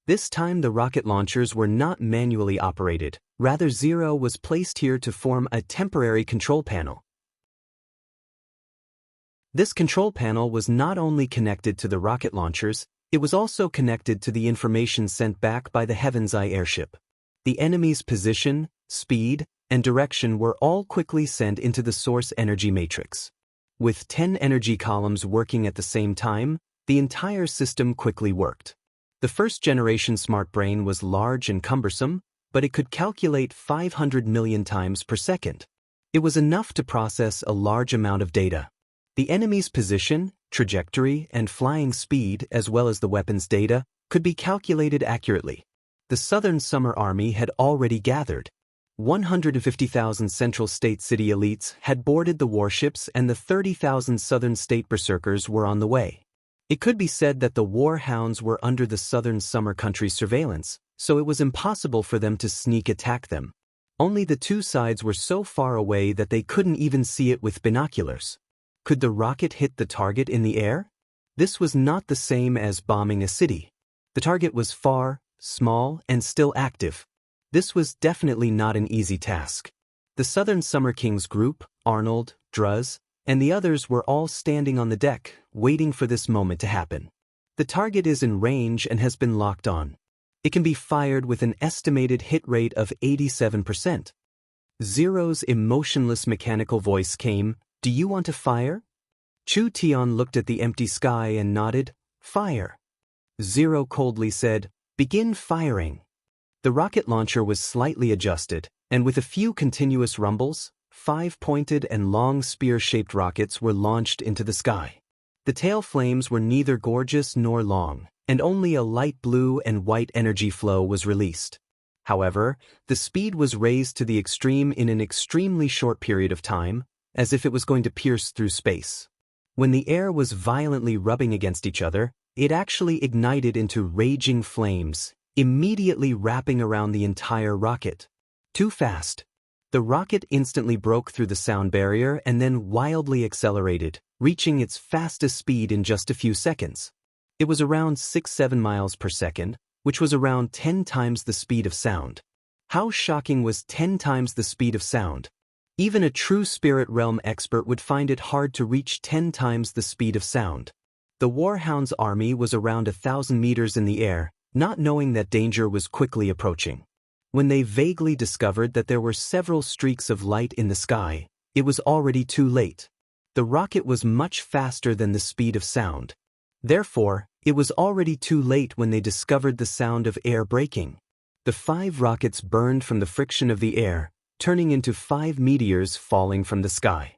This time the rocket launchers were not manually operated, rather Zero was placed here to form a temporary control panel. This control panel was not only connected to the rocket launchers, it was also connected to the information sent back by the Heaven's Eye airship. The enemy's position, speed, and direction were all quickly sent into the source energy matrix. With 10 energy columns working at the same time, the entire system quickly worked. The first-generation smart brain was large and cumbersome, but it could calculate 500 million times per second. It was enough to process a large amount of data. The enemy's position, trajectory, and flying speed, as well as the weapon's data, could be calculated accurately. The Southern Summer Army had already gathered. 150,000 Central State City elites had boarded the warships, and the 30,000 Southern State berserkers were on the way. It could be said that the war hounds were under the Southern Summer Country's surveillance, so it was impossible for them to sneak attack them. Only the two sides were so far away that they couldn't even see it with binoculars. Could the rocket hit the target in the air? This was not the same as bombing a city. The target was far, small, and still active. This was definitely not an easy task. The Southern Summer King's group, Arnold, Druz, and the others were all standing on the deck, waiting for this moment to happen. The target is in range and has been locked on. It can be fired with an estimated hit rate of 87%. Zero's emotionless mechanical voice came, "Do you want to fire?" Chu Tian looked at the empty sky and nodded, "Fire." Zero coldly said, "Begin firing." The rocket launcher was slightly adjusted, and with a few continuous rumbles, 5 pointed and long spear-shaped rockets were launched into the sky. The tail flames were neither gorgeous nor long, and only a light blue and white energy flow was released. However, the speed was raised to the extreme in an extremely short period of time, as if it was going to pierce through space. When the air was violently rubbing against each other, it actually ignited into raging flames, immediately wrapping around the entire rocket. Too fast. The rocket instantly broke through the sound barrier and then wildly accelerated, reaching its fastest speed in just a few seconds. It was around 6-7 miles per second, which was around 10 times the speed of sound. How shocking was 10 times the speed of sound? Even a true spirit realm expert would find it hard to reach 10 times the speed of sound. The Warhound's army was around 1,000 meters in the air, not knowing that danger was quickly approaching. When they vaguely discovered that there were several streaks of light in the sky, it was already too late. The rocket was much faster than the speed of sound. Therefore, it was already too late when they discovered the sound of air braking. The 5 rockets burned from the friction of the air, turning into 5 meteors falling from the sky.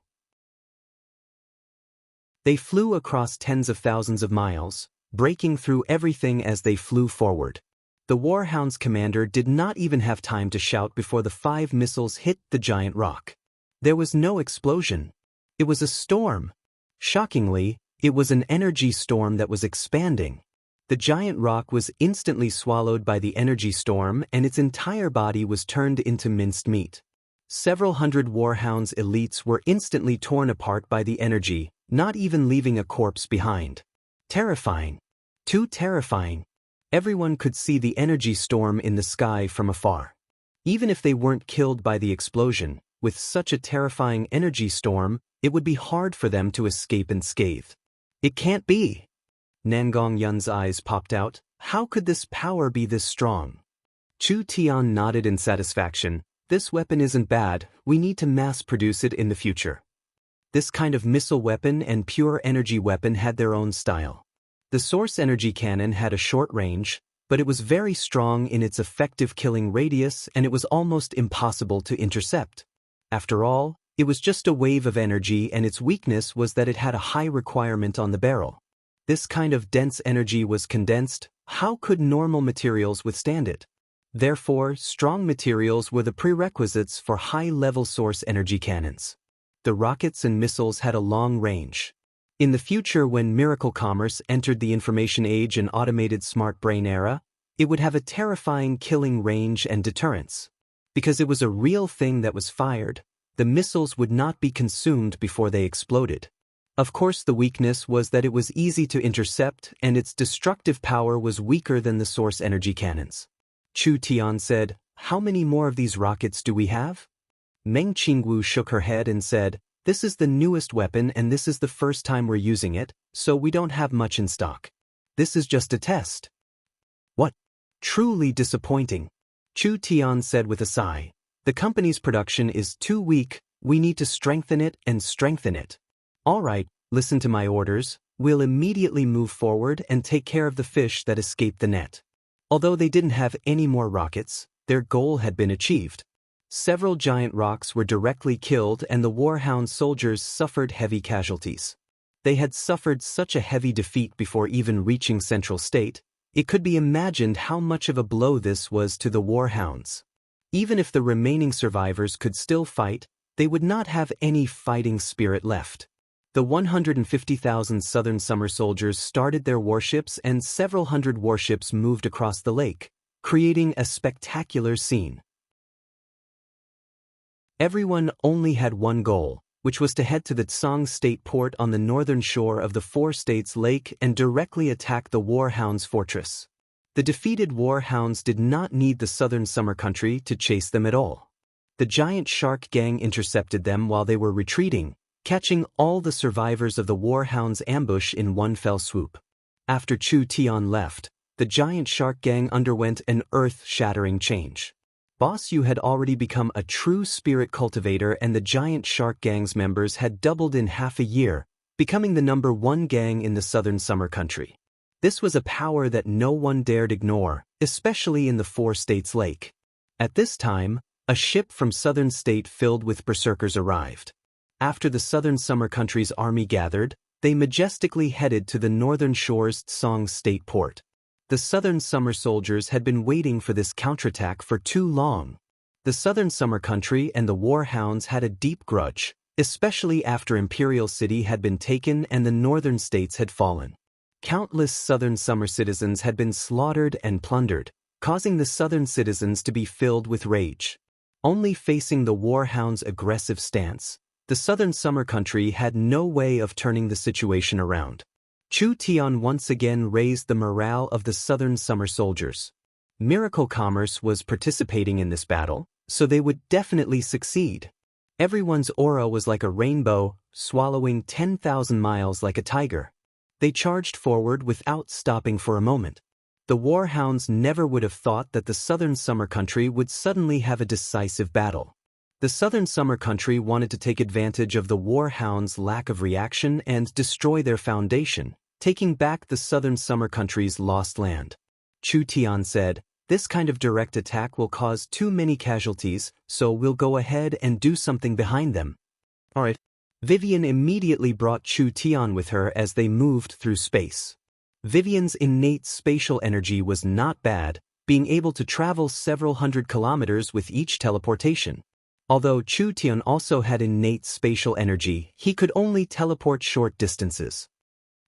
They flew across tens of thousands of miles, breaking through everything as they flew forward. The Warhound's commander did not even have time to shout before the 5 missiles hit the giant rock. There was no explosion. It was a storm. Shockingly, it was an energy storm that was expanding. The giant rock was instantly swallowed by the energy storm, and its entire body was turned into minced meat. Several hundred Warhound's elites were instantly torn apart by the energy, not even leaving a corpse behind. Terrifying. Too terrifying. Everyone could see the energy storm in the sky from afar. Even if they weren't killed by the explosion, with such a terrifying energy storm, it would be hard for them to escape unscathed. It can't be. Nangong Yun's eyes popped out. How could this power be this strong? Chu Tian nodded in satisfaction. This weapon isn't bad, we need to mass produce it in the future. This kind of missile weapon and pure energy weapon had their own style. The source energy cannon had a short range, but it was very strong in its effective killing radius, and it was almost impossible to intercept. After all, it was just a wave of energy, and its weakness was that it had a high requirement on the barrel. This kind of dense energy was condensed. How could normal materials withstand it? Therefore, strong materials were the prerequisites for high-level source energy cannons. The rockets and missiles had a long range. In the future, when miracle commerce entered the information age and automated smart brain era, it would have a terrifying killing range and deterrence. Because it was a real thing that was fired, the missiles would not be consumed before they exploded. Of course, the weakness was that it was easy to intercept, and its destructive power was weaker than the source energy cannons. Chu Tian said, "How many more of these rockets do we have?" Meng Qingwu shook her head and said, "This is the newest weapon and this is the first time we're using it, so we don't have much in stock. This is just a test." "What? Truly disappointing," Chu Tian said with a sigh. "The company's production is too weak, we need to strengthen it and strengthen it." "All right, listen to my orders, We'll immediately move forward and take care of the fish that escaped the net. Although they didn't have any more rockets, their goal had been achieved. Several giant rocks were directly killed and the Warhound soldiers suffered heavy casualties. They had suffered such a heavy defeat before even reaching Central State, it could be imagined how much of a blow this was to the Warhounds. Even if the remaining survivors could still fight, they would not have any fighting spirit left. The 150,000 Southern Summer soldiers started their warships and several hundred warships moved across the lake, creating a spectacular scene. Everyone only had one goal, which was to head to the Tsang State port on the northern shore of the Four States Lake and directly attack the Warhounds' fortress. The defeated Warhounds did not need the Southern Summer Country to chase them at all. The giant shark gang intercepted them while they were retreating, catching all the survivors of the Warhounds' ambush in one fell swoop. After Chu Tian left, the giant shark gang underwent an earth-shattering change. Boss Yu had already become a true spirit cultivator and the giant shark gang's members had doubled in half a year, becoming the #1 gang in the Southern Summer Country. This was a power that no one dared ignore, especially in the Four States Lake. At this time, a ship from Southern State filled with berserkers arrived. After the Southern Summer Country's army gathered, they majestically headed to the northern shore's Tsang State port. The Southern Summer soldiers had been waiting for this counterattack for too long. The Southern Summer Country and the Warhounds had a deep grudge, especially after Imperial City had been taken and the northern states had fallen. Countless Southern Summer citizens had been slaughtered and plundered, causing the Southern citizens to be filled with rage. Only facing the Warhounds' aggressive stance, the Southern Summer Country had no way of turning the situation around. Chu Tian once again raised the morale of the Southern Summer soldiers. Miracle Commerce was participating in this battle, so they would definitely succeed. Everyone's aura was like a rainbow, swallowing 10,000 miles like a tiger. They charged forward without stopping for a moment. The Warhounds never would have thought that the Southern Summer Country would suddenly have a decisive battle. The Southern Summer Country wanted to take advantage of the Warhounds' lack of reaction and destroy their foundation, taking back the Southern Summer Country's lost land. Chu Tian said, "This kind of direct attack will cause too many casualties, so we'll go ahead and do something behind them." Alright. Vivian immediately brought Chu Tian with her as they moved through space. Vivian's innate spatial energy was not bad, being able to travel several hundred kilometers with each teleportation. Although Chu Tian also had innate spatial energy, he could only teleport short distances.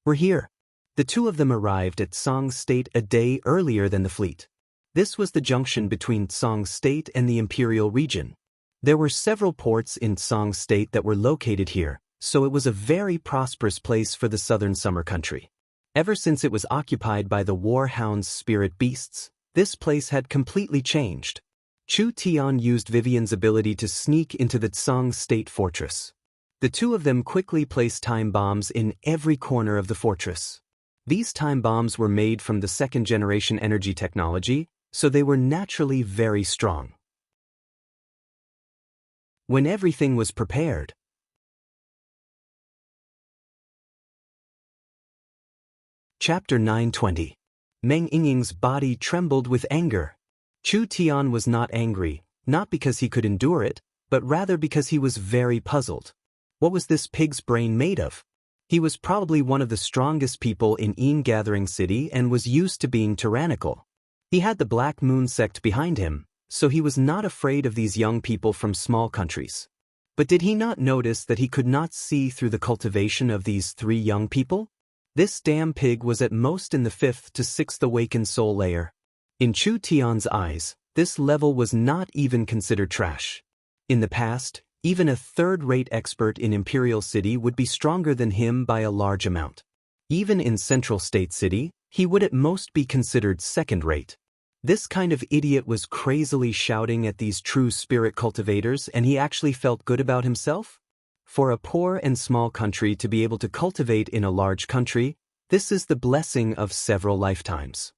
"We're here." The two of them arrived at Tsang State a day earlier than the fleet. This was the junction between Tsang State and the Imperial region. There were several ports in Tsang State that were located here, so it was a very prosperous place for the Southern Summer Country. Ever since it was occupied by the Warhound's spirit beasts, this place had completely changed. Chu Tian used Vivian's ability to sneak into the Tsang State fortress. The two of them quickly placed time bombs in every corner of the fortress. These time bombs were made from the second-generation energy technology, so they were naturally very strong. When everything was prepared, Chapter 920. Meng Yingying's body trembled with anger. Chu Tian was not angry, not because he could endure it, but rather because he was very puzzled. What was this pig's brain made of? He was probably one of the strongest people in Gathering City and was used to being tyrannical. He had the Black Moon sect behind him, so he was not afraid of these young people from small countries. But did he not notice that he could not see through the cultivation of these three young people? This damn pig was at most in the 5th to 6th awakened soul layer. In Chu Tian's eyes, this level was not even considered trash. In the past, even a third-rate expert in Imperial City would be stronger than him by a large amount. Even in Central State City, he would at most be considered second-rate. This kind of idiot was crazily shouting at these true spirit cultivators, and he actually felt good about himself? For a poor and small country to be able to cultivate in a large country, this is the blessing of several lifetimes.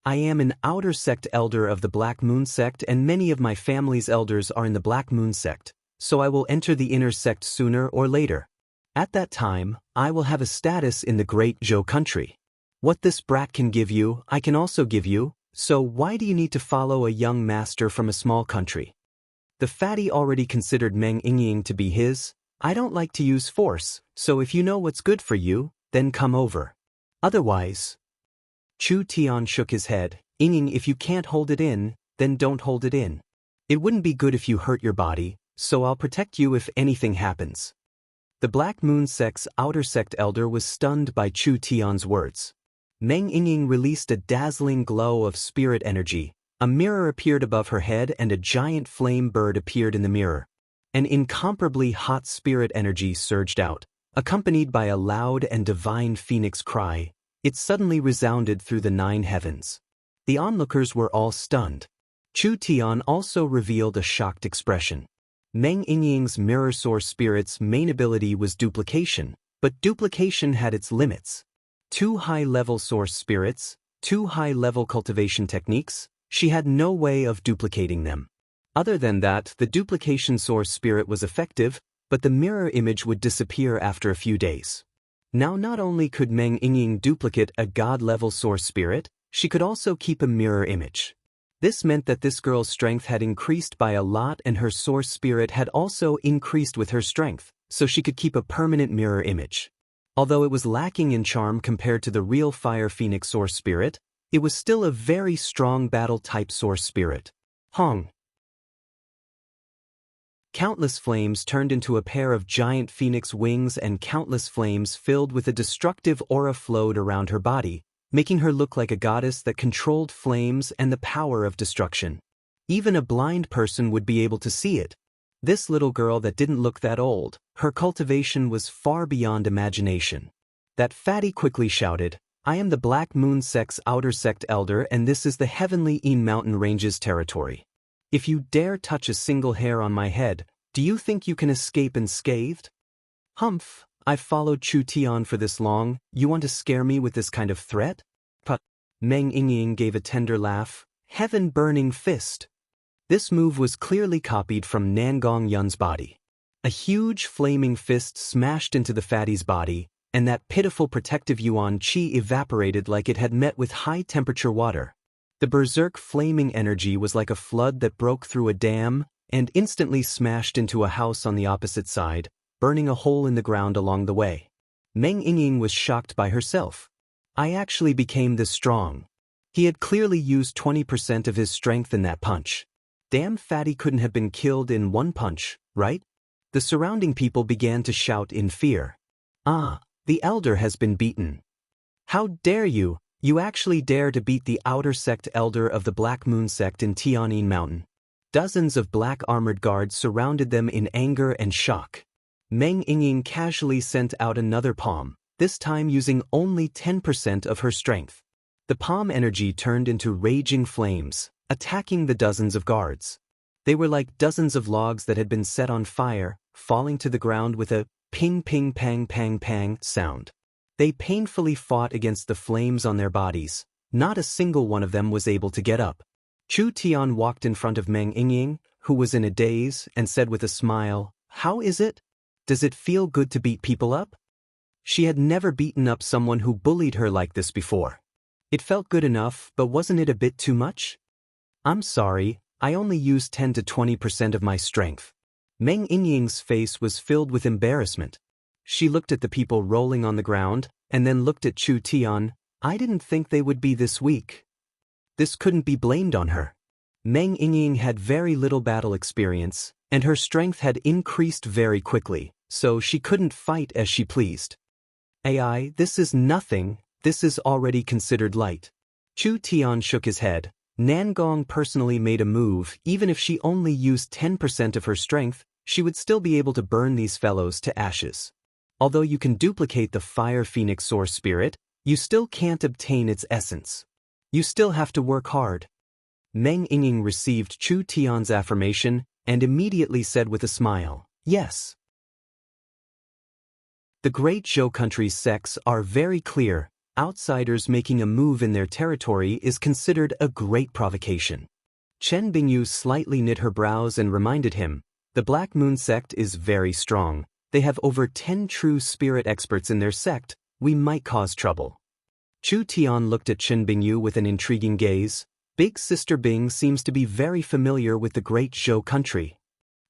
I am an outer sect elder of the Black Moon sect, and many of my family's elders are in the Black Moon sect, so I will enter the inner sect sooner or later. At that time, I will have a status in the great Zhou country. What this brat can give you, I can also give you, so why do you need to follow a young master from a small country? The fatty already considered Meng Yingying to be his. I don't like to use force, so if you know what's good for you, then come over. Otherwise. Chu Tian shook his head. Yingying, if you can't hold it in, then don't hold it in. It wouldn't be good if you hurt your body, so I'll protect you if anything happens. The Black Moon Sect's outer sect elder was stunned by Chu Tian's words. Meng Yingying released a dazzling glow of spirit energy. A mirror appeared above her head and a giant flame bird appeared in the mirror. An incomparably hot spirit energy surged out, accompanied by a loud and divine phoenix cry. It suddenly resounded through the 9 heavens. The onlookers were all stunned. Chu Tian also revealed a shocked expression. Meng Yingying's mirror source spirit's main ability was duplication, but duplication had its limits. 2 high-level source spirits, 2 high-level cultivation techniques, she had no way of duplicating them. Other than that, the duplication source spirit was effective, but the mirror image would disappear after a few days. Now not only could Meng Yingying duplicate a god-level source spirit, she could also keep a mirror image. This meant that this girl's strength had increased by a lot and her source spirit had also increased with her strength, so she could keep a permanent mirror image. Although it was lacking in charm compared to the real Fire Phoenix source spirit, it was still a very strong battle-type source spirit. Hong. Countless flames turned into a pair of giant phoenix wings and countless flames filled with a destructive aura flowed around her body, making her look like a goddess that controlled flames and the power of destruction. Even a blind person would be able to see it. This little girl that didn't look that old, her cultivation was far beyond imagination. That fatty quickly shouted, I am the Black Moon Sect's outer sect elder and this is the Heavenly Een Mountain Ranges territory. If you dare touch a single hair on my head, do you think you can escape unscathed? Humph, I've followed Chu Tian for this long, you want to scare me with this kind of threat? But Meng Yingying gave a tender laugh. Heaven-burning fist. This move was clearly copied from Nangong Yun's body. A huge flaming fist smashed into the fatty's body, and that pitiful protective yuan qi evaporated like it had met with high-temperature water. The berserk flaming energy was like a flood that broke through a dam and instantly smashed into a house on the opposite side, burning a hole in the ground along the way. Meng Yingying was shocked by herself. I actually became this strong. He had clearly used 20% of his strength in that punch. Damn fatty couldn't have been killed in one punch, right? The surrounding people began to shout in fear. Ah, the elder has been beaten. How dare you? You actually dare to beat the outer sect elder of the Black Moon Sect in Tianyin Mountain. Dozens of black armored guards surrounded them in anger and shock. Meng Yingying casually sent out another palm, this time using only 10% of her strength. The palm energy turned into raging flames, attacking the dozens of guards. They were like dozens of logs that had been set on fire, falling to the ground with a ping ping pang pang pang sound. They painfully fought against the flames on their bodies. Not a single one of them was able to get up. Chu Tian walked in front of Meng Yingying, who was in a daze, and said with a smile, How is it? Does it feel good to beat people up? She had never beaten up someone who bullied her like this before. It felt good enough, but wasn't it a bit too much? I'm sorry, I only used 10 to 20% of my strength. Meng Yingying's face was filled with embarrassment. She looked at the people rolling on the ground, and then looked at Chu Tian. I didn't think they would be this weak. This couldn't be blamed on her. Meng Yingying had very little battle experience, and her strength had increased very quickly, so she couldn't fight as she pleased. AI, this is nothing, this is already considered light. Chu Tian shook his head. Nangong personally made a move. Even if she only used 10% of her strength, she would still be able to burn these fellows to ashes. Although you can duplicate the Fire Phoenix source spirit, you still can't obtain its essence. You still have to work hard. Meng Yingying received Chu Tian's affirmation and immediately said with a smile, Yes. The Great Zhou country's sects are very clear. Outsiders making a move in their territory is considered a great provocation. Chen Bingyu slightly knit her brows and reminded him, the Black Moon sect is very strong. They have over 10 true spirit experts in their sect. We might cause trouble. Chu Tian looked at Chen Bingyu with an intriguing gaze. Big Sister Bing seems to be very familiar with the great Zhou country.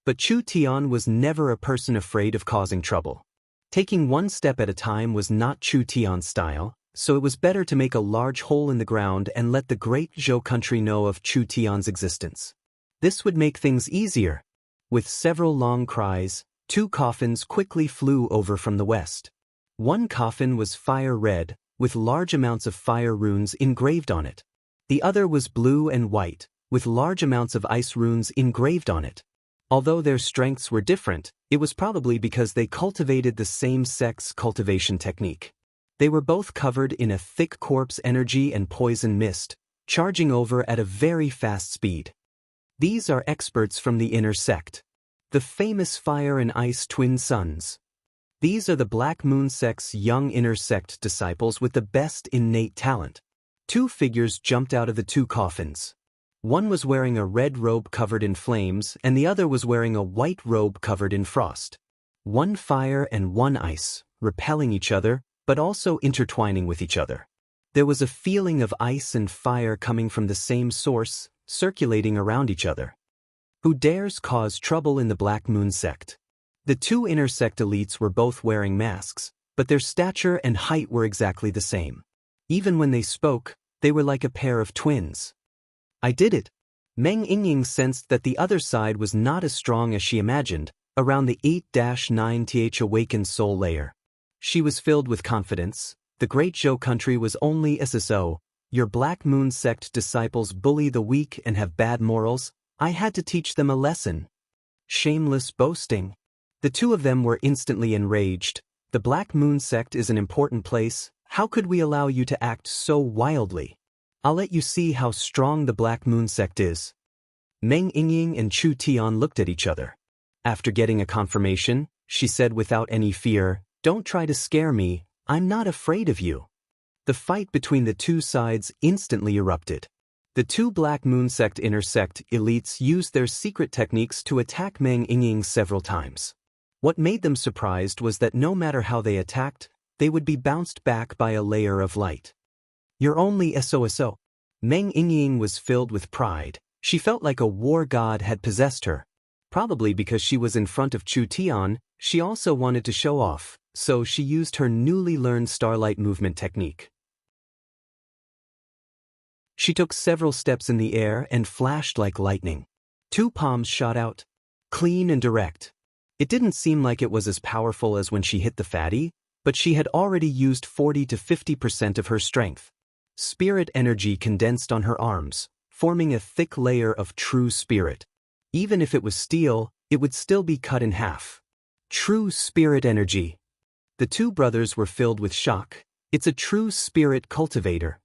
But Chu Tian was never a person afraid of causing trouble. Taking one step at a time was not Chu Tian's style, so it was better to make a large hole in the ground and let the great Zhou country know of Chu Tian's existence. This would make things easier. With several long cries, 2 coffins quickly flew over from the west. One coffin was fire red, with large amounts of fire runes engraved on it. The other was blue and white, with large amounts of ice runes engraved on it. Although their strengths were different, it was probably because they cultivated the same sect's cultivation technique. They were both covered in a thick corpse energy and poison mist, charging over at a very fast speed. These are experts from the inner sect. The famous Fire and Ice Twin Sons. These are the Black Moon sect's young inner sect disciples with the best innate talent. 2 figures jumped out of the 2 coffins. One was wearing a red robe covered in flames and the other was wearing a white robe covered in frost. One fire and one ice, repelling each other, but also intertwining with each other. There was a feeling of ice and fire coming from the same source, circulating around each other. Who dares cause trouble in the Black Moon sect? The 2 inner sect elites were both wearing masks, but their stature and height were exactly the same. Even when they spoke, they were like a pair of twins. I did it. Meng Yingying sensed that the other side was not as strong as she imagined, around the 8-9th awakened soul layer. She was filled with confidence. The great Zhou country was only SSO. Your Black Moon sect disciples bully the weak and have bad morals. I had to teach them a lesson. Shameless boasting. The 2 of them were instantly enraged. The Black Moon sect is an important place. How could we allow you to act so wildly? I'll let you see how strong the Black Moon sect is. Meng Yingying and Chu Tian looked at each other. After getting a confirmation, she said without any fear, "Don't try to scare me, I'm not afraid of you." The fight between the 2 sides instantly erupted. The 2 Black Moon sect inner sect elites used their secret techniques to attack Meng Yingying several times. What made them surprised was that no matter how they attacked, they would be bounced back by a layer of light. You're only SOSO. Meng Yingying was filled with pride. She felt like a war god had possessed her. Probably because she was in front of Chu Tian, she also wanted to show off, so she used her newly learned starlight movement technique. She took several steps in the air and flashed like lightning. 2 palms shot out, clean and direct. It didn't seem like it was as powerful as when she hit the fatty, but she had already used 40 to 50% of her strength. Spirit energy condensed on her arms, forming a thick layer of true spirit. Even if it was steel, it would still be cut in half. True spirit energy. The 2 brothers were filled with shock. It's a true spirit cultivator.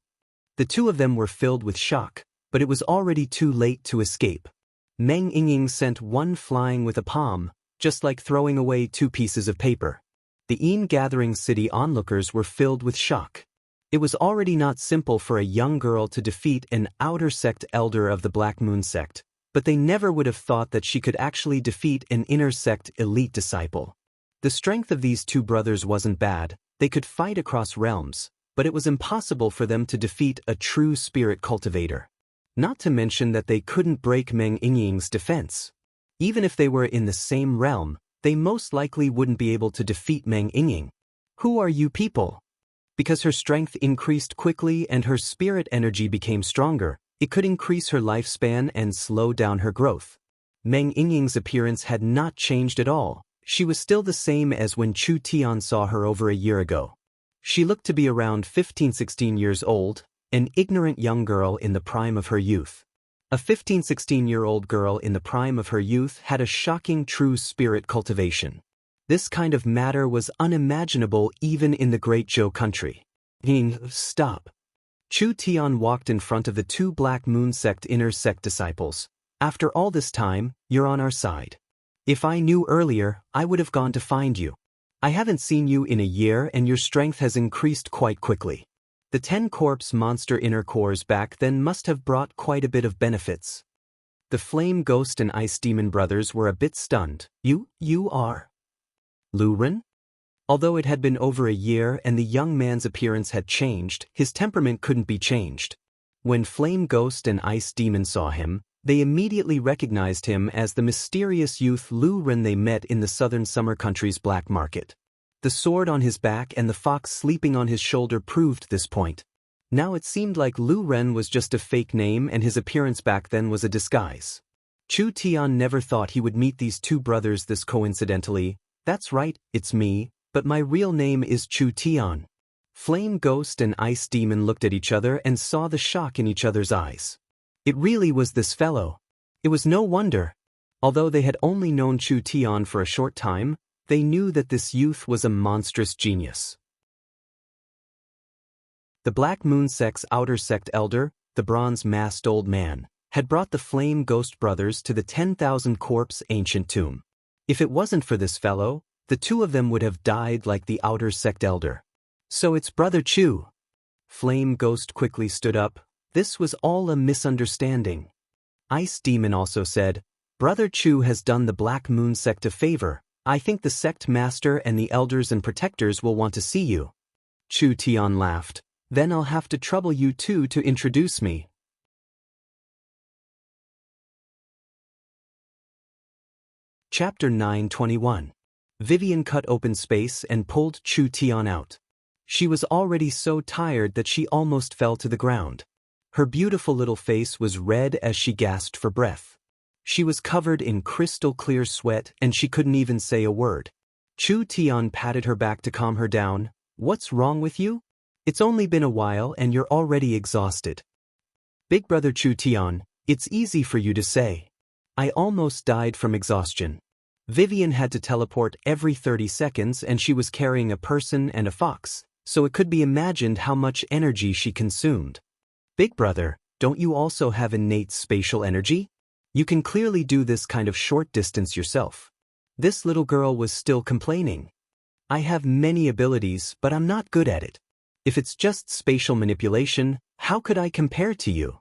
The 2 of them were filled with shock, but it was already too late to escape. Meng Yingying sent one flying with a palm, just like throwing away 2 pieces of paper. The in-gathering city onlookers were filled with shock. It was already not simple for a young girl to defeat an outer sect elder of the Black Moon sect, but they never would have thought that she could actually defeat an inner sect elite disciple. The strength of these 2 brothers wasn't bad. They could fight across realms, but it was impossible for them to defeat a true spirit cultivator. Not to mention that they couldn't break Meng Yingying's defense. Even if they were in the same realm, they most likely wouldn't be able to defeat Meng Yingying. Who are you people? Because her strength increased quickly and her spirit energy became stronger, it could increase her lifespan and slow down her growth. Meng Yingying's appearance had not changed at all. She was still the same as when Chu Tian saw her over a year ago. She looked to be around 15-16 years old, an ignorant young girl in the prime of her youth. A 15-16-year-old girl in the prime of her youth had a shocking true spirit cultivation. This kind of matter was unimaginable even in the great Zhou country. Stop. Chu Tian walked in front of the 2 Black Moon sect inner sect disciples. After all this time, you're on our side. If I knew earlier, I would have gone to find you. I haven't seen you in a year and your strength has increased quite quickly. The 10 corpse monster inner cores back then must have brought quite a bit of benefits. The Flame Ghost and Ice Demon brothers were a bit stunned. You are? Lu Ren? Although it had been over a year and the young man's appearance had changed, his temperament couldn't be changed. When Flame Ghost and Ice Demon saw him, they immediately recognized him as the mysterious youth Lu Ren they met in the southern summer country's black market. The sword on his back and the fox sleeping on his shoulder proved this point. Now it seemed like Lu Ren was just a fake name and his appearance back then was a disguise. Chu Tian never thought he would meet these two brothers this coincidentally. That's right, it's me, but my real name is Chu Tian. Flame Ghost and Ice Demon looked at each other and saw the shock in each other's eyes. It really was this fellow. It was no wonder. Although they had only known Chu Tian for a short time, they knew that this youth was a monstrous genius. The Black Moon Sect's outer sect elder, the bronze-masked old man, had brought the Flame Ghost brothers to the 10,000 corpse ancient tomb. If it wasn't for this fellow, the two of them would have died like the outer sect elder. So it's Brother Chu. Flame Ghost quickly stood up. This was all a misunderstanding. Ice Demon also said, Brother Chu has done the Black Moon Sect a favor. I think the sect master and the elders and protectors will want to see you. Chu Tian laughed. Then I'll have to trouble you two to introduce me. Chapter 9:21. Vivian cut open space and pulled Chu Tian out. She was already so tired that she almost fell to the ground. Her beautiful little face was red as she gasped for breath. She was covered in crystal-clear sweat and she couldn't even say a word. Chu Tian patted her back to calm her down. What's wrong with you? It's only been a while and you're already exhausted. Big brother Chu Tian, it's easy for you to say. I almost died from exhaustion. Vivian had to teleport every 30 seconds and she was carrying a person and a fox, so it could be imagined how much energy she consumed. Big brother, don't you also have innate spatial energy? You can clearly do this kind of short distance yourself. This little girl was still complaining. I have many abilities, but I'm not good at it. If it's just spatial manipulation, how could I compare to you?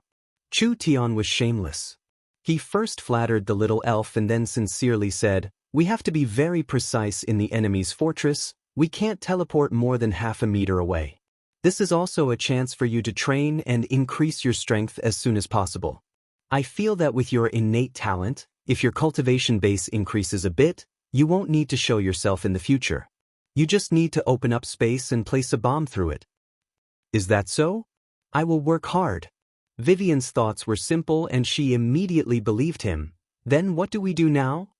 Chu Tian was shameless. He first flattered the little elf and then sincerely said, we have to be very precise in the enemy's fortress. We can't teleport more than half a meter away. This is also a chance for you to train and increase your strength as soon as possible. I feel that with your innate talent, if your cultivation base increases a bit, you won't need to show yourself in the future. You just need to open up space and place a bomb through it. Is that so? I will work hard. Vivian's thoughts were simple and she immediately believed him. Then what do we do now?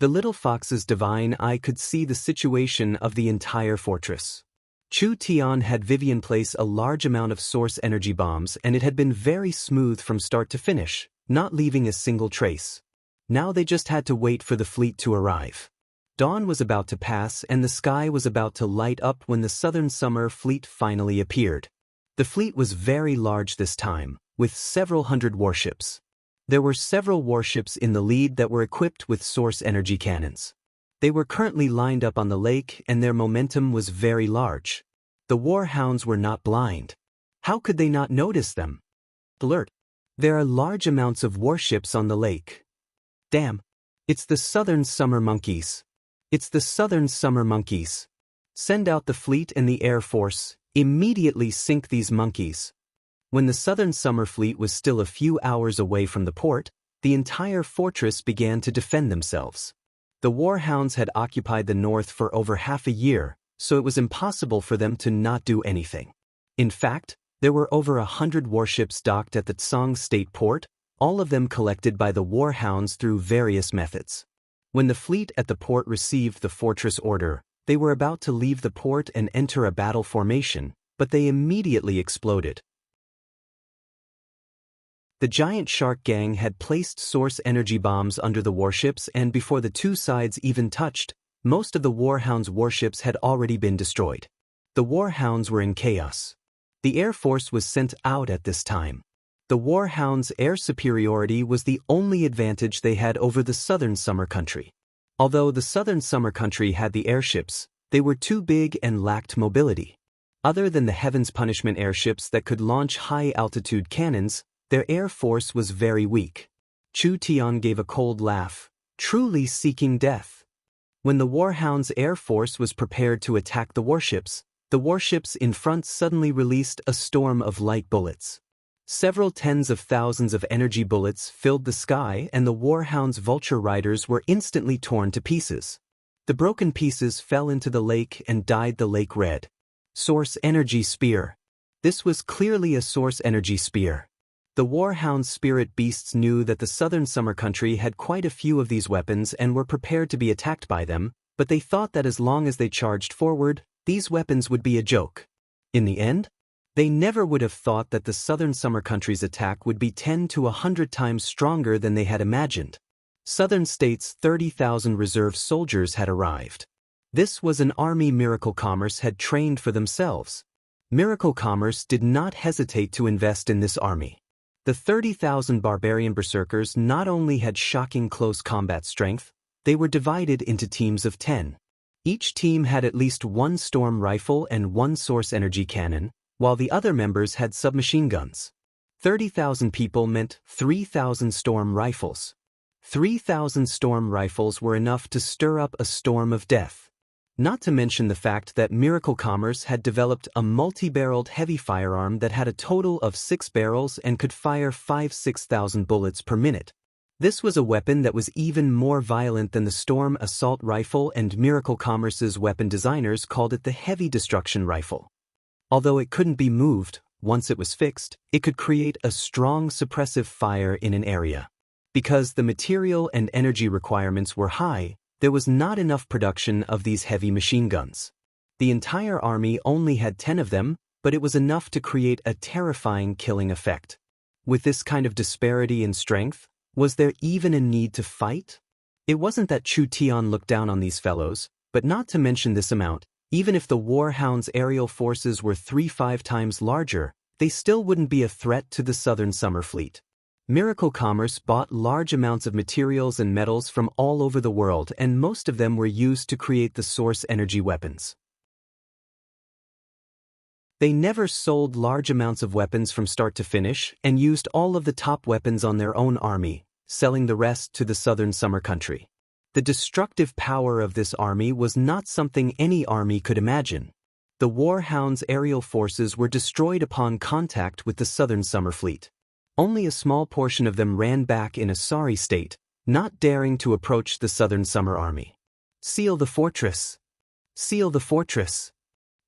The little fox's divine eye could see the situation of the entire fortress. Chu Tian had Vivian place a large amount of source energy bombs and it had been very smooth from start to finish, not leaving a single trace. Now they just had to wait for the fleet to arrive. Dawn was about to pass and the sky was about to light up when the Southern Summer Fleet finally appeared. The fleet was very large this time, with several hundred warships. There were several warships in the lead that were equipped with source energy cannons. They were currently lined up on the lake and their momentum was very large. The warhounds were not blind. How could they not notice them? Alert! There are large amounts of warships on the lake. Damn! It's the Southern Summer Monkeys. It's the Southern Summer Monkeys. Send out the fleet and the Air Force. Immediately sink these monkeys. When the Southern Summer Fleet was still a few hours away from the port, the entire fortress began to defend themselves. The warhounds had occupied the north for over half a year, so it was impossible for them to not do anything. In fact, there were over 100 warships docked at the Tsang State Port, all of them collected by the warhounds through various methods. When the fleet at the port received the fortress order, they were about to leave the port and enter a battle formation, but they immediately exploded. The giant shark gang had placed source energy bombs under the warships and before the two sides even touched, most of the warhounds' warships had already been destroyed. The warhounds were in chaos. The Air Force was sent out at this time. The warhounds' air superiority was the only advantage they had over the Southern Summer Country. Although the Southern Summer Country had the airships, they were too big and lacked mobility. Other than the Heaven's Punishment airships that could launch high-altitude cannons, their air force was very weak. Chu Tian gave a cold laugh, truly seeking death. When the Warhound's air force was prepared to attack the warships in front suddenly released a storm of light bullets. Several tens of thousands of energy bullets filled the sky, and the Warhound's vulture riders were instantly torn to pieces. The broken pieces fell into the lake and dyed the lake red. Source Energy Spear. This was clearly a Source Energy Spear. The Warhound's spirit beasts knew that the southern summer country had quite a few of these weapons and were prepared to be attacked by them, but they thought that as long as they charged forward, these weapons would be a joke. In the end, they never would have thought that the southern summer country's attack would be 10 to 100 times stronger than they had imagined. Southern states' 30,000 reserve soldiers had arrived. This was an army Miracle Commerce had trained for themselves. Miracle Commerce did not hesitate to invest in this army. The 30,000 barbarian berserkers not only had shocking close combat strength, they were divided into teams of 10. Each team had at least one storm rifle and one source energy cannon, while the other members had submachine guns. 30,000 people meant 3,000 storm rifles. 3,000 storm rifles were enough to stir up a storm of death. Not to mention the fact that Miracle Commerce had developed a multi-barreled heavy firearm that had a total of 6 barrels and could fire 6,000 bullets per minute. This was a weapon that was even more violent than the Storm Assault Rifle, and Miracle Commerce's weapon designers called it the Heavy Destruction Rifle. Although it couldn't be moved, once it was fixed, it could create a strong suppressive fire in an area. Because the material and energy requirements were high, there was not enough production of these heavy machine guns. The entire army only had 10 of them, but it was enough to create a terrifying killing effect. With this kind of disparity in strength, was there even a need to fight? It wasn't that Chu Tian looked down on these fellows, but not to mention this amount, even if the Warhound's aerial forces were 3-5 times larger, they still wouldn't be a threat to the Southern Summer Fleet. Miracle Commerce bought large amounts of materials and metals from all over the world, and most of them were used to create the source energy weapons. They never sold large amounts of weapons from start to finish and used all of the top weapons on their own army, selling the rest to the Southern Summer Country. The destructive power of this army was not something any army could imagine. The Warhound's aerial forces were destroyed upon contact with the Southern Summer Fleet. Only a small portion of them ran back in a sorry state, not daring to approach the Southern Summer Army. Seal the fortress! Seal the fortress!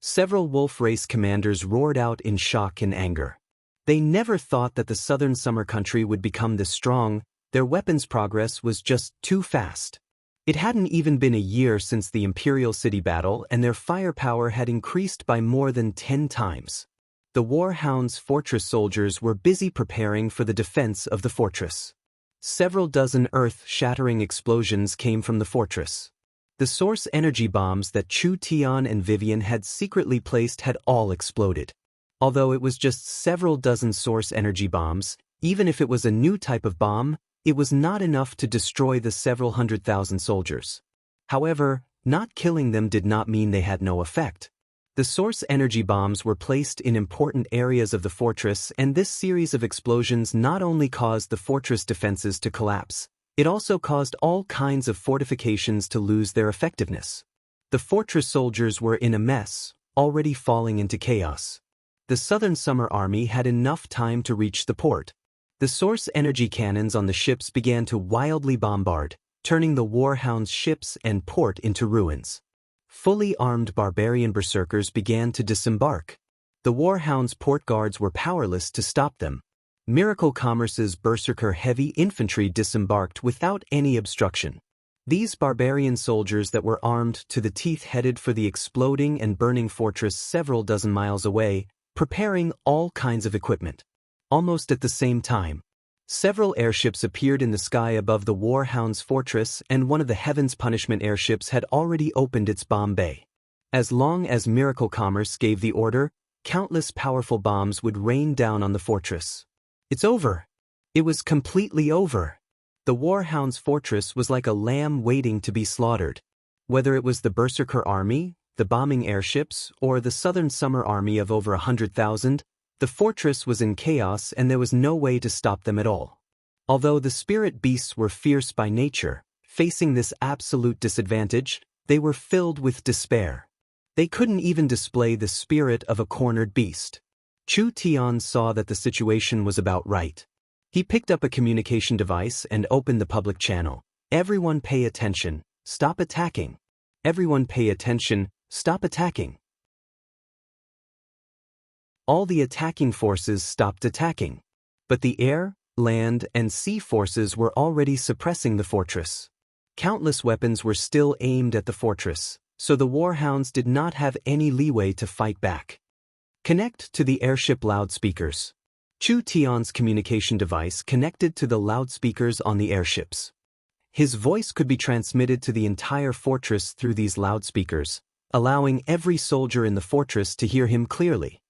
Several wolf race commanders roared out in shock and anger. They never thought that the Southern Summer Country would become this strong. Their weapons progress was just too fast. It hadn't even been a year since the Imperial City battle, and their firepower had increased by more than 10 times. The Warhound's fortress soldiers were busy preparing for the defense of the fortress. Several dozen earth-shattering explosions came from the fortress. The source energy bombs that Chu Tian and Vivian had secretly placed had all exploded. Although it was just several dozen source energy bombs, even if it was a new type of bomb, it was not enough to destroy the several 100,000 soldiers. However, not killing them did not mean they had no effect. The source energy bombs were placed in important areas of the fortress, and this series of explosions not only caused the fortress defenses to collapse, it also caused all kinds of fortifications to lose their effectiveness. The fortress soldiers were in a mess, already falling into chaos. The Southern Summer Army had enough time to reach the port. The source energy cannons on the ships began to wildly bombard, turning the Warhound's ships and port into ruins. Fully armed barbarian berserkers began to disembark. The Warhound's port guards were powerless to stop them. Miracle Commerce's berserker heavy infantry disembarked without any obstruction. These barbarian soldiers that were armed to the teeth headed for the exploding and burning fortress several dozen miles away, preparing all kinds of equipment. Almost at the same time, several airships appeared in the sky above the Warhound's fortress, and one of the Heaven's Punishment airships had already opened its bomb bay. As long as Miracle Commerce gave the order, countless powerful bombs would rain down on the fortress. It's over. It was completely over. The Warhound's fortress was like a lamb waiting to be slaughtered. Whether it was the Berserker army, the bombing airships, or the Southern Summer Army of over 100,000, the fortress was in chaos and there was no way to stop them at all. Although the spirit beasts were fierce by nature, Facing this absolute disadvantage, they were filled with despair. They couldn't even display the spirit of a cornered beast. Chu Tian saw that the situation was about right. He picked up a communication device and opened the public channel. Everyone pay attention, stop attacking. Everyone pay attention, stop attacking. All the attacking forces stopped attacking. But the air, land, and sea forces were already suppressing the fortress. Countless weapons were still aimed at the fortress, so the warhounds did not have any leeway to fight back. Connect to the airship loudspeakers. Chu Tian's communication device connected to the loudspeakers on the airships. His voice could be transmitted to the entire fortress through these loudspeakers, allowing every soldier in the fortress to hear him clearly.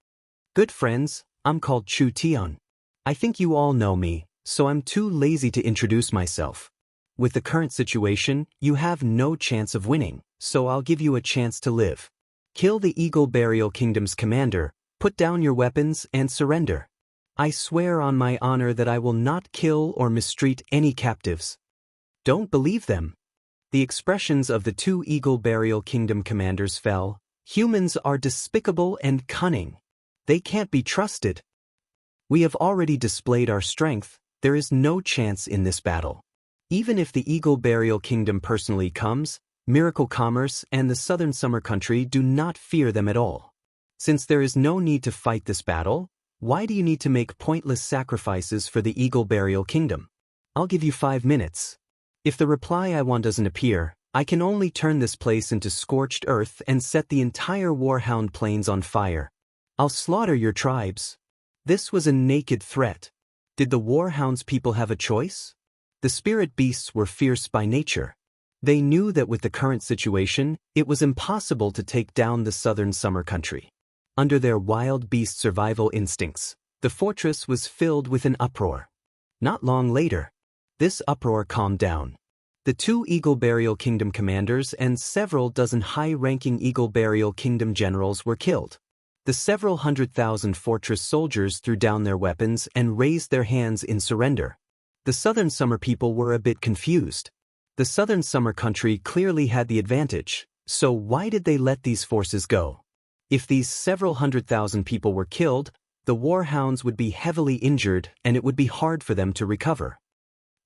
Good friends, I'm called Chu Tian. I think you all know me, so I'm too lazy to introduce myself. With the current situation, you have no chance of winning, so I'll give you a chance to live. Kill the Eagle Burial Kingdom's commander, put down your weapons, and surrender. I swear on my honor that I will not kill or mistreat any captives. Don't believe them. The expressions of the two Eagle Burial Kingdom commanders fell. Humans are despicable and cunning. They can't be trusted. We have already displayed our strength. There is no chance in this battle. Even if the Eagle Burial Kingdom personally comes, Miracle Commerce and the Southern Summer Country do not fear them at all. Since there is no need to fight this battle, why do you need to make pointless sacrifices for the Eagle Burial Kingdom? I'll give you 5 minutes. If the reply I want doesn't appear, I can only turn this place into scorched earth and set the entire Warhound Plains on fire. I'll slaughter your tribes. This was a naked threat. Did the Warhounds people have a choice? The spirit beasts were fierce by nature. They knew that with the current situation, it was impossible to take down the Southern Summer Country. Under their wild beast survival instincts, the fortress was filled with an uproar. Not long later, this uproar calmed down. The two Eagle Burial Kingdom commanders and several dozen high-ranking Eagle Burial Kingdom generals were killed. The several 100,000 fortress soldiers threw down their weapons and raised their hands in surrender. The Southern Summer people were a bit confused. The Southern Summer Country clearly had the advantage, so why did they let these forces go? If these several 100,000 people were killed, the Warhounds would be heavily injured and it would be hard for them to recover.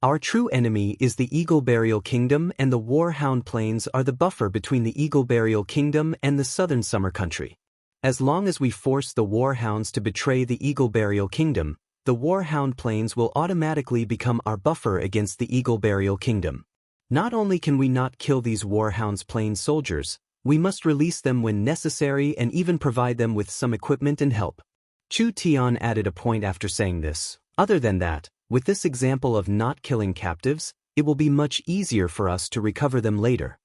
Our true enemy is the Eagle Burial Kingdom, and the Warhound Plains are the buffer between the Eagle Burial Kingdom and the Southern Summer Country. As long as we force the Warhounds to betray the Eagle Burial Kingdom, the Warhound Plains will automatically become our buffer against the Eagle Burial Kingdom. Not only can we not kill these Warhounds Plains soldiers, we must release them when necessary and even provide them with some equipment and help. Chu Tian added a point after saying this. Other than that, with this example of not killing captives, it will be much easier for us to recover them later.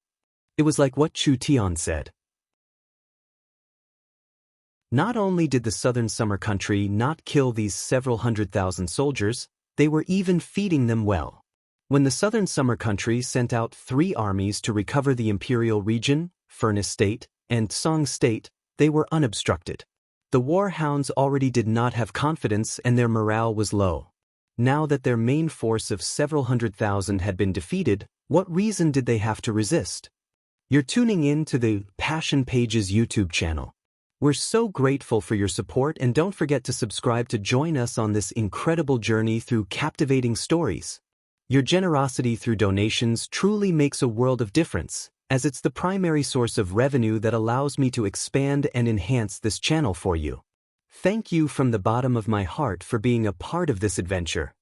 It was like what Chu Tian said. Not only did the Southern Summer Country not kill these several 100,000 soldiers, they were even feeding them well. When the Southern Summer Country sent out 3 armies to recover the Imperial Region, Furnace State, and Song State, they were unobstructed. The Warhounds already did not have confidence and their morale was low. Now that their main force of several 100,000 had been defeated, what reason did they have to resist? You're tuning in to the Passion Pages YouTube channel. We're so grateful for your support, and don't forget to subscribe to join us on this incredible journey through captivating stories. Your generosity through donations truly makes a world of difference, as it's the primary source of revenue that allows me to expand and enhance this channel for you. Thank you from the bottom of my heart for being a part of this adventure.